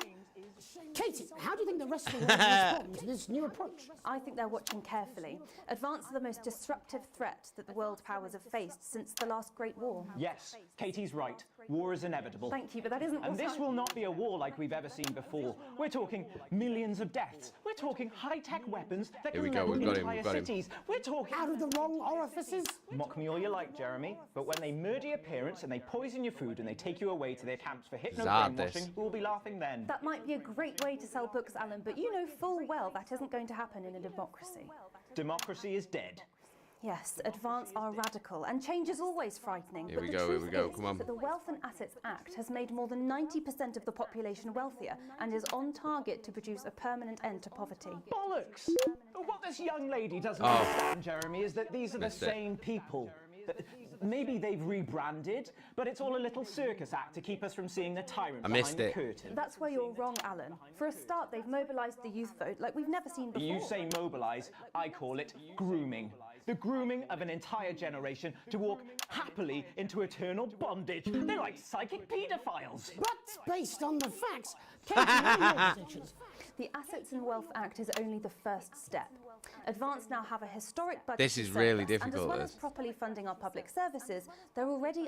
H: Katie, how do you think the rest of the world will respond to this new approach?
T: I think they're watching carefully. Advance are the most disruptive threat that the world powers have faced since the last Great War.
D: Yes, Katie's right. War is inevitable.
T: Thank you, but that isn't
D: And
T: what
D: this
T: I-
D: will not be a war like we've ever seen before. We're talking millions of deaths. We're talking high-tech weapons that
C: Here
D: can
C: we go,
D: level
C: we've got him,
D: entire
C: we've got him.
D: cities. We're talking...
H: Out of the wrong orifices?
D: Mock me all you like, Jeremy, but when they murder your parents and they poison your food and they take you away to their camps for
C: Zard this.
D: hypno-brainwashing, we'll be laughing then.
T: That might be a great way to sell books, Alan, but you know full well that isn't going to happen in a democracy.
D: Democracy is dead.
T: Yes, Advance are radical, and change is always frightening.
C: Here
T: but
C: we
T: the
C: go, here
T: truth
C: we go,
T: is
C: come on.
T: that the Wealth and Assets Act has made more than 90% of the population wealthier and is on target to produce a permanent end to poverty.
D: Bollocks! What this young lady doesn't
C: Oh.
D: understand, Jeremy, is that these are
C: Missed
D: the
C: it.
D: same people. Maybe they've rebranded, but it's all a little circus act to keep us from seeing the tyrant
C: I
D: behind
C: missed
D: the
C: it.
D: curtain.
T: That's where you're wrong, Alan. For a start, they've mobilised the youth vote like we've never seen before.
D: You say mobilise, I call it grooming. The grooming of an entire generation to walk happily into eternal bondage. They're like psychic paedophiles.
H: But based on the facts, Katie, what are your predictions?
T: The Assets and Wealth Act is only the first step. Advance now have a historic budget.
C: This is
T: to
C: really
T: service, and
C: difficult,
T: as well
C: this.
T: as properly funding our public services, they're already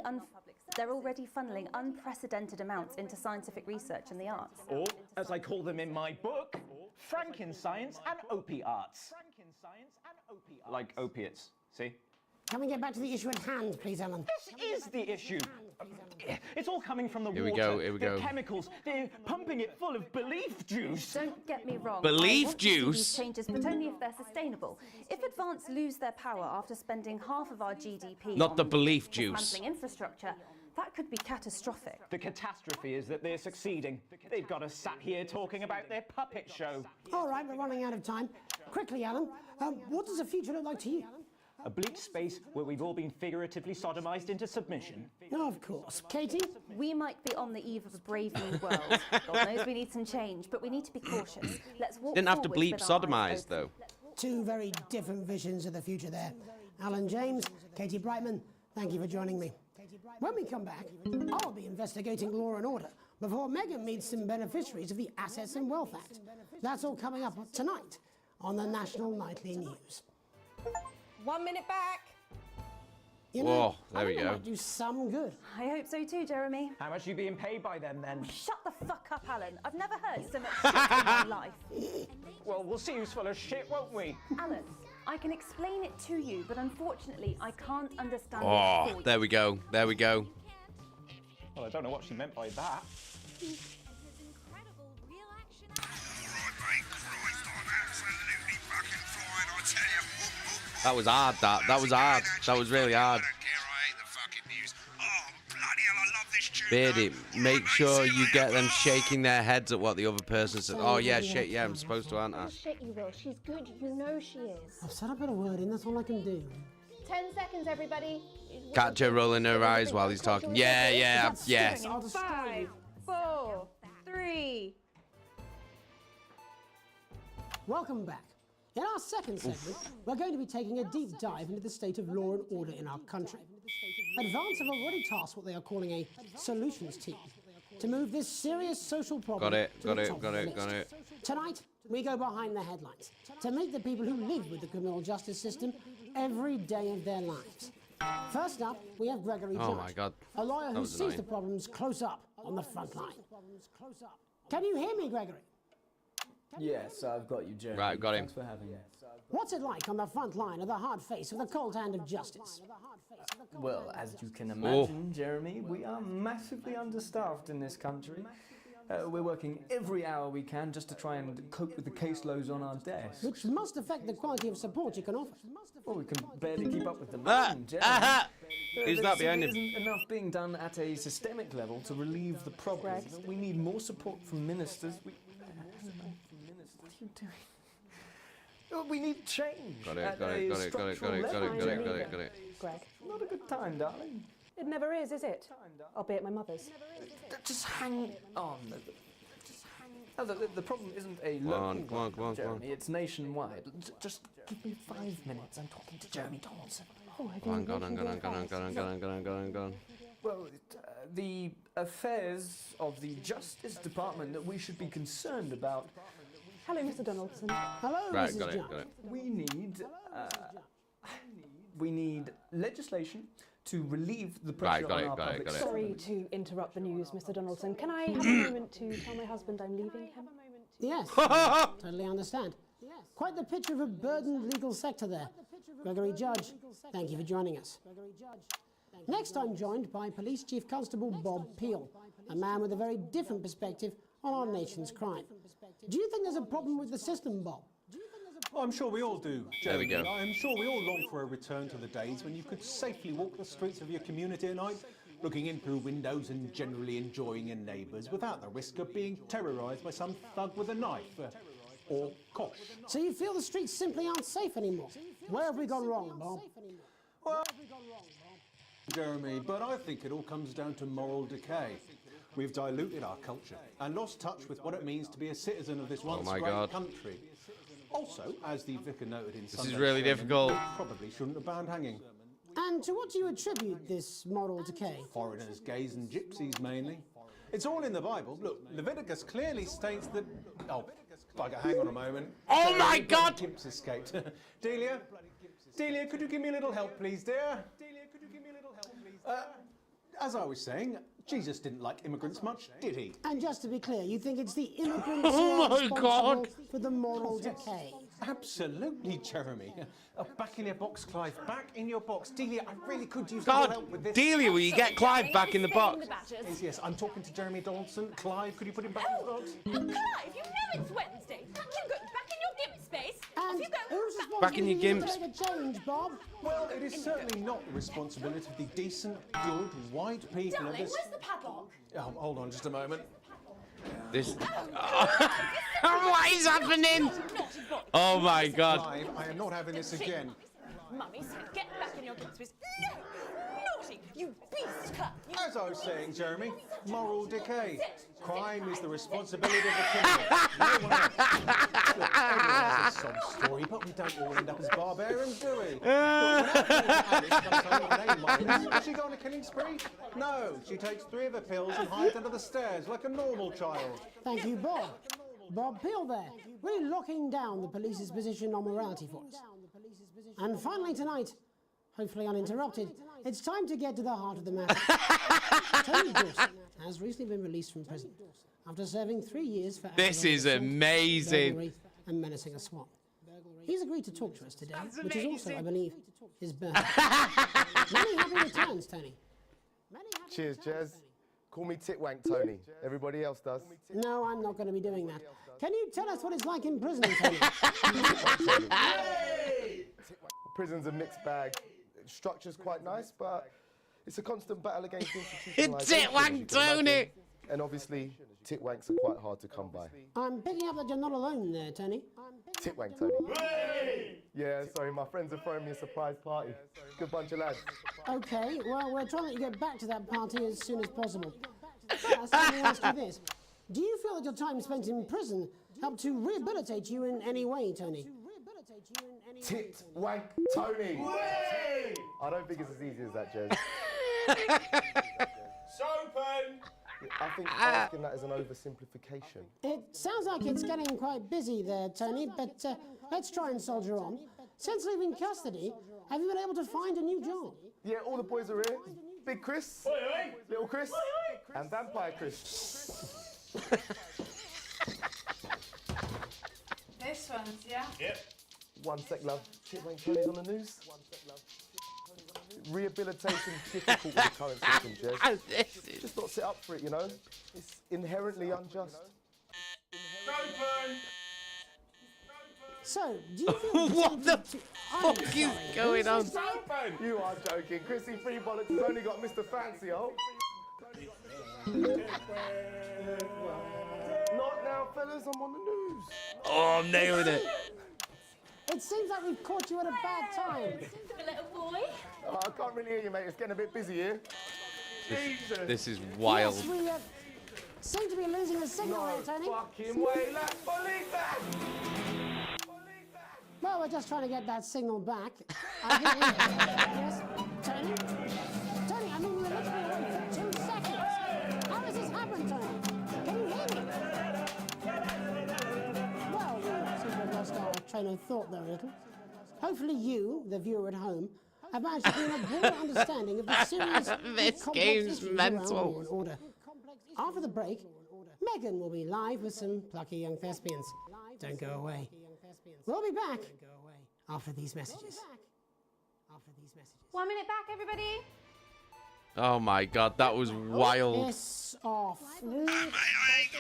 T: funneling unprecedented amounts into scientific research and the arts.
D: Or, as I call them in my book, Frankenscience and opiates. Like opiates, see?
H: Can we get back to the issue at hand, please, Alan?
D: This is the issue. It's all coming from the
C: Here we
D: water.
C: go, here we
D: the
C: go.
D: chemicals. They're pumping it full of belief juice.
T: Don't get me wrong.
C: Belief
T: I want to see
C: juice?
T: these changes, but only if they're sustainable. If Advance lose their power after spending half of our GDP
C: Not
T: on
C: the belief juice.
T: dismantling infrastructure, that could be catastrophic.
D: The catastrophe is that they're succeeding. They've got us sat here talking about their puppet show.
H: All right, we're running out of time. Quickly, Alan, what does the future look like to you?
D: A bleak space where we've all been figuratively sodomized into submission.
H: No, of course. Katie?
T: We might be on the eve of a brave new world. God knows we need some change, but we need to be cautious. Let's walk
C: Didn't have to
T: forward
C: bleep
T: with our eyes
C: sodomized,
T: open.
C: though.
H: Two very different visions of the future there. Alan James, Katie Brightman, thank you for joining me. When we come back, I'll be investigating law and order before Megan meets some beneficiaries of the Assets and Wealth Act. That's all coming up tonight on the National Nightly News.
G: 1 minute back.
H: You
C: Whoa,
H: know,
C: there
H: I
C: we
H: think it
C: go.
H: might do some good.
T: I hope so too, Jeremy.
D: How much are you being paid by them then?
T: Shut the fuck up, Alan. I've never heard so much shit in my life.
D: Well, we'll see who's full of shit, won't we?
T: Alan, I can explain it to you, but unfortunately, I can't understand it
C: Oh,
T: for you.
C: there we go. There we go.
D: Well, I don't know what she meant by that.
C: That was hard, that. That was hard. That was really hard. Beardy, make sure you get them shaking their heads at what the other person said. Oh, yeah, shit, yeah, I'm supposed to, aren't I?
G: Oh shit, you will. She's good. You know she is.
H: I've said a bit of word in, that's all I can do.
G: 10 seconds, everybody.
C: Catch her rolling her eyes while he's talking. Yeah, yeah, yeah.
H: I'll destroy
G: 5,
H: you.
G: 4, 3.
H: Welcome back. In our second segment, we're going to be taking a deep dive into the state of law and order in our country. Advance have already tasked what they are calling a solutions team to move this serious social problem
C: Got it,
H: to
C: got
H: the
C: it,
H: top of
C: got
H: the
C: it,
H: list.
C: got it.
H: Tonight, we go behind the headlines to meet the people who live with the criminal justice system every day of their lives. First up, we have Gregory
C: Oh
H: Judge,
C: my God.
H: a lawyer
C: That
H: who
C: was
H: sees
C: annoying.
H: the problems close up on the front line. Can you hear me, Gregory?
U: Yes, I've got you, Jeremy.
C: Right, got him.
U: Thanks for having me.
H: What's it like on the front line of the hard face of the cold hand of justice?
U: Well, as you can imagine, Jeremy, we are massively understaffed in this country. We're working every hour we can just to try and cope with the caseloads on our desk.
H: Which must affect the quality of support you can offer.
U: Well, we can barely keep up with demand, Jeremy.
C: Who's that behind him?
U: There isn't enough being done at a systemic level to relieve the problem. We need more support from ministers. What are you doing? We need change.
C: Got it, got it, got it, got it, got it, got it, got it, got it, got it.
M: Greg.
U: Not a good time, darling.
M: It never is it? I'll be at my mother's.
U: Just hang on. Oh, the problem isn't a
C: Come on,
U: local
C: come on, come on, come on.
U: Jeremy. It's nationwide. Just give me 5 minutes. I'm talking to Jeremy Donaldson.
M: Oh,
C: Go on, go on, go on, go on, go on, go on, go on, go on, go on.
U: Well, the affairs of the Justice Department that we should be concerned about.
M: Hello, Mr. Donaldson.
H: Hello,
C: Right,
H: Mrs.
C: got it,
H: John.
C: got it.
U: We need legislation to relieve the pressure
C: Right, got
U: on
C: it,
U: our
C: got it,
U: public
C: got it.
M: Sorry to interrupt the news, Mr. Donaldson. Can I have a moment to tell my husband I'm leaving him?
H: Yes, totally understand. Quite the picture of a burdened legal sector there. Gregory Judge, thank you for joining us. Next, I'm joined by Police Chief Constable Bob Peel, a man with a very different perspective on our nation's crime. Do you think there's a problem with the system, Bob?
V: Well, I'm sure we all do,
C: There we
V: Jeremy.
C: go.
V: I'm sure we all long for a return to the days when you could safely walk the streets of your community at night, looking in through windows and generally enjoying your neighbours without the risk of being terrorised by some thug with a knife or kosh.
H: So you feel the streets simply aren't safe anymore? Where have we gone wrong, Bob?
V: Well, Jeremy, but I think it all comes down to moral decay. We've diluted our culture and lost touch with what it means to be a citizen of this once
C: my
V: great
C: God.
V: country. Also, as the vicar noted in
C: This
V: Sunday's
C: is really
V: sermon,
C: difficult.
V: we probably shouldn't have banned hanging.
H: And to what do you attribute this moral decay?
V: Foreigners, gays and gypsies mainly. It's all in the Bible. Look, Leviticus clearly states that... Oh, bugger, hang on a moment.
C: Oh my God!
V: Gimps escaped. Delia? Delia, could you give me a little help, please, dear? As I was saying, Jesus didn't like immigrants much, did he?
H: And just to be clear, you think it's the immigrants
C: Oh
H: who are
C: my
H: responsible
C: God.
H: for the moral decay?
V: Absolutely, Jeremy. Back in your box, Clive. Back in your box. Delia, I really could use a little
C: God,
V: help with this.
C: Delia, will you get Clive back in the box?
V: Yes, yes, I'm talking to Jeremy Donaldson. Clive, could you put him back in the box?
G: Clive, you know it's Wednesday. Back you go. Back in your gimp space.
H: And
G: Off you go.
H: who's responsible
C: Back in your
H: for you
C: gimps.
H: to make a change, Bob?
V: Well, it is certainly not the responsibility of the decent, good, white people of
G: Darling,
V: this...
G: where's the padlock?
V: Oh, hold on just a moment.
C: This. What is happening? Oh my God.
V: Clive, I am not having this again.
G: Mummy said get back in your gimp space. No! Naughty! You beast cut!
V: As I was saying, Jeremy, moral decay. Crime is the responsibility of the criminal. No one else. Look, everyone has a sob story, but we don't all end up as barbarians, do we? Look, when Alice comes home with an A-minus, does she go on a killing spree? No, she takes 3 of her pills and hides under the stairs like a normal child.
H: Thank you, Bob. Bob Peel there, really locking down the police's position on morality for us. And finally tonight, hopefully uninterrupted, it's time to get to the heart of the matter. Tony Dawson has recently been released from prison after serving 3 years for
C: This is amazing.
H: burglary and menacing a swamp. He's agreed to talk to us today, which is also, I believe, his birthday. Many happy returns, Tony.
W: Cheers, Jez. Call me Titwank Tony. Everybody else does.
H: No, I'm not going to be doing that. Can you tell us what it's like in prison, Tony?
W: Prison's a mixed bag. Structure's quite nice, but it's a constant battle against institutionalisation.
C: Titwank Tony!
W: And obviously, titwanks are quite hard to come by.
H: I'm picking up that you're not alone there, Tony.
W: Titwank Tony. Yeah, sorry, my friends are throwing me a surprise party. Good bunch of lads.
H: Okay, well, we're trying to let you get back to that party as soon as possible. First, let me ask you this. Do you feel that your time spent in prison helped to rehabilitate you in any way, Tony?
W: Titwank Tony! I don't think it's as easy as that, Jez.
V: Soapin!
W: I think asking that is an oversimplification.
H: It sounds like it's getting quite busy there, Tony, but let's try and soldier on. Since leaving custody, have you been able to find a new job?
W: Yeah, all the boys are here. Big Chris, Little Chris, and Vampire Chris.
G: happens, yeah?
W: Yep. 1 sec, love. Chipmunk Tony's on the news. 1 sec, love. Rehabilitation difficult with the current system, Jez. Just not set up for it, you know? It's inherently unjust.
H: So, do you feel
C: What the fuck is going on?
W: You are joking. Chrissy Freebollocks has only got Mr. Fancy, oh. Not now, fellas. I'm on the news.
C: Oh, I'm nailing it.
H: It seems like we've caught you at a bad time.
G: The little boy.
W: Oh, I can't really hear you, mate. It's getting a bit busy here.
C: This is wild.
H: Yes, we seem to be losing the signal here, Tony.
W: Fucking way, let's believe that.
H: Well, we're just trying to get that signal back. I hear you. Yes, Tony? Tony, I mean, we were literally away for 2 seconds. How does this happen, Tony? Can you hear me? Well, we seem to have lost our train of thought there a little. Hopefully you, the viewer at home, have managed to gain a broader understanding of the serious
C: This game's mental.
H: Order. After the break, Megan will be live with some plucky young thespians. Don't go away. We'll be back after these messages.
G: 1 minute back, everybody.
C: Oh my god, that was wild.
H: Piss off.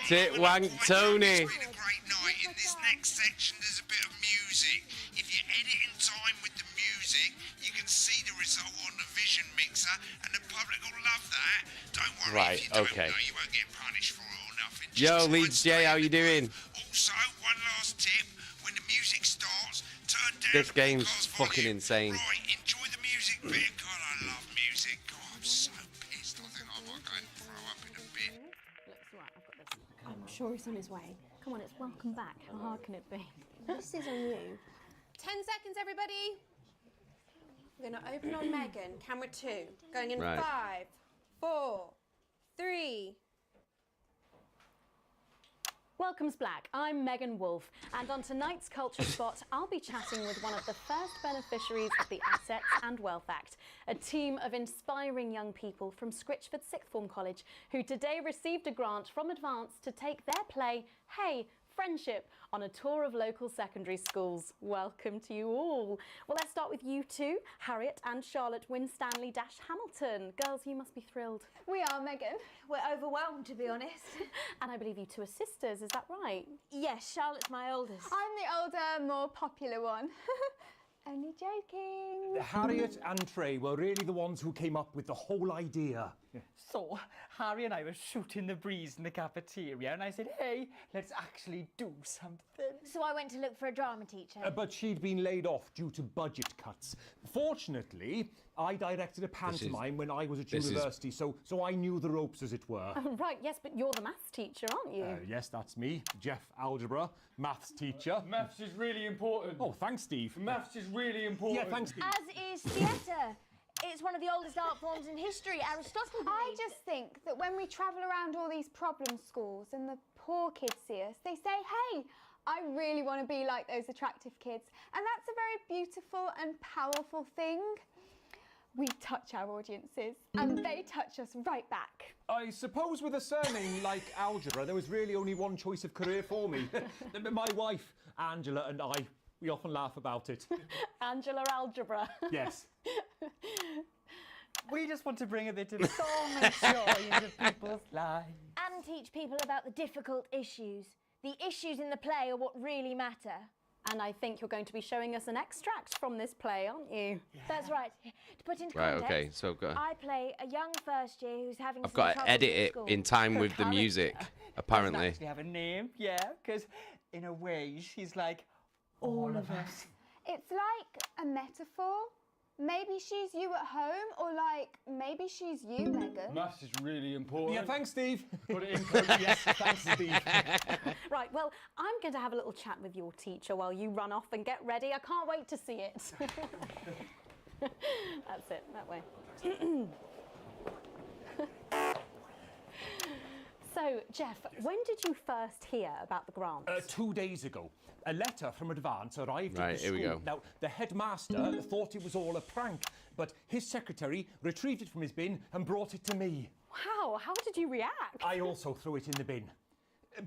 C: Tit wank Tony.
J: It's been a great night. In this next section, there's a bit of music. If you edit in time with the music, you can see the result on the vision mixer, and the public will love that. Don't worry
C: Right,
J: if you don't
C: okay.
J: know, you won't get punished for it or nothing.
C: Yo, Leeds J, how you doing?
J: Also, one last tip: when the music starts, turn down
C: This
J: the
C: game's
J: podcast
C: fucking
J: volume.
C: insane.
J: Right, enjoy the music bit. God, I love music. God, I'm so pissed. I think I might go and throw up in a bit.
T: I'm sure he's on his way. Come on, it's welcome back. How hard can it be?
G: This is on you. 10 seconds, everybody. We're going to open on Megan. Camera 2. Going in
C: Right.
G: 5, 4, 3.
K: Welcome's Black. I'm Megan Wolfe, and on tonight's Culture Spot, I'll be chatting with one of the first beneficiaries of the Assets and Wealth Act, a team of inspiring young people from Scritchford Sixth Form College who today received a grant from Advance to take their play, Hey, Friendship, on a tour of local secondary schools. Welcome to you all. Well, let's start with you two, Harriet and Charlotte Winstanley-Hamilton. Girls, you must be thrilled.
E: We are, Megan. We're overwhelmed, to be honest.
K: And I believe you two are sisters, is that right?
E: Yes, Charlotte's my oldest. I'm the older, more popular one. Only joking.
V: Harriet and Trey were really the ones who came up with the whole idea.
D: So, Harry and I were shooting the breeze in the cafeteria, and I said, hey, let's actually do something.
E: So I went to look for a drama teacher.
V: But she'd been laid off due to budget cuts. Fortunately, I directed a pantomime when I was at university, so I knew the ropes, as it were.
K: Right, yes, but you're the maths teacher, aren't you?
V: Yes, that's me, Jeff Algebra, maths teacher.
A: Maths is really important.
V: Oh, thanks, Steve.
A: Maths is really important.
V: Yeah, thanks, Steve.
E: As is theatre. It's one of the oldest art forms in history. Aristotle
F: I just think that when we travel around all these problem schools and the poor kids see us, they say, hey, I really want to be like those attractive kids. And that's a very beautiful and powerful thing. We touch our audiences and they touch us right back.
V: I suppose with a surname like Algebra, there was really only one choice of career for me. My wife, Angela, and I, we often laugh about it.
K: Angela Algebra.
V: Yes.
D: We just want to bring a bit of song and joy into people's lives.
E: And teach people about the difficult issues. The issues in the play are what really matter.
K: And I think you're going to be showing us an extract from this play, aren't you?
E: That's right. To put into
C: Right,
E: context,
C: okay, so go.
E: I play a young first year who's having
C: I've
E: some
C: got to
E: troubles
C: edit
E: at
C: it
E: school.
C: in time with the music, apparently.
D: Doesn't actually have a name, yeah, because in a way she's like all of us.
F: It's like a metaphor. Maybe she's you at home, or like, maybe she's you, Megan.
A: Maths is really important.
V: Yeah, thanks, Steve.
A: Put it in code.
V: Yes, thanks, Steve.
K: Right, well, I'm going to have a little chat with your teacher while you run off and get ready. I can't wait to see it. That's it, that way. So, Jeff, when did you first hear about the grants?
V: 2 days ago. A letter from Advance arrived
C: Right,
V: at the
C: here we
V: school.
C: go.
V: Now, the headmaster thought it was all a prank, but his secretary retrieved it from his bin and brought it to me.
K: Wow, how did you react?
V: I also threw it in the bin.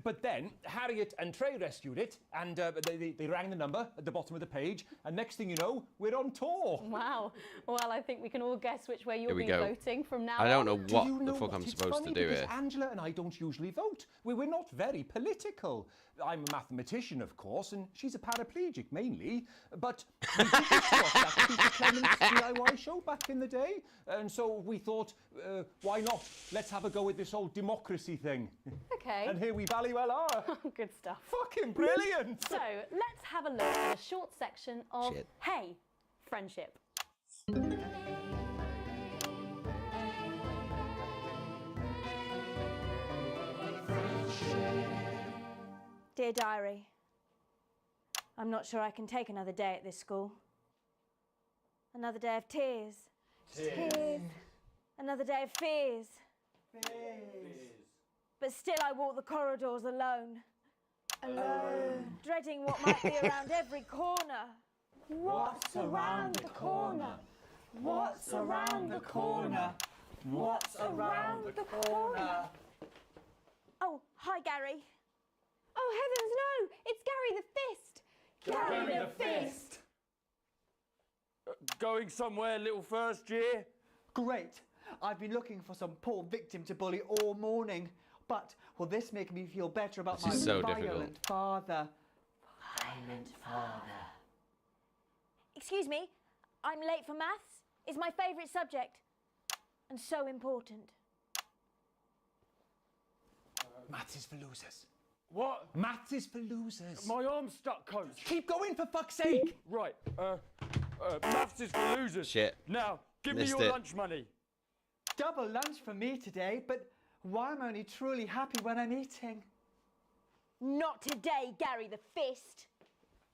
V: But then Harriet and Trey rescued it, and they rang the number at the bottom of the page, and next thing you know, we're on tour.
K: Wow. Well, I think we can all guess which way you'll
C: Here we
K: be
C: go.
K: voting from now
C: I don't know
K: on.
C: what the fuck I'm supposed to do
V: because
C: here.
V: Angela and I don't usually vote. We're not very political. I'm a mathematician, of course, and she's a paraplegic mainly. But we did watch that Peter Clements DIY show back in the day, and so we thought, why not? Let's have a go with this whole democracy thing.
K: Okay.
V: And here we bally well are.
K: Good stuff.
V: Fucking brilliant.
K: So let's have a look at a short section of
C: Shit.
K: Hey, Friendship.
B: Dear Diary, I'm not sure I can take another day at this school. Another day of tears.
F: Tears.
B: Another day of fears. But still I walk the corridors alone.
F: Alone.
B: Dreading what might be around every corner.
F: What's around the corner? What's around the corner? What's around the corner?
B: Oh, hi Gary.
F: Oh heavens no! It's Gary the Fist! Gary the Fist!
A: Going somewhere, little first year?
N: Great. I've been looking for some poor victim to bully all morning. But will this make me feel better about
C: This
N: my
C: is so
N: violent
C: difficult.
N: father?
B: Violent father. Excuse me, I'm late for maths. It's my favourite subject. And so important.
V: Maths is for losers.
A: What?
V: Maths is for losers.
A: My arm's stuck, coach.
V: Keep going, for fuck's sake.
A: Right, maths is for losers.
C: Shit.
A: Now, give me
C: Missed
A: your
C: it.
A: lunch money.
N: Double lunch for me today, but why am I only truly happy when I'm eating?
B: Not today, Gary the Fist.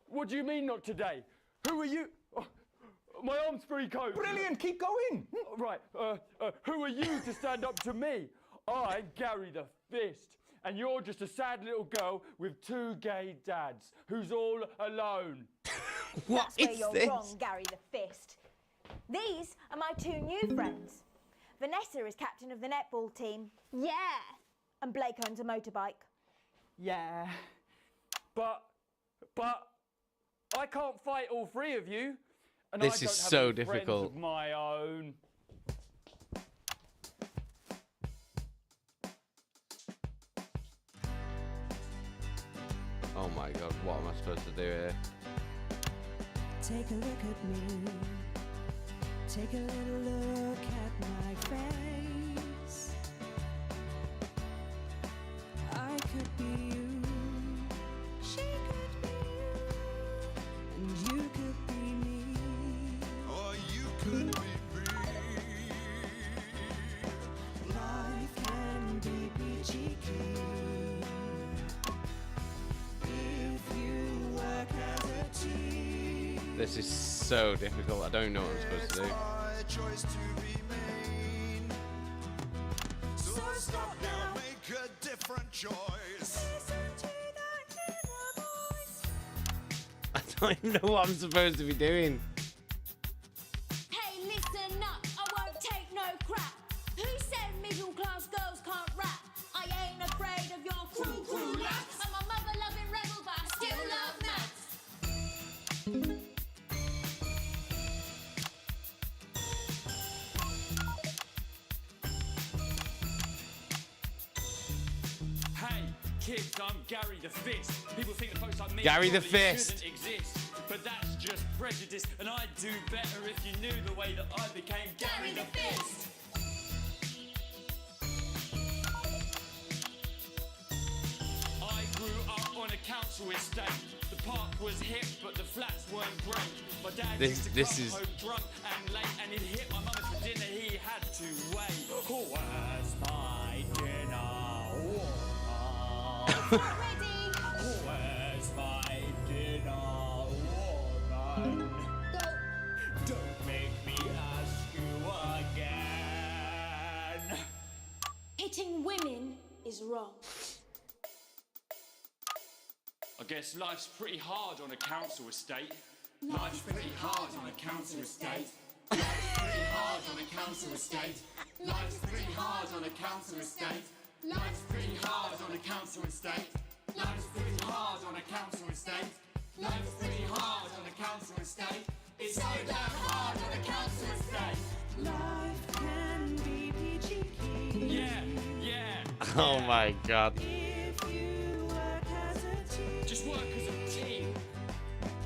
A: What do you mean not today? Who are you? Oh, my arm's free, coach.
V: Brilliant, keep going.
A: Right, who are you to stand up to me? I'm Gary the Fist. And you're just a sad little girl with two gay dads who's all alone.
C: What
B: That's where
C: is
B: you're
C: this?
B: wrong, Gary the Fist. These are my two new friends. Vanessa is captain of the netball team.
F: Yeah!
B: And Blake owns a motorbike.
N: Yeah.
A: But I can't fight all three of you. And
C: This
A: I
C: is
A: don't have
C: so
A: any friends
C: difficult.
A: of my own.
C: Oh my god, what am I supposed to do here?
P: Take a look at me. Take a little look at my face. I could be you. She could be you. And you could be me.
J: Or you could be
P: Life can be peachy keen if you work as a team.
C: This is so difficult. I don't know what I'm supposed to do.
J: choice to be made. So stop now, make a different choice.
C: I don't even know what I'm supposed to be doing.
B: Hey, listen up, I won't take no crap. Who said middle class girls can't rap? I ain't afraid of your cruel lads. I'm a mother loving rebel, but I still love maths.
A: Hey, kids, I'm Gary the Fist. People think that folks like me
C: Gary the
A: probably
C: Fist.
A: shouldn't exist, but that's just prejudice, and I'd do better if you knew the way that I became Gary the Fist. I grew up on a council estate. The park was hip, but the flats weren't great. My dad used to
C: This
A: come
C: is-
A: home drunk and late, and he'd hit my mum for dinner. He had to wait. Where's my dinner? Where's my dinner, woman? Don't make me ask you again.
B: Hitting women is wrong.
A: I guess life's pretty hard on a council estate. Life's pretty hard on a council estate. Life's pretty hard on a council estate. Life's pretty hard on a council estate.
L: Life's pretty hard on a council estate. Life's pretty hard on a council estate. Life's pretty hard on a council estate. It's so damn hard on a council estate.
P: Life can be peachy keen.
L: Yeah, yeah.
C: Oh my god.
P: If you work as a team.
L: Just work as a team.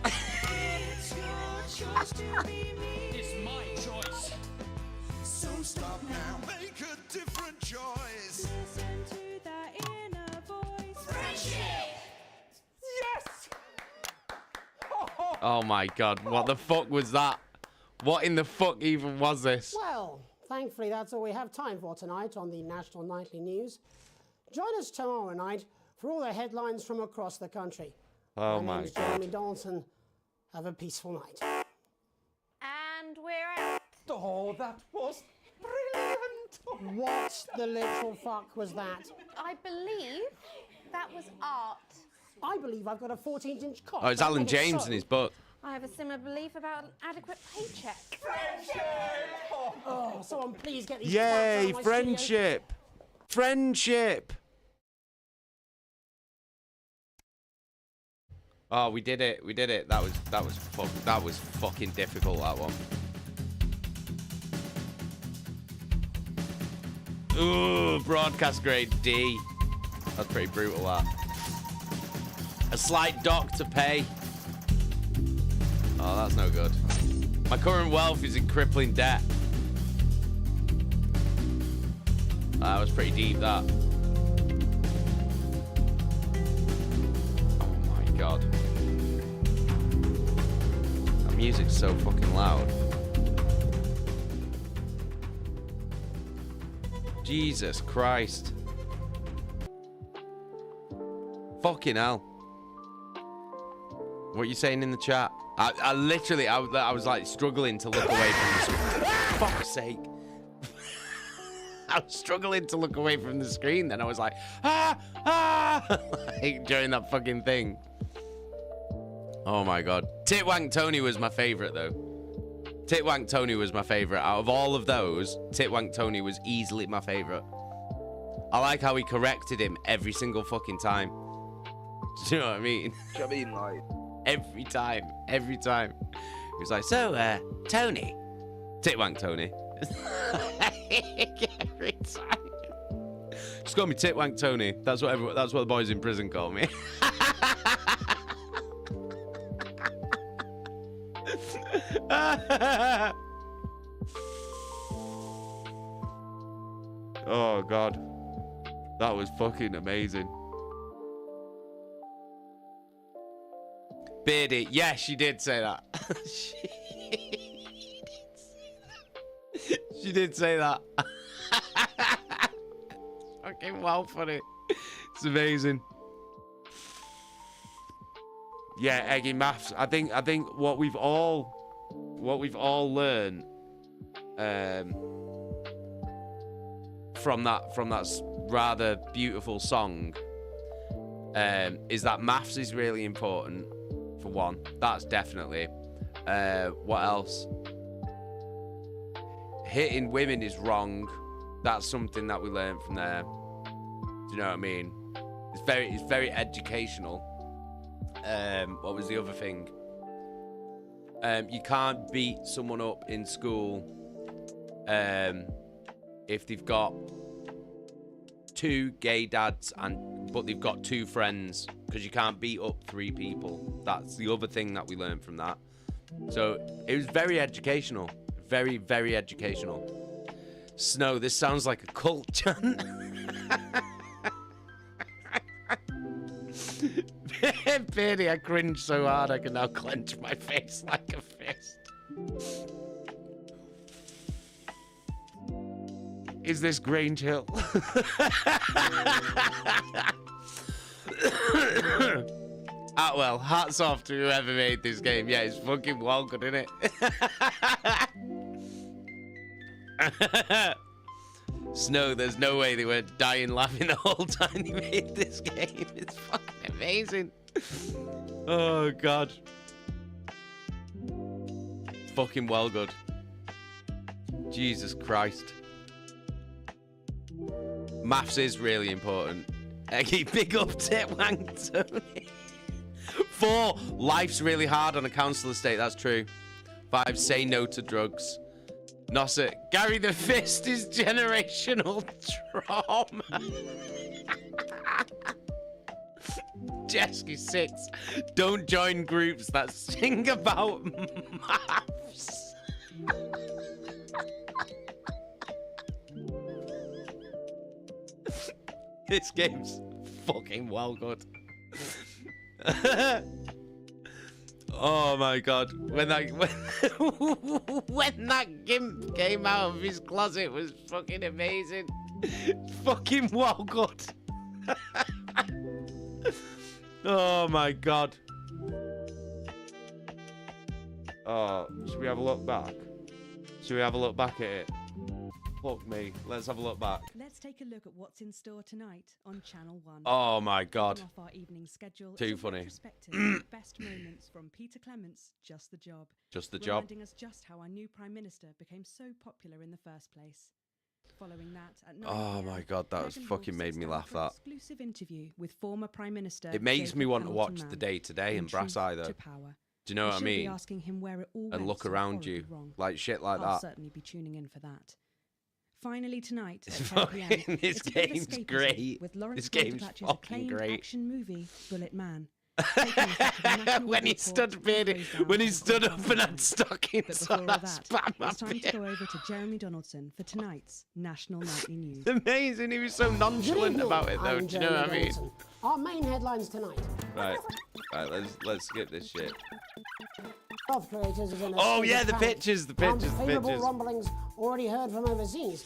P: It's your choice to be me.
L: It's my choice.
P: So stop now.
L: Make a different choice.
P: Listen to that inner voice.
L: Friendship.
N: Yes!
C: Oh my god, what the fuck was that? What in the fuck even was this?
H: Well, thankfully that's all we have time for tonight on the National Nightly News. Join us tomorrow night for all the headlines from across the country.
C: Oh
H: my
C: my
H: name's
C: god.
H: Jeremy Dalton. Have a peaceful night.
G: And we're out.
N: Oh, that was brilliant!
H: What the literal fuck was that?
G: I believe that was art.
H: I believe I've got a 14-inch cock.
C: Oh, it's Alan James in his book.
G: I have a similar belief about an adequate paycheck.
H: Oh, someone please get these twats out
C: Yay,
H: of my
C: friendship. Friendship. Oh, we did it. We did it. That was fucking difficult, that one. Ooh, broadcast grade D. That's pretty brutal, that. A slight dock to pay. Oh, that's no good. My current wealth is in crippling debt. That was pretty deep, that. Oh my god. That music's so fucking loud. Jesus Christ. Fucking hell. What are you saying in the chat? I literally, I was like struggling to look away from the screen. Fuck's sake. I was struggling to look away from the screen. Then I was like, like, during that fucking thing. Oh my god. Titwank Tony was my favorite though. Titwank Tony was my favorite. Out of all of those, Titwank Tony was easily my favorite. I like how he corrected him every single fucking time. Do you know what I mean?
O: Do you know what I mean? Like,
C: every time. He was like, so, Tony. Titwank Tony. Every time. Just call me Titwank Tony. That's what the boys in prison call me. Oh god. That was fucking amazing. Beardy, yes, she did say that. She did say that. Fucking well funny. It's amazing. Yeah, Eggy maths. I think what we've all learned from that rather beautiful song is that maths is really important. For one, that's definitely. What else? Hitting women is wrong. That's something that we learned from there. Do you know what I mean? It's very educational. What was the other thing? You can't beat someone up in school if they've got 2 gay dads but they've got 2 friends, because you can't beat up 3 people. That's the other thing that we learned from that. So it was very educational. Very, very educational. Snow, this sounds like a cult chant. Beardy, I cringe so hard I can now clench my face like a fist. Is this Grange Hill? Well, hats off to whoever made this game. Yeah, it's fucking well good, isn't it? Snow, there's no way they weren't dying laughing the whole time they made this game. It's fucking amazing. Oh, God. Fucking well good. Jesus Christ. Maths is really important. Eggy, big up tit wank, Tony. 4, life's really hard on a council estate. That's true. 5, say no to drugs. Nosset, Gary the Fist is generational trauma. Jesky 6, don't join groups that sing about maths. This game's fucking well good. Oh my god, when that gimp came out of his closet was fucking amazing. Fucking well good. Oh my god. Oh, should we have a look back? Should we have a look back at it? Fuck me. Let's have a look back.
P: Let's take a look at what's in store tonight on Channel 1.
C: Oh my god.
P: Off our evening schedule,
C: Too funny.
P: Best moments from Peter Clement's Just the Job.
C: Just the Job.
P: Reminding us just how our new Prime Minister became so popular in the first place. Following that, at 9
C: Oh my god, that was fucking made me laugh, that.
P: Exclusive interview with former Prime Minister.
C: It makes me want to watch
P: Hamilton
C: The
P: Mann
C: Day Today and Brass
P: Truth
C: Eye though.
P: to Power.
C: Do you know what I
P: She'll be
C: mean?
P: asking him where it all
C: And
P: went
C: look
P: so
C: around
P: horribly
C: you.
P: wrong.
C: Like shit like
P: I'll
C: that.
P: certainly be tuning in for that. Finally tonight at
C: It's
P: 10 p.m.
C: fucking- this
P: it's a bit of
C: game's
P: escapism
C: great.
P: With Lawrence
C: This game's
P: Montepatch's
C: fucking
P: acclaimed
C: great.
P: action movie Bullet Man.
C: When he stood up and had stockings on, I spat my
P: It's time to
C: beer.
P: go over to Jeremy Donaldson for tonight's National Nightly News.
C: Amazing, he was so nonchalant about it though,
H: I'm
C: do you know what I
H: Jeremy
C: mean?
H: Donaldson. Our main headlines tonight.
C: Right, let's skip this shit.
H: Health creators is in a
C: Oh
H: state
C: yeah,
H: of
C: the
H: panic.
C: pictures, the pictures, the
H: Unfavourable
C: pictures.
H: rumblings already heard from overseas.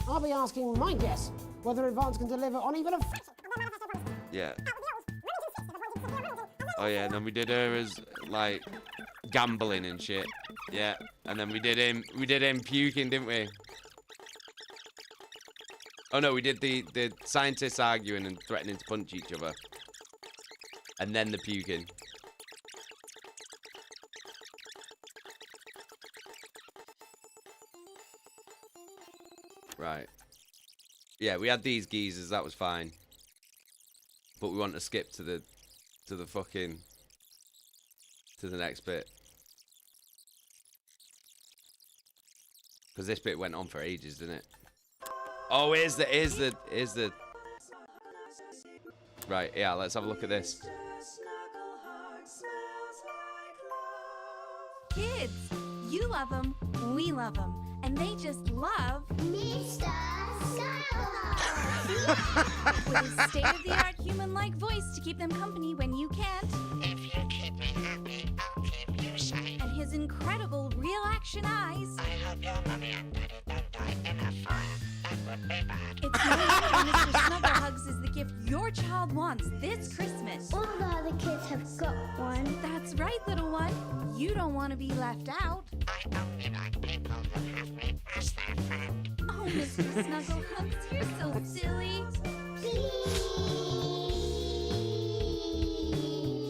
H: I'll be asking my guess whether Advance can deliver on even a
C: Yeah. Oh yeah, and then we did her as like gambling and shit. Yeah, and then we did him puking, didn't we? Oh no, we did the scientists arguing and threatening to punch each other. And then the puking. Right. Yeah, we had these geezers, that was fine. But we want to skip to the fucking to the next bit. Because this bit went on for ages, didn't it? Oh, here's the Right, yeah, let's have a look at this.
B: Kids, you love them, we love them, and they just love Mr. Snuggleheart. With his state-of-the-art human-like voice to keep them company when you can't. If you keep me happy, I'll keep you safe. And his incredible real-action eyes. I hope your mommy and daddy don't die in a fire. That would be bad. It's no wonder Mr. Snugglehugs is the gift your child wants this Christmas. All the other kids have got one. That's right, little one. You don't want to be left out. I only like people who have me as their friend. Oh, Mr. Snugglehugs, you're so silly.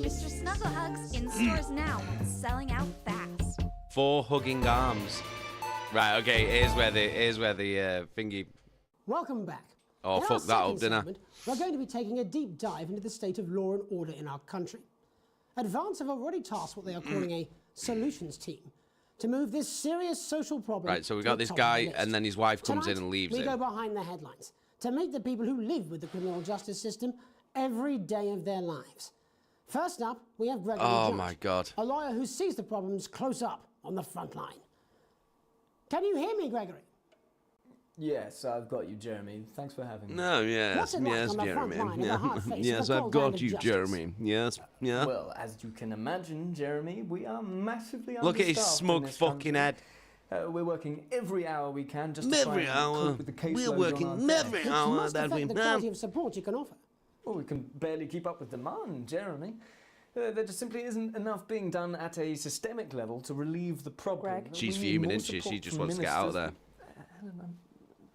B: Mr. Snugglehugs in stores now and selling out fast.
C: 4 hugging arms. Right, okay, here's where the thingy.
H: Welcome back.
C: Oh,
H: In our
C: fuck that up,
H: second
C: didn't I?
H: segment, we're going to be taking a deep dive into the state of law and order in our country. Advance have already tasked what they are calling a solutions team to move this serious social problem.
C: Right, so we
H: to
C: got
H: the
C: this
H: top of the
C: guy,
H: list.
C: and then his wife comes in
H: Tonight,
C: and leaves
H: we
C: him.
H: go behind the headlines to meet the people who live with the criminal justice system every day of their lives. First up, we have Gregory
C: Oh
H: Judge,
C: my God.
H: a lawyer who sees the problems close up on the front line. Can you hear me, Gregory?
U: Yes, I've got you, Jeremy. Thanks for having me.
C: No, yes,
H: What's it like
C: yes,
H: on the front
C: Jeremy.
H: line of a hard face
C: Yes,
H: with a
C: I've
H: cold
C: got
H: hand of
C: you,
H: justice?
C: Jeremy. Yes, yeah.
U: Well, as you can imagine, Jeremy, we are massively
C: Look at his
U: understaffed in
C: smug
U: this
C: fucking
U: country.
C: head.
U: We're working every hour we can just to try
C: Every
U: and
C: hour.
U: cope with the caseloads
C: We're
U: on
C: working
U: our desk.
C: every
H: Which
C: hour
H: must
C: that we
H: affect the quality of support you can offer.
U: Well, we can barely keep up with demand, Jeremy. There just simply isn't enough being done at a systemic level to relieve the problem.
C: She's
U: We need
C: fuming,
U: more
C: isn't she?
U: support
C: She just
U: from
C: wants to get out of there.
U: ministers. Helen,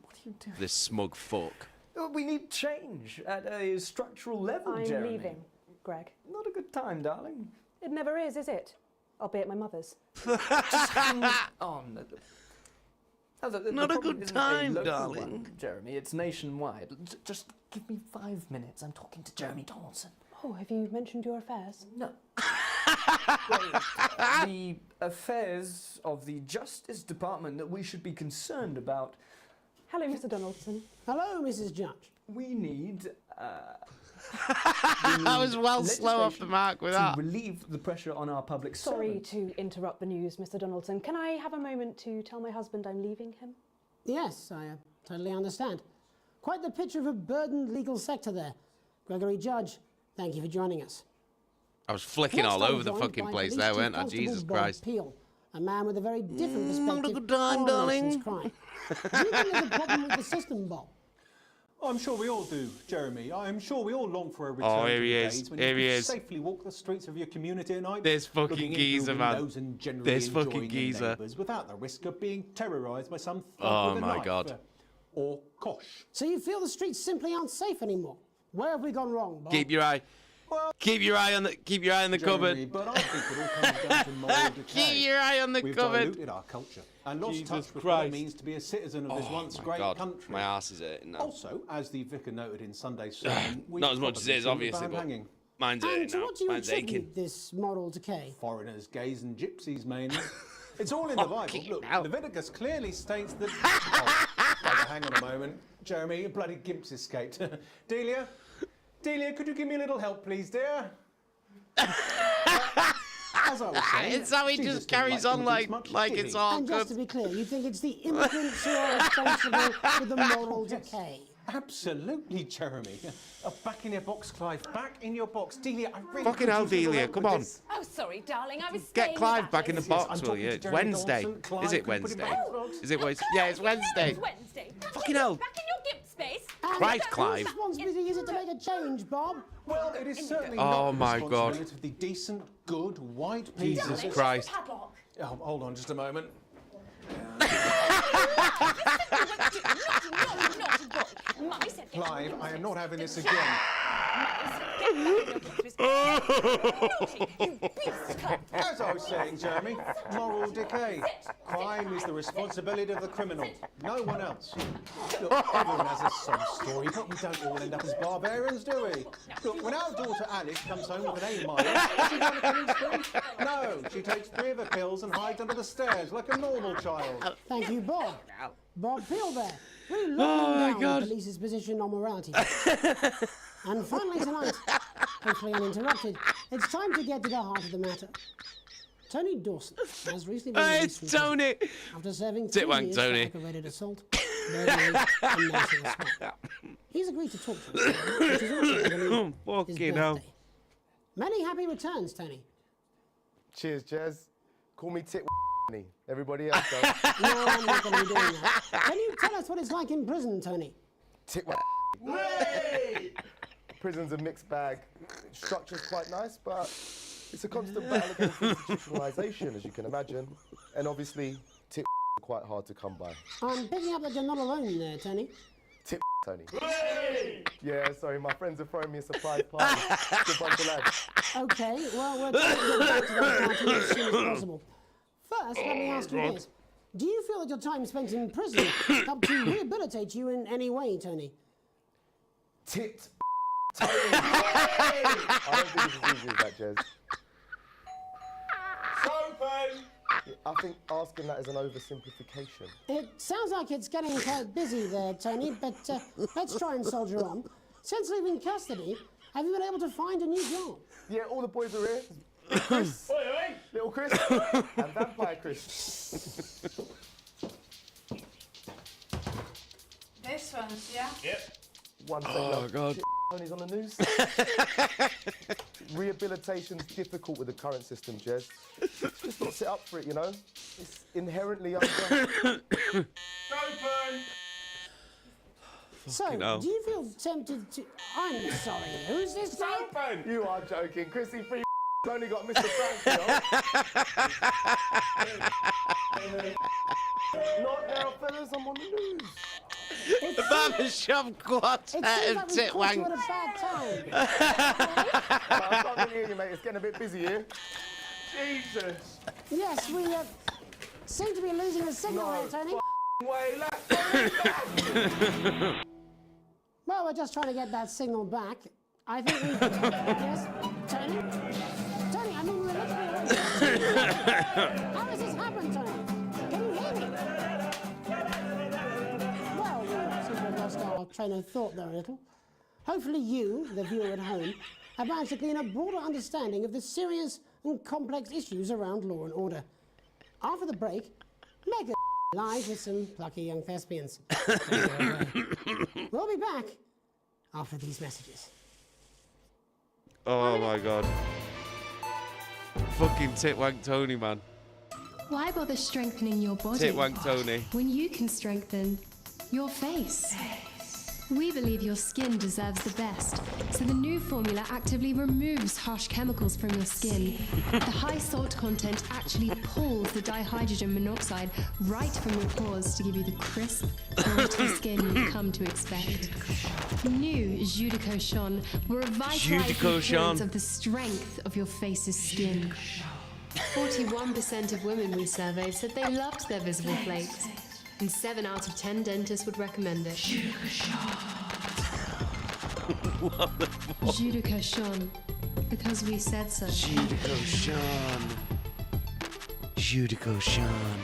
U: what are you doing?
C: This smug fuck.
U: We need change at a structural level,
M: I'm
U: Jeremy.
M: leaving, Greg.
U: Not a good time, darling.
M: It never is it? I'll be at my mother's.
U: Just hang on.
C: Not a good time, darling.
U: One, Jeremy, it's nationwide. Just give me 5 minutes. I'm talking to Jeremy Donaldson.
M: Oh, have you mentioned your affairs?
U: No. The affairs of the Justice Department that we should be concerned about.
M: Hello, Mr. Donaldson.
H: Hello, Mrs. Judge.
U: We need.
C: I was well slow off the mark with that.
U: To relieve the pressure on our public
M: Sorry
U: servants.
M: to interrupt the news, Mr. Donaldson. Can I have a moment to tell my husband I'm leaving him?
H: Yes, I totally understand. Quite the picture of a burdened legal sector there. Gregory Judge, thank you for joining us.
C: I was flicking all over the fucking place there, weren't I?
H: Constable
C: Jesus
H: Bob
C: Christ.
H: Peel, a man with a very different perspective
C: Not a good time,
H: on
C: darling.
H: nation's crime. Do you think there's a problem with the system, Bob?
V: I'm sure we all do, Jeremy. I'm sure we all long for a return
C: Oh, here
V: to
C: he
V: the
C: is.
V: days when
C: Here
V: you
C: he
V: could
C: is.
V: safely walk the streets of your community at night.
C: This fucking
V: looking in
C: geezer,
V: through
C: man.
V: windows and generally
C: This fucking
V: enjoying your
C: geezer.
V: neighbours without the risk of being terrorised by some thug
C: Oh,
V: with a
C: my
V: knife,
C: God.
V: Or kosh.
H: So you feel the streets simply aren't safe anymore? Where have we gone wrong, Bob?
C: Keep your eye. Keep your eye on the
V: Jeremy,
C: cupboard.
V: But I think it all comes down to moral decay.
C: Keep your eye on the
V: We've
C: cupboard.
V: diluted our culture and lost
C: Jesus
V: touch with what
C: Christ.
V: it means to be a citizen of this once
C: my
V: great
C: God.
V: country.
C: My arse is hurting now.
V: Also, as the vicar noted in Sunday's sermon, we
C: Not as much as
V: probably
C: it is,
V: shouldn't
C: obviously,
V: ban
C: but
V: hanging.
C: mine's
H: And
C: hurting
H: to
C: now.
H: what do you
C: Mine's aching.
H: attribute this moral decay?
V: Foreigners, gays and gypsies mainly. It's all in the Bible. Look, Leviticus clearly states that... Oh, hang on a moment. Jeremy, a bloody gimp's escaped. Delia, could you give me a little help, please, dear? As I was saying,
C: It's how he
V: Jesus
C: just
V: didn't
C: carries
V: like
C: on
V: infants
C: like
V: much,
C: like
V: did
C: it's
V: he?
C: all
H: And
C: good.
H: just to be clear, you think it's the immigrants who are responsible for the moral decay?
V: Absolutely, Jeremy. Back in your box, Clive. Back in your box. Delia, I really
C: Fucking
V: could
C: hell,
V: use a little
C: Delia,
V: help
C: come
V: with
C: on.
V: this.
G: Oh, sorry, darling. I was
C: Get
G: staying
C: Clive
G: with
C: back in the
G: Alice.
V: Yes,
C: box,
V: I'm
C: will
V: talking
C: you?
V: to
C: It's
V: Jeremy
C: Wednesday.
V: Dawson. Clive,
C: Is it
V: could you put him
C: Wednesday?
V: back in the box?
C: Is it Wednesday? Yeah, it's Wednesday.
G: It's Wednesday.
C: Fucking hell.
G: Back in your gimp space.
C: Christ, Clive.
H: Who's responsible to use it to make a change, Bob?
V: Well, it is certainly
C: Oh,
V: not
C: my
V: the
C: God.
V: responsibility of the decent, good, white people.
C: Jesus Christ.
G: Padlock.
V: Oh, hold on just a moment.
G: Naughty boy. Mummy said get
V: Clive, I am not having this again. As I was saying, Jeremy, moral decay. Crime is the responsibility of the criminal, no one else. Look, everyone has a sob story, but we don't all end up as barbarians, do we? Look, when our daughter Alice comes home with an A minus, does she go on a killing spree? No, she takes 3 of her pills and hides under the stairs like a normal child.
H: Thank you, Bob. Bob Peel there. Really
C: Oh,
H: locking
C: my
H: down
C: God.
H: the police's position on morality. And finally tonight, hopefully uninterrupted, it's time to get to the heart of the matter. Tony Dawson has recently been released from
C: It's Tony.
H: prison after serving 3
C: Titwank
H: years
C: Tony.
H: for aggravated assault, burglary, and menacing assault. He's agreed to talk to us, which is also, I believe, his
C: Fucking hell.
H: birthday. Many happy returns, Tony.
W: Cheers, Jez. Call me Tit. Everybody else does.
H: No, I'm not going to be doing that. Can you tell us what it's like in prison, Tony?
W: Tit. Prison's a mixed bag. Structure's quite nice, but it's a constant battle against institutionalisation, as you can imagine. And obviously, tit are quite hard to come by.
H: I'm picking up that you're not alone there, Tony.
W: Tit, Tony. Yeah, sorry, my friends are throwing me a surprise party. Good bunch of lads.
H: Okay, well, we're trying to get back to that party as soon as possible. First, let me ask you this. Do you feel that your time spent in prison helped to rehabilitate you in any way, Tony?
W: Tit. Tony. I don't think it's as easy as that, Jez. I think asking that is an oversimplification.
H: It sounds like it's getting quite busy there, Tony, but let's try and soldier on. Since leaving custody, have you been able to find a new job?
W: Yeah, all the boys are here. Big Chris, little Chris, and Vampire Chris.
G: This one's, yeah?
W: Yep. One thing.
C: Oh, God.
W: Tony's on the news. Rehabilitation's difficult with the current system, Jez. It's just not set up for it, you know? It's inherently unjust.
H: So,
W: hell.
H: do you feel tempted to... I'm sorry, who's this?
W: You are joking. Chrissy Free only got Mr. Frankie on. Not now, fellas, I'm on the news.
C: The barbershop quartet of Titwank.
H: At a bad time.
W: I can't really hear you, mate. It's getting a bit busy here. Jesus.
H: Yes, we seem to be losing the signal
W: No,
H: here, Tony.
V: way
H: Well, we're just trying to get that signal back. I think we... Yes? Tony? Tony, I mean, we're literally... How does this happen, Tony? Can you hear me? Well, we seem to have lost our train of thought there a little. Hopefully you, the viewer at home, have managed to glean a broader understanding of the serious and complex issues around law and order. After the break, Megan live with some plucky young thespians. We'll be back after these messages.
C: Oh my god. Fucking Titwank Tony, man.
O: Why bother strengthening your body
C: Titwank Tony.
O: when you can strengthen your face? We believe your skin deserves the best, so the new formula actively removes harsh chemicals from your skin. The high salt content actually pulls the dihydrogen monoxide right from your pores to give you the crisp, quality skin you've come to expect. New Judico Shon will revitalize the appearance of the strength of your face's skin. 41% of women we surveyed said they loved their visible flakes. And 7 out of 10 dentists would recommend it.
C: What the fuck?
O: Judico Shon, because we said so.
C: Judico Shon. Judico Shon.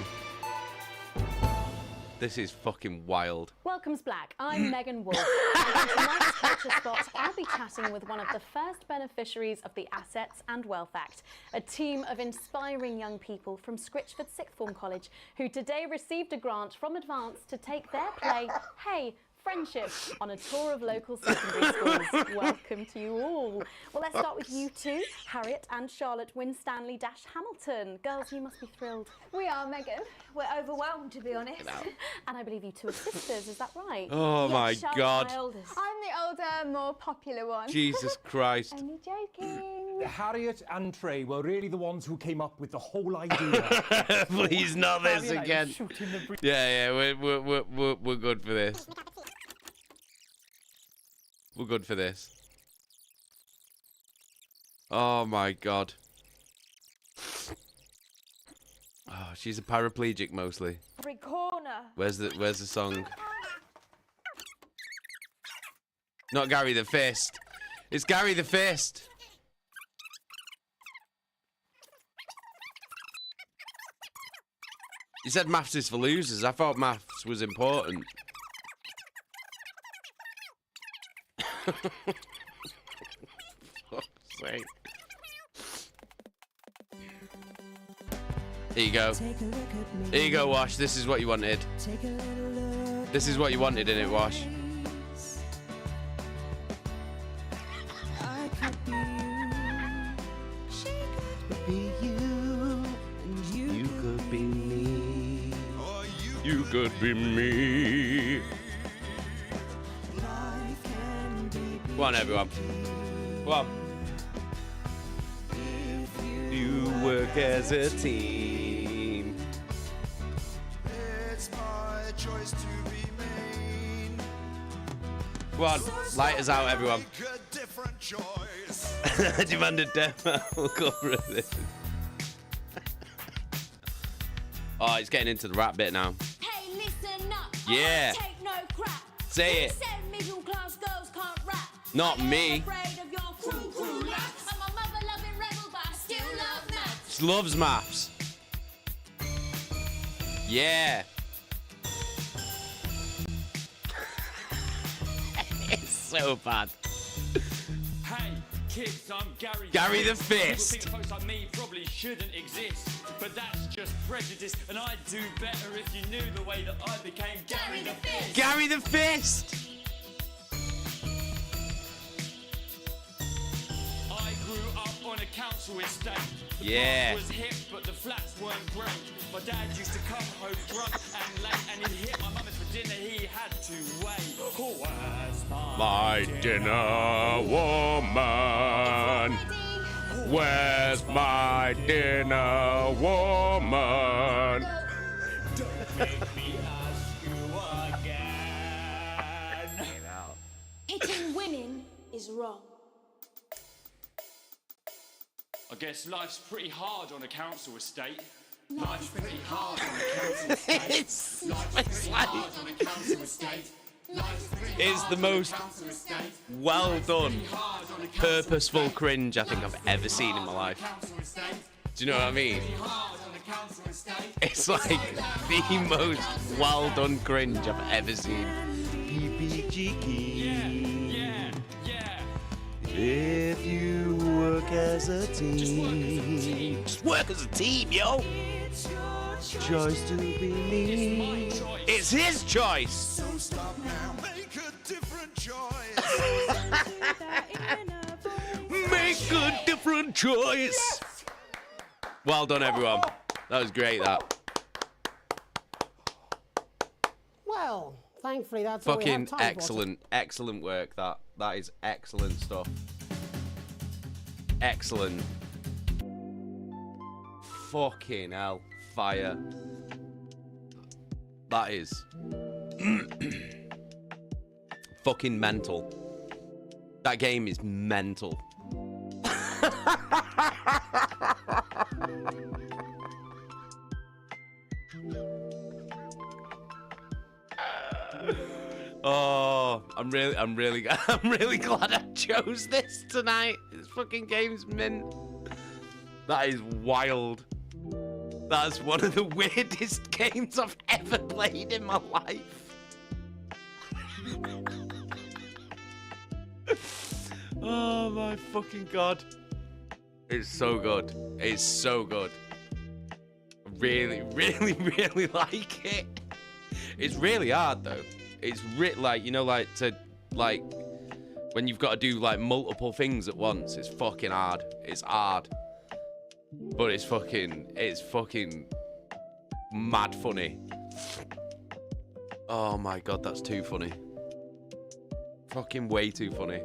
C: This is fucking wild.
K: Welcome's Black. I'm Megan Wolf. And on tonight's Culture Spot, I'll be chatting with one of the first beneficiaries of the Assets and Wealth Act, a team of inspiring young people from Scritchford Sixth Form College who today received a grant from Advance to take their play, Hey, Friendship, on a tour of local secondary schools. Welcome to you all. Well, let's start with you two, Harriet and Charlotte Winstanley-Hamilton. Girls, you must be thrilled.
F: We are, Megan.
B: We're overwhelmed, to be honest.
K: And I believe you two are sisters, is that right?
C: Oh my
K: Charlotte's
C: god.
K: my oldest.
F: I'm the older, more popular one.
C: Jesus Christ.
F: Only joking.
S: Harriet and Trey were really the ones who came up with the whole idea.
C: Please not this
S: Harriet,
C: again. Yeah, we're good for this. We're good for this. Oh my god. Oh, she's a paraplegic mostly.
B: Every corner.
C: Where's the song? Not Gary the Fist. It's Gary the Fist. You said maths is for losers. I thought maths was important. Fuck's sake. Here you go. Here you go, Wash. This is what you wanted. This is what you wanted, innit, Wash? You could be me. You could be me. Come on, everyone. Come on. You work as a team.
L: It's my choice to be mean.
C: Come on, light us out, everyone.
L: Make a different choice.
C: I demand a demo. We'll go through this. Oh, it's getting into the rap bit now.
B: Hey, listen up.
C: Yeah.
B: I won't take no crap.
C: Say it.
B: Who said middle class girls can't rap?
C: Not me.
B: Afraid of your crew laps. I'm a mother-loving rebel, but I still love maths.
C: She loves maths. Yeah. It's so bad.
A: Hey, kids, I'm Gary.
C: Gary the Fist.
A: People think folks like me probably shouldn't exist, but that's just prejudice, and I'd do better if you knew the way that I became Gary the Fist.
C: Gary the Fist.
A: I grew up on a council estate. The
C: Yeah.
A: place was hip, but the flats weren't great. My dad used to come home drunk and late, and he'd hit my mum for dinner. He had to wait. Oh, where's
C: My dinner woman. Where's my dinner woman?
B: Hitting women is wrong.
A: I guess life's pretty hard on a council estate.
L: Life's pretty hard on a council estate.
C: It's
L: Life's
C: like-
L: pretty hard on a council estate. Life's pretty
C: It's
L: hard
C: the
L: on a
C: most
L: council estate.
C: well done,
L: Pretty hard on a council
C: purposeful cringe I think I've ever seen in my life.
L: council estate.
C: Do you know what I mean?
L: Pretty hard on a council estate.
C: It's like the most well done cringe I've ever seen. If you work as a team, just work as a team, yo. Choice to be me. It's his choice.
L: So stop now, make a different choice.
C: Make a different choice. Well done, everyone. That was great. That
H: Well, thankfully that's all we have
C: fucking
H: time for.
C: excellent, excellent work. That is excellent stuff. Excellent. Fucking hell, fire. That is fucking mental. That game is mental. Oh, I'm really glad I chose this tonight. This fucking game's mint. That is wild. That's one of the weirdest games I've ever played in my life. Oh my fucking god. It's so good. It's so good. Really like it. It's really hard though. It's like, you know, like to like when you've got to do like multiple things at once. It's fucking hard. It's hard. But it's fucking mad funny. Oh my god, that's too funny. Fucking way too funny.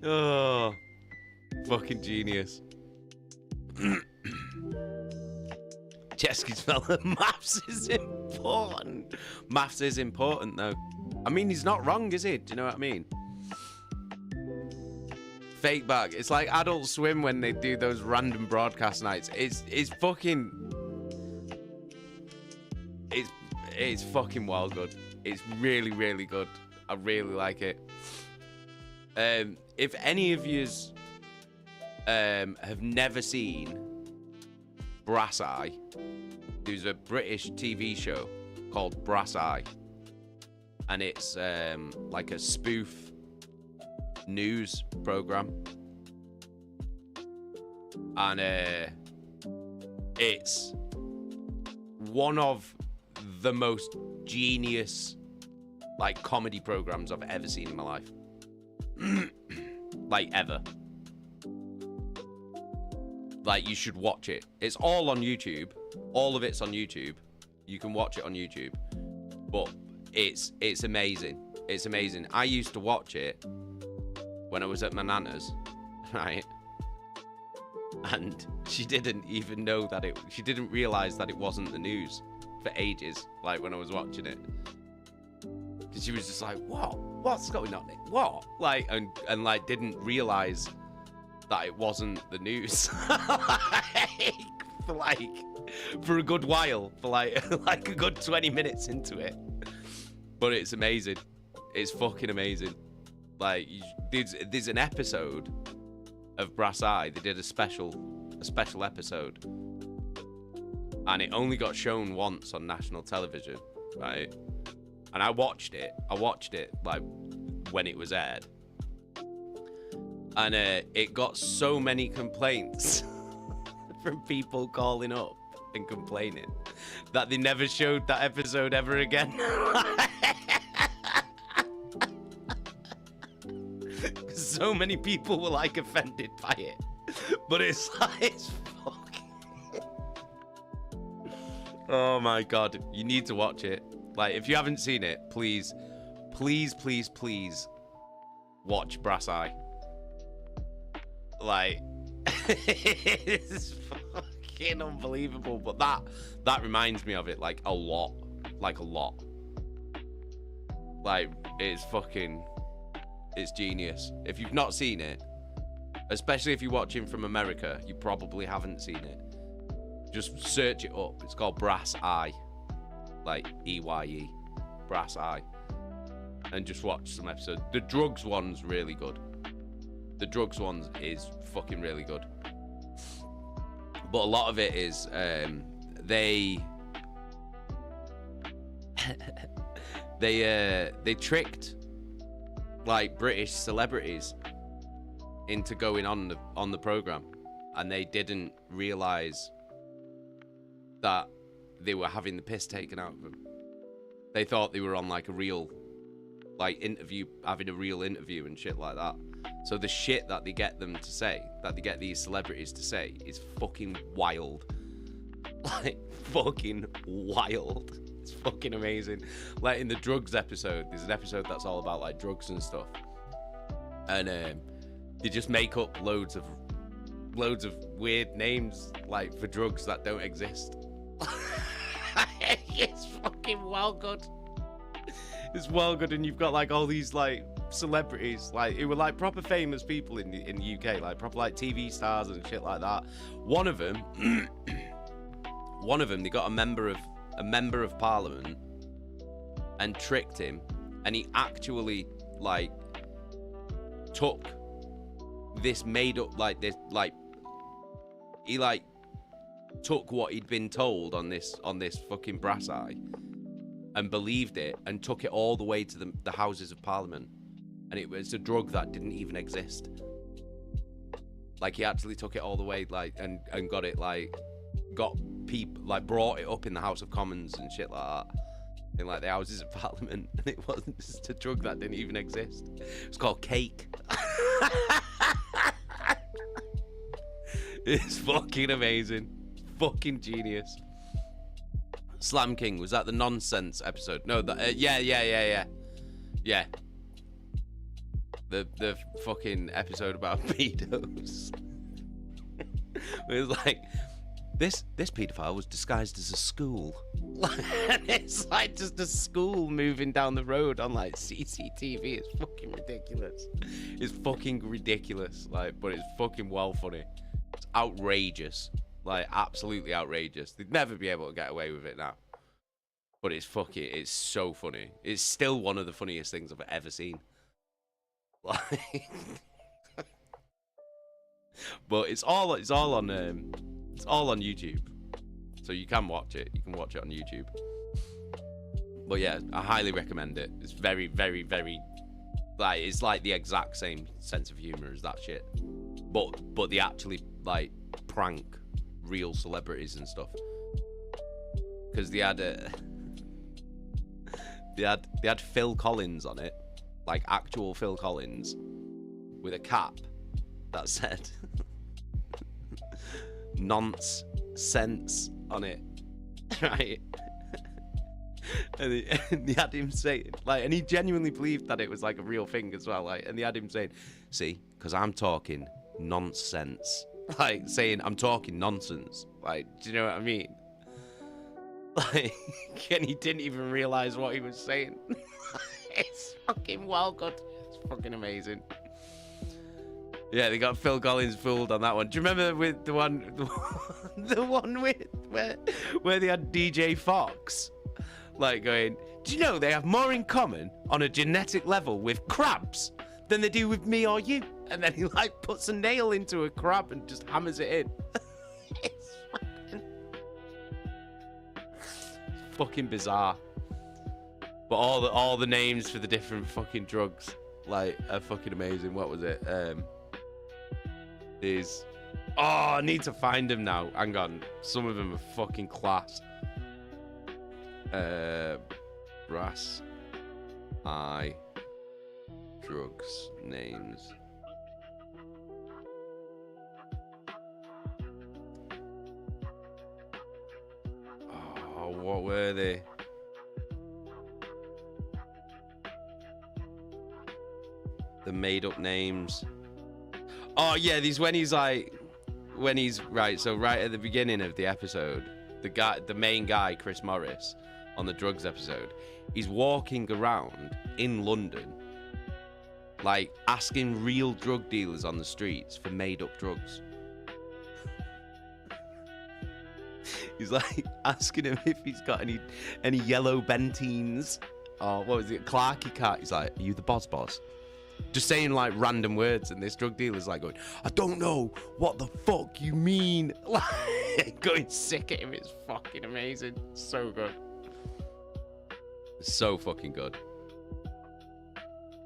C: Oh, fucking genius. Chesky's fella, maths is important. Maths is important though. I mean, he's not wrong, is he? Do you know what I mean? Fake back. It's like Adult Swim when they do those random broadcast nights. It's fucking... It's fucking well good. It's really good. I really like it. If any of yous have never seen Brass Eye, there's a British TV show called Brass Eye, and it's like a spoof news program, and it's one of the most genius like comedy programs I've ever seen in my life. Like ever. Like, you should watch it. It's all on YouTube. All of it's on YouTube. You can watch it on YouTube. But it's amazing. It's amazing. I used to watch it when I was at my nana's, right? And she didn't even know that she didn't realize that it wasn't the news for ages, like when I was watching it. Because she was just like, what? What's going on? What? Like, and like didn't realize that it wasn't the news. for a good while, for like a good 20 minutes into it. But it's amazing. It's fucking amazing. Like, there's an episode of Brass Eye. They did a special episode, and it only got shown once on national television, right? And I watched it like when it was aired, and it got so many complaints from people calling up and complaining that they never showed that episode ever again. So many people were like offended by it, but it's like, it's fucking... Oh my god, you need to watch it. Like, if you haven't seen it, please watch Brass Eye. Like, it's fucking unbelievable. But that reminds me of it like a lot. Like, it's fucking... It's genius. If you've not seen it, especially if you're watching from America, you probably haven't seen it. Just search it up. It's called Brass Eye, like EYE, Brass Eye, and just watch some episodes. The drugs one's really good. The drugs one is fucking really good. But a lot of it is they tricked like British celebrities into going on the program, and they didn't realize that they were having the piss taken out of them. They thought they were on like a real like interview, having a real interview and shit like that. So the shit that they get them to say, that they get these celebrities to say, is fucking wild. Like, fucking wild. It's fucking amazing. Like, in the drugs episode, there's an episode that's all about, like, drugs and stuff. And they just make up loads of weird names, like, for drugs that don't exist. It's fucking well good. It's well good, and you've got, like, all these, like, celebrities, like, who were, like, proper famous people in the UK, like, proper, like, TV stars and shit like that. One of them, they got a member of parliament and tricked him, and he actually, like, took this made up, like, this, like, he, like, took what he'd been told on this fucking Brass Eye and believed it, and took it all the way to the Houses of Parliament. And it was a drug that didn't even exist. Like, he actually took it all the way, like, and got it, like, got people, like, brought it up in the House of Commons and shit like that, in, like, the Houses of Parliament, and it wasn't just a drug that didn't even exist. It's called cake. It's fucking amazing. Fucking genius. Slam King, was that the nonsense episode? No, yeah. The fucking episode about pedos. It was like, this pedophile was disguised as a school. And it's like just a school moving down the road on like CCTV. It's fucking ridiculous. It's fucking ridiculous. Like, but it's fucking well funny. It's outrageous. Like, absolutely outrageous. They'd never be able to get away with it now. But it's so funny. It's still one of the funniest things I've ever seen. Like, but it's all on YouTube, so you can watch it. You can watch it on YouTube. But yeah, I highly recommend it. It's very, very, very, like, it's like the exact same sense of humor as that shit. But they actually, like, prank real celebrities and stuff. Because they had Phil Collins on it, like actual Phil Collins, with a cap that said nonsense on it, right? And they had him saying, like, and he genuinely believed that it was like a real thing as well, like, and they had him saying, see, because I'm talking nonsense, like, saying I'm talking nonsense, like, do you know what I mean? Like, and he didn't even realize what he was saying. It's fucking well good. It's fucking amazing. Yeah, they got Phil Collins fooled on that one. Do you remember with the one with where they had DJ Fox, like, going, do you know they have more in common on a genetic level with crabs than they do with me or you? And then he, like, puts a nail into a crab and just hammers it in. Fucking bizarre. But all the names for the different fucking drugs, like, are fucking amazing. What was it? I need to find them now. Hang on. Some of them are fucking class. Brass Eye drugs names. Oh, what were they? The made up names. Oh yeah, when he's right, so right at the beginning of the episode, the main guy, Chris Morris, on the drugs episode, he's walking around in London, like asking real drug dealers on the streets for made-up drugs. He's like asking him if he's got any yellow Bentines or what was it, Clarky Cat. He's like, "Are you the boss? Just saying like random words, and this drug dealer's like going, "I don't know what the fuck you mean." Like going sick at him. It's fucking amazing. So good. So fucking good.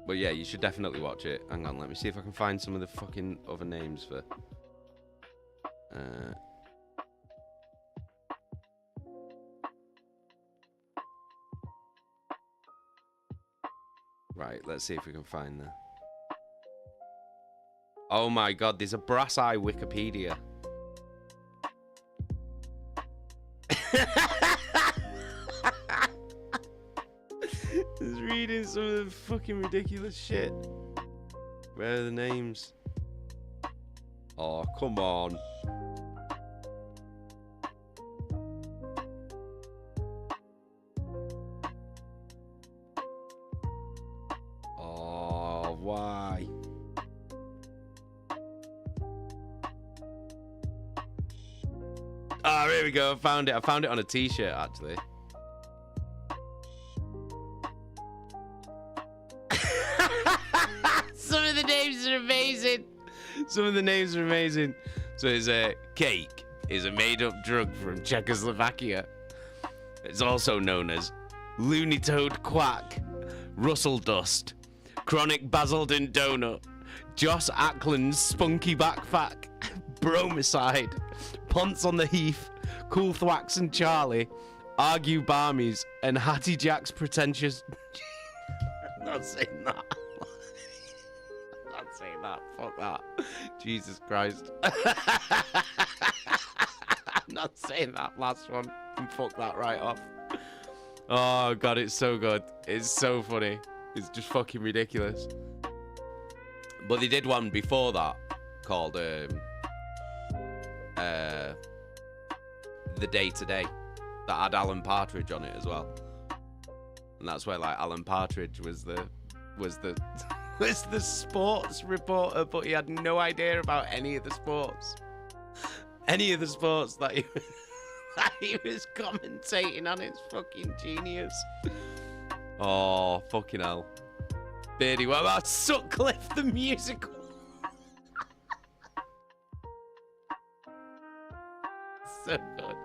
C: But yeah, you should definitely watch it. Hang on, let me see if I can find some of the fucking other names for. Right, let's see if we can find the. Oh my god, there's a Brass Eye Wikipedia. Just reading some of the fucking ridiculous shit. Where are the names? Oh, come on. Oh, why? Ah, here we go. I found it. I found it on a t-shirt, actually. Some of the names are amazing. Some of the names are amazing. So it's cake is a made-up drug from Czechoslovakia. It's also known as Looney Toad Quack, Russell Dust, Chronic Basildon Donut, Joss Ackland's Spunky Backpack, Bromicide, Ponce on the Heath, Cool Thwacks and Charlie, Argue Barmies, and Hattie Jack's Pretentious... I'm not saying that. I'm not saying that. Fuck that. Jesus Christ. I'm not saying that last one. And fuck that right off. Oh, God, it's so good. It's so funny. It's just fucking ridiculous. But they did one before that called The Day Today that had Alan Partridge on it as well. And that's where like Alan Partridge was the sports reporter, but he had no idea about any of the sports. Any of the sports that he was commentating on. It's fucking genius. Oh, fucking hell. Beardy, what about Sutcliffe the musical? So good.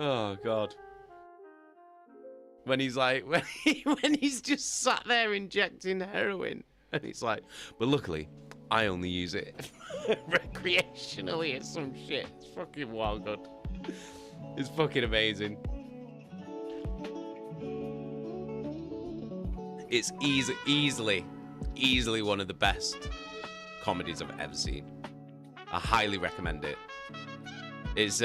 C: Oh, God. When he's like, when he's just sat there injecting heroin, and he's like, but luckily, I only use it recreationally or some shit. It's fucking wild good. It's fucking amazing. It's easily one of the best comedies I've ever seen. I highly recommend it. It's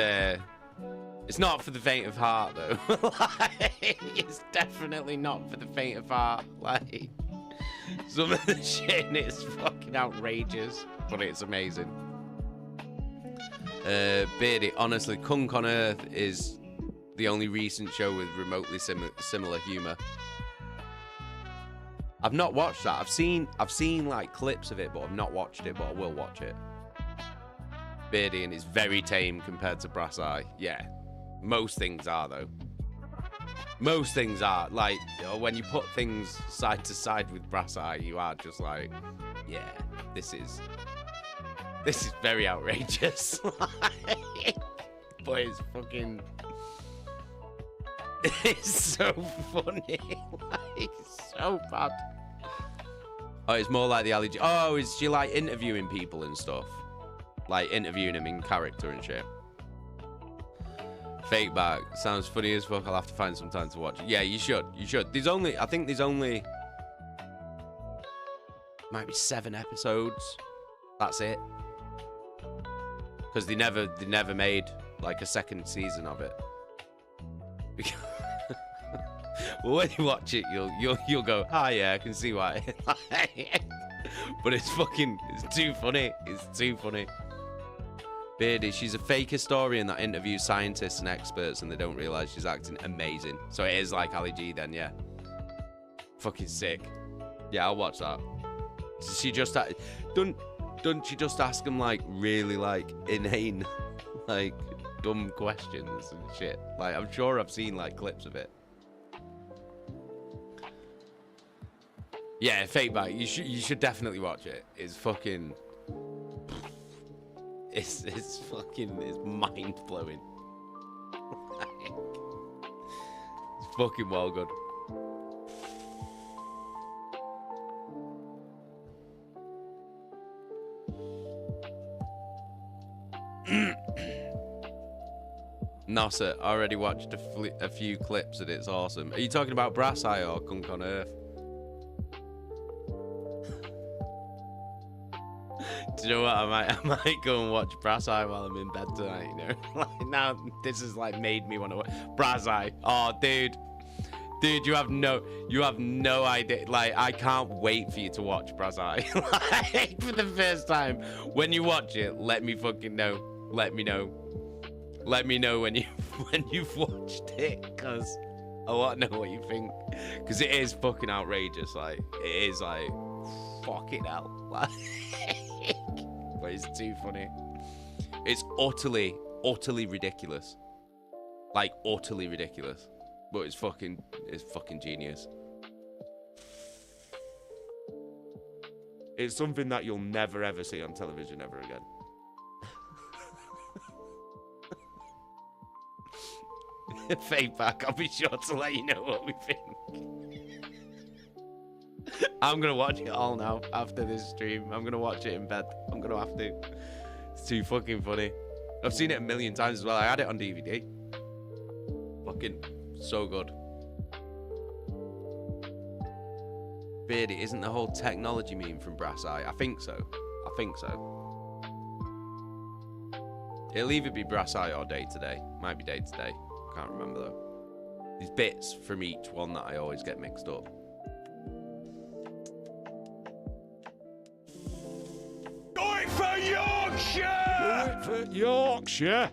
C: not for the faint of heart, though. Like, it's definitely not for the faint of heart. Like, some of the shit in it is fucking outrageous, but it's amazing. Beardy, honestly, Kunk on Earth is the only recent show with remotely similar humour. I've not watched that. I've seen like clips of it, but I've not watched it, but I will watch it. Beardy, and it's very tame compared to Brass Eye. Yeah. Most things are, though. Most things are. Like, you know, when you put things side to side with Brass Eye, you are just like, yeah, this is very outrageous. But it's fucking... It's so funny. Like, so bad. Oh, it's more like the Ali G. Oh, is she like interviewing people and stuff? Like interviewing him in character and shit. Fake back. Sounds funny as fuck. I'll have to find some time to watch it. Yeah, you should. You should. I think there's only... Might be 7 episodes. That's it. Because they never made like a second season of it. Well, when you watch it, you'll go, yeah, I can see why. But it's too funny. It's too funny. Beardy, she's a fake historian that interviews scientists and experts, and they don't realise she's acting amazing. So it is like Ali G then, yeah. Fucking sick. Yeah, I'll watch that. She just don't she just ask him like really like inane, like dumb questions and shit. Like I'm sure I've seen like clips of it. Yeah, Fake Bite. You should definitely watch it. It's fucking. It's mind blowing. It's fucking well good. Nasser, I already watched a few clips and it's awesome. Are you talking about Brass Eye or Gunk on Earth? Do you know what? I might go and watch Brass Eye while I'm in bed tonight, you know? Like now this has like made me want to watch Brass Eye. Oh dude, you have no idea. Like I can't wait for you to watch Brass Eye. Like, for the first time. When you watch it, let me fucking know. Let me know when you've watched it, because I want to know what you think, because it is fucking outrageous. Like it is like fucking hell. Like, but it's too funny. It's utterly ridiculous. Like utterly ridiculous. But it's fucking genius. It's something that you'll never ever see on television ever again. Fake back, I'll be sure to let you know what we think. I'm gonna watch it all now after this stream. I'm gonna watch it in bed. I'm gonna have to. It's too fucking funny. I've seen it a million times as well. I had it on DVD. Fucking so good. Beardy, isn't the whole technology meme from Brass Eye? I think so. It'll either be Brass Eye or Day to Day. Might be Day to Day. Can't remember though. These bits from each one that I always get mixed up.
L: Do it for Yorkshire!
C: Do it for Yorkshire!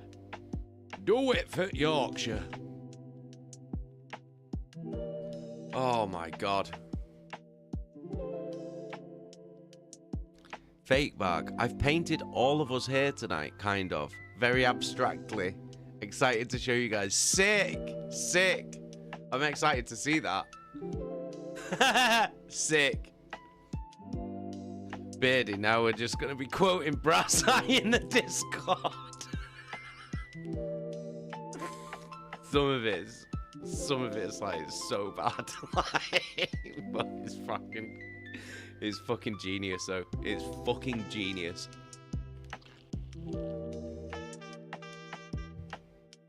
C: Do it for Yorkshire! Oh my god. Fake bag. I've painted all of us here tonight, kind of. Very abstractly. Excited to show you guys. Sick. I'm excited to see that. Sick. Beardy, now we're just going to be quoting Brass Eye in the Discord. Some of it's like so bad. But it's fucking genius though. It's fucking genius.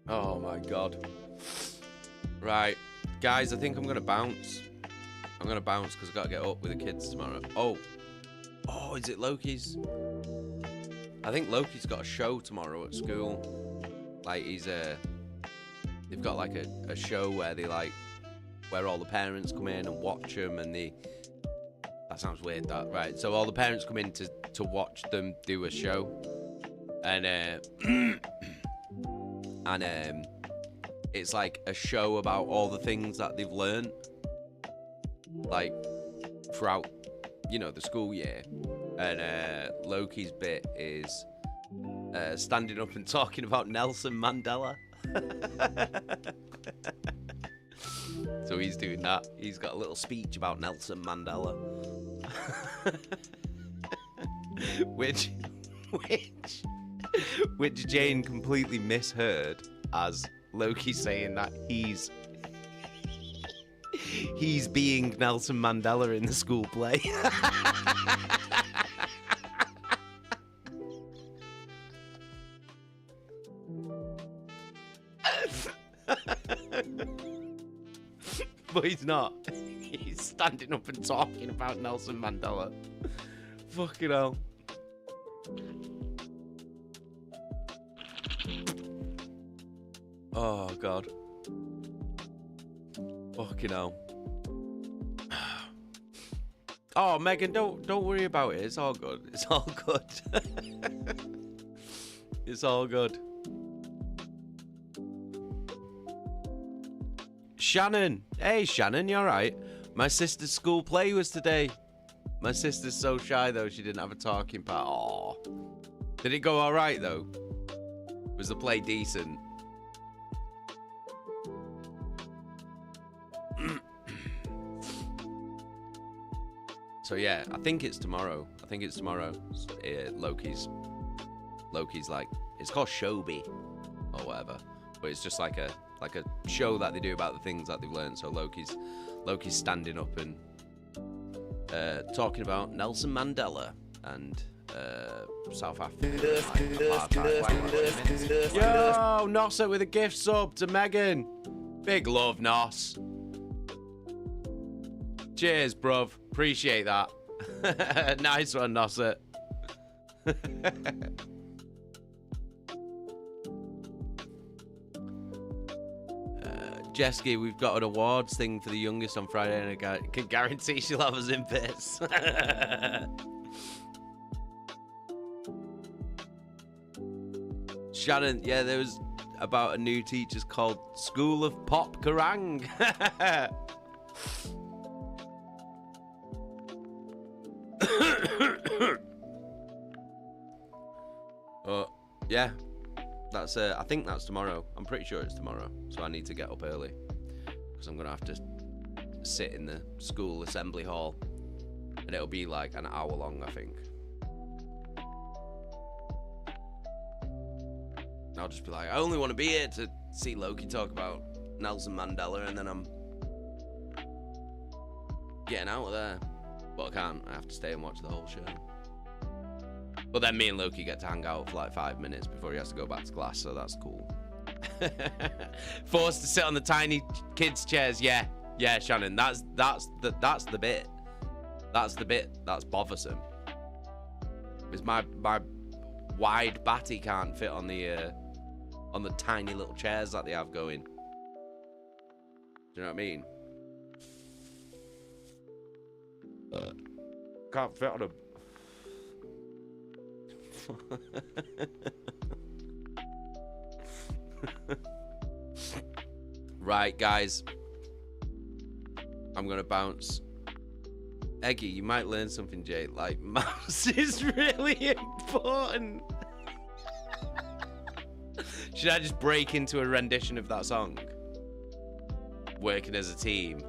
C: Oh my god. Right, guys, I think I'm gonna bounce. I'm gonna bounce because I've got to get up with the kids tomorrow. Oh, is it Loki's? I think Loki's got a show tomorrow at school. Like they've got like a show where where all the parents come in and watch them, and that sounds weird, that, right? So all the parents come in to watch them do a show, and it's like a show about all the things that they've learned, like throughout, the school year. And Loki's bit is standing up and talking about Nelson Mandela. So he's doing that. He's got a little speech about Nelson Mandela. which Jane completely misheard as Loki saying that he's being Nelson Mandela in the school play. But he's not. He's standing up and talking about Nelson Mandela. Fucking hell. Oh god. Fucking hell. Oh, Megan, don't worry about it. It's all good. It's all good. It's all good. Shannon. Hey, Shannon, you alright? My sister's school play was today. My sister's so shy though, she didn't have a talking part. Aww. Did it go alright though? Was the play decent? So yeah, I think it's tomorrow. Loki's like, it's called Shobi or whatever, but it's just like a show that they do about the things that they've learned. So Loki's standing up and talking about Nelson Mandela and South Africa. Yo, Nossa with a gift sub to Megan. Big love, Nos. Cheers, bruv. Appreciate that. Nice one, Nossa. Jesky, we've got an awards thing for the youngest on Friday, and I can guarantee she'll have us in bits. Shannon, yeah, there was about a new teacher's called School of Pop Kerrang. Yeah, that's I think that's tomorrow. I'm pretty sure it's tomorrow, so I need to get up early because I'm gonna have to sit in the school assembly hall, and it'll be like an hour long, I think. I'll just be like, I only want to be here to see Loki talk about Nelson Mandela, and then I'm getting out of there. But I can't. I have to stay and watch the whole show. But then me and Loki get to hang out for like 5 minutes before he has to go back to class, so that's cool. Forced to sit on the tiny kids' chairs. Yeah, Shannon. That's the bit. That's the bit that's bothersome. Because my wide batty can't fit on the tiny little chairs that they have going. Do you know what I mean? Can't fit on them. Right, guys. I'm gonna bounce. Eggy, you might learn something, Jay. Like, mouse is really important. Should I just break into a rendition of that song? Working as a team.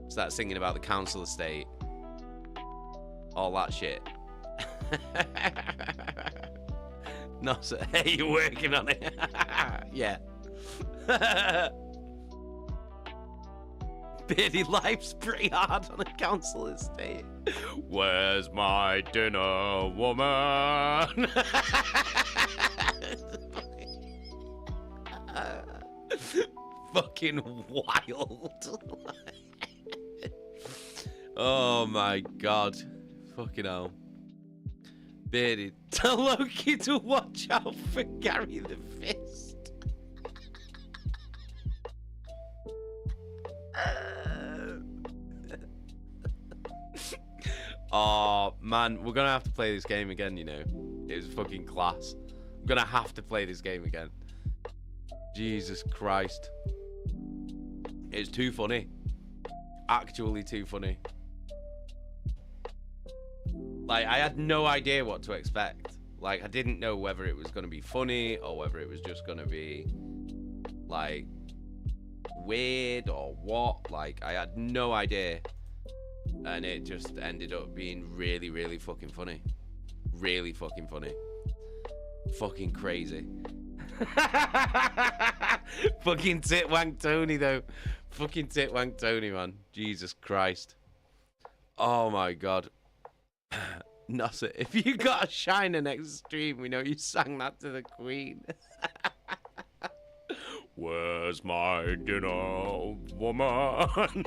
C: Start singing about the council estate. All that shit. No, sir. Hey, you're working on it. Yeah. Beardy, life's pretty hard on a council estate. Where's my dinner, woman? Fucking wild. Oh my god. Fucking hell. Beardy, tell Loki to watch out for Gary the Fist. Oh man, we're gonna have to play this game again, you know. It was fucking class. I'm gonna have to play this game again. Jesus Christ. It's too funny. Actually too funny. Like, I had no idea what to expect. Like, I didn't know whether it was going to be funny or whether it was just going to be, like, weird or what. Like, I had no idea. And it just ended up being really, really fucking funny. Really fucking funny. Fucking crazy. Fucking Titwank Tony, though. Fucking Titwank Tony, man. Jesus Christ. Oh, my God. Nossa, if you got a shiner next stream, we know you sang that to the Queen. Where's my dinner, woman?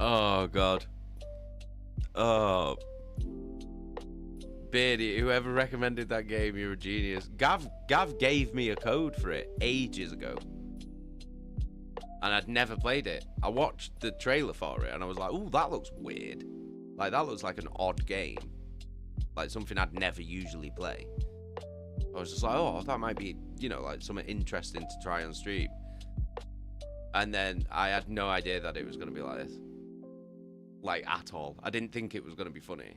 C: Oh god. Oh, Beardy, whoever recommended that game, you're a genius. Gav gave me a code for it ages ago. And I'd never played it. I watched the trailer for it and I was like, ooh, that looks weird. Like, that looks like an odd game. Like, something I'd never usually play. I was just like, oh, that might be you know, like something interesting to try on stream. And then I had no idea that it was going to be like this. Like, at all. I didn't think it was going to be funny.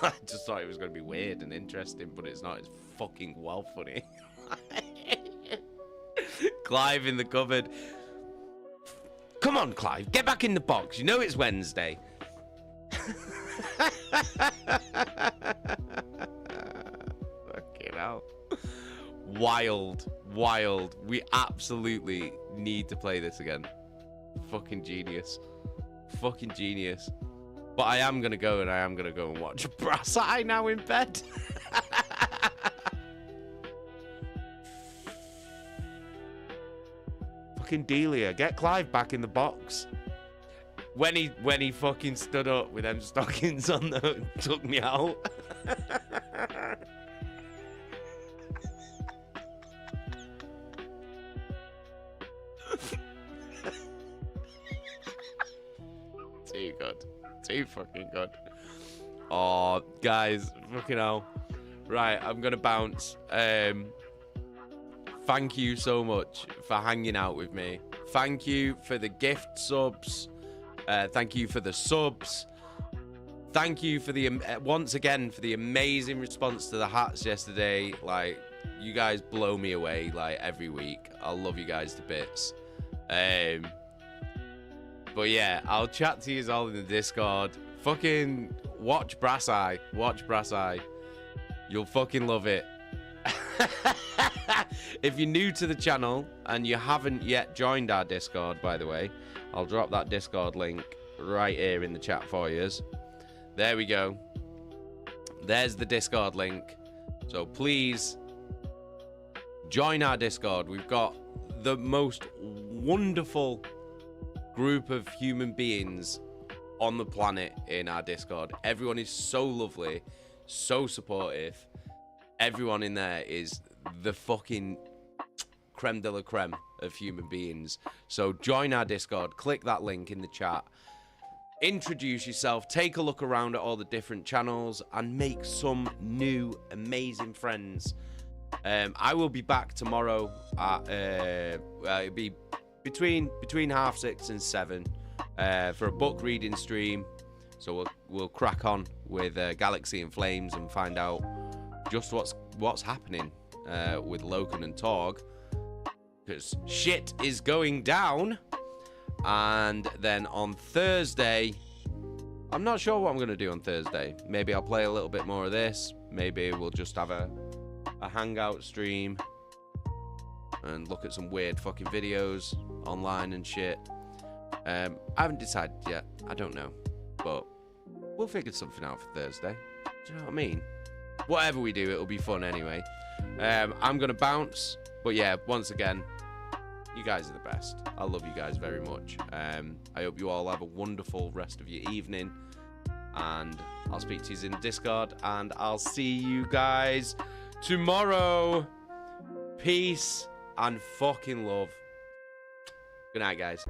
C: I just thought it was going to be weird and interesting, but it's not. It's fucking well funny. Clive in the cupboard. Come on, Clive. Get back in the box. You know it's Wednesday. Fucking hell. Wild. Wild. We absolutely need to play this again. Fucking genius. Fucking genius. But I am going to go and watch Brass Eye now in bed. Fucking Delia, get Clive back in the box. When he fucking stood up with them stockings on, took me out. Too good. Too fucking good. Oh, guys, fucking hell. Right, I'm gonna bounce. Thank you so much for hanging out with me. Thank you for the gift subs. Thank you for the subs. Thank you for the once again for the amazing response to the hats yesterday. Like, you guys blow me away like every week. I love you guys to bits. But yeah, I'll chat to you all in the Discord. Fucking watch Brass Eye. Watch Brass Eye. You'll fucking love it. If you're new to the channel and you haven't yet joined our Discord, by the way, I'll drop that Discord link right here in the chat for you. There we go. There's the Discord link. So please join our Discord. We've got the most wonderful group of human beings on the planet in our Discord. Everyone is so lovely, so supportive. Everyone in there is the fucking creme de la creme of human beings. So join our Discord, click that link in the chat, introduce yourself, take a look around at all the different channels, and make some new amazing friends. I will be back tomorrow at it'll be between 6:30 and 7 for a book reading stream. So we'll crack on with Galaxy in Flames and find out just what's happening with Loken and Torg, because shit is going down. And then on Thursday, I'm not sure what I'm going to do on Thursday. Maybe I'll play a little bit more of this. Maybe we'll just have a hangout stream and look at some weird fucking videos online and shit. I haven't decided yet. I don't know. But we'll figure something out for Thursday. Do you know what I mean? Whatever we do, it'll be fun anyway. I'm going to bounce. But yeah, once again, you guys are the best. I love you guys very much. I hope you all have a wonderful rest of your evening. And I'll speak to you in Discord. And I'll see you guys tomorrow. Peace and fucking love. Good night, guys.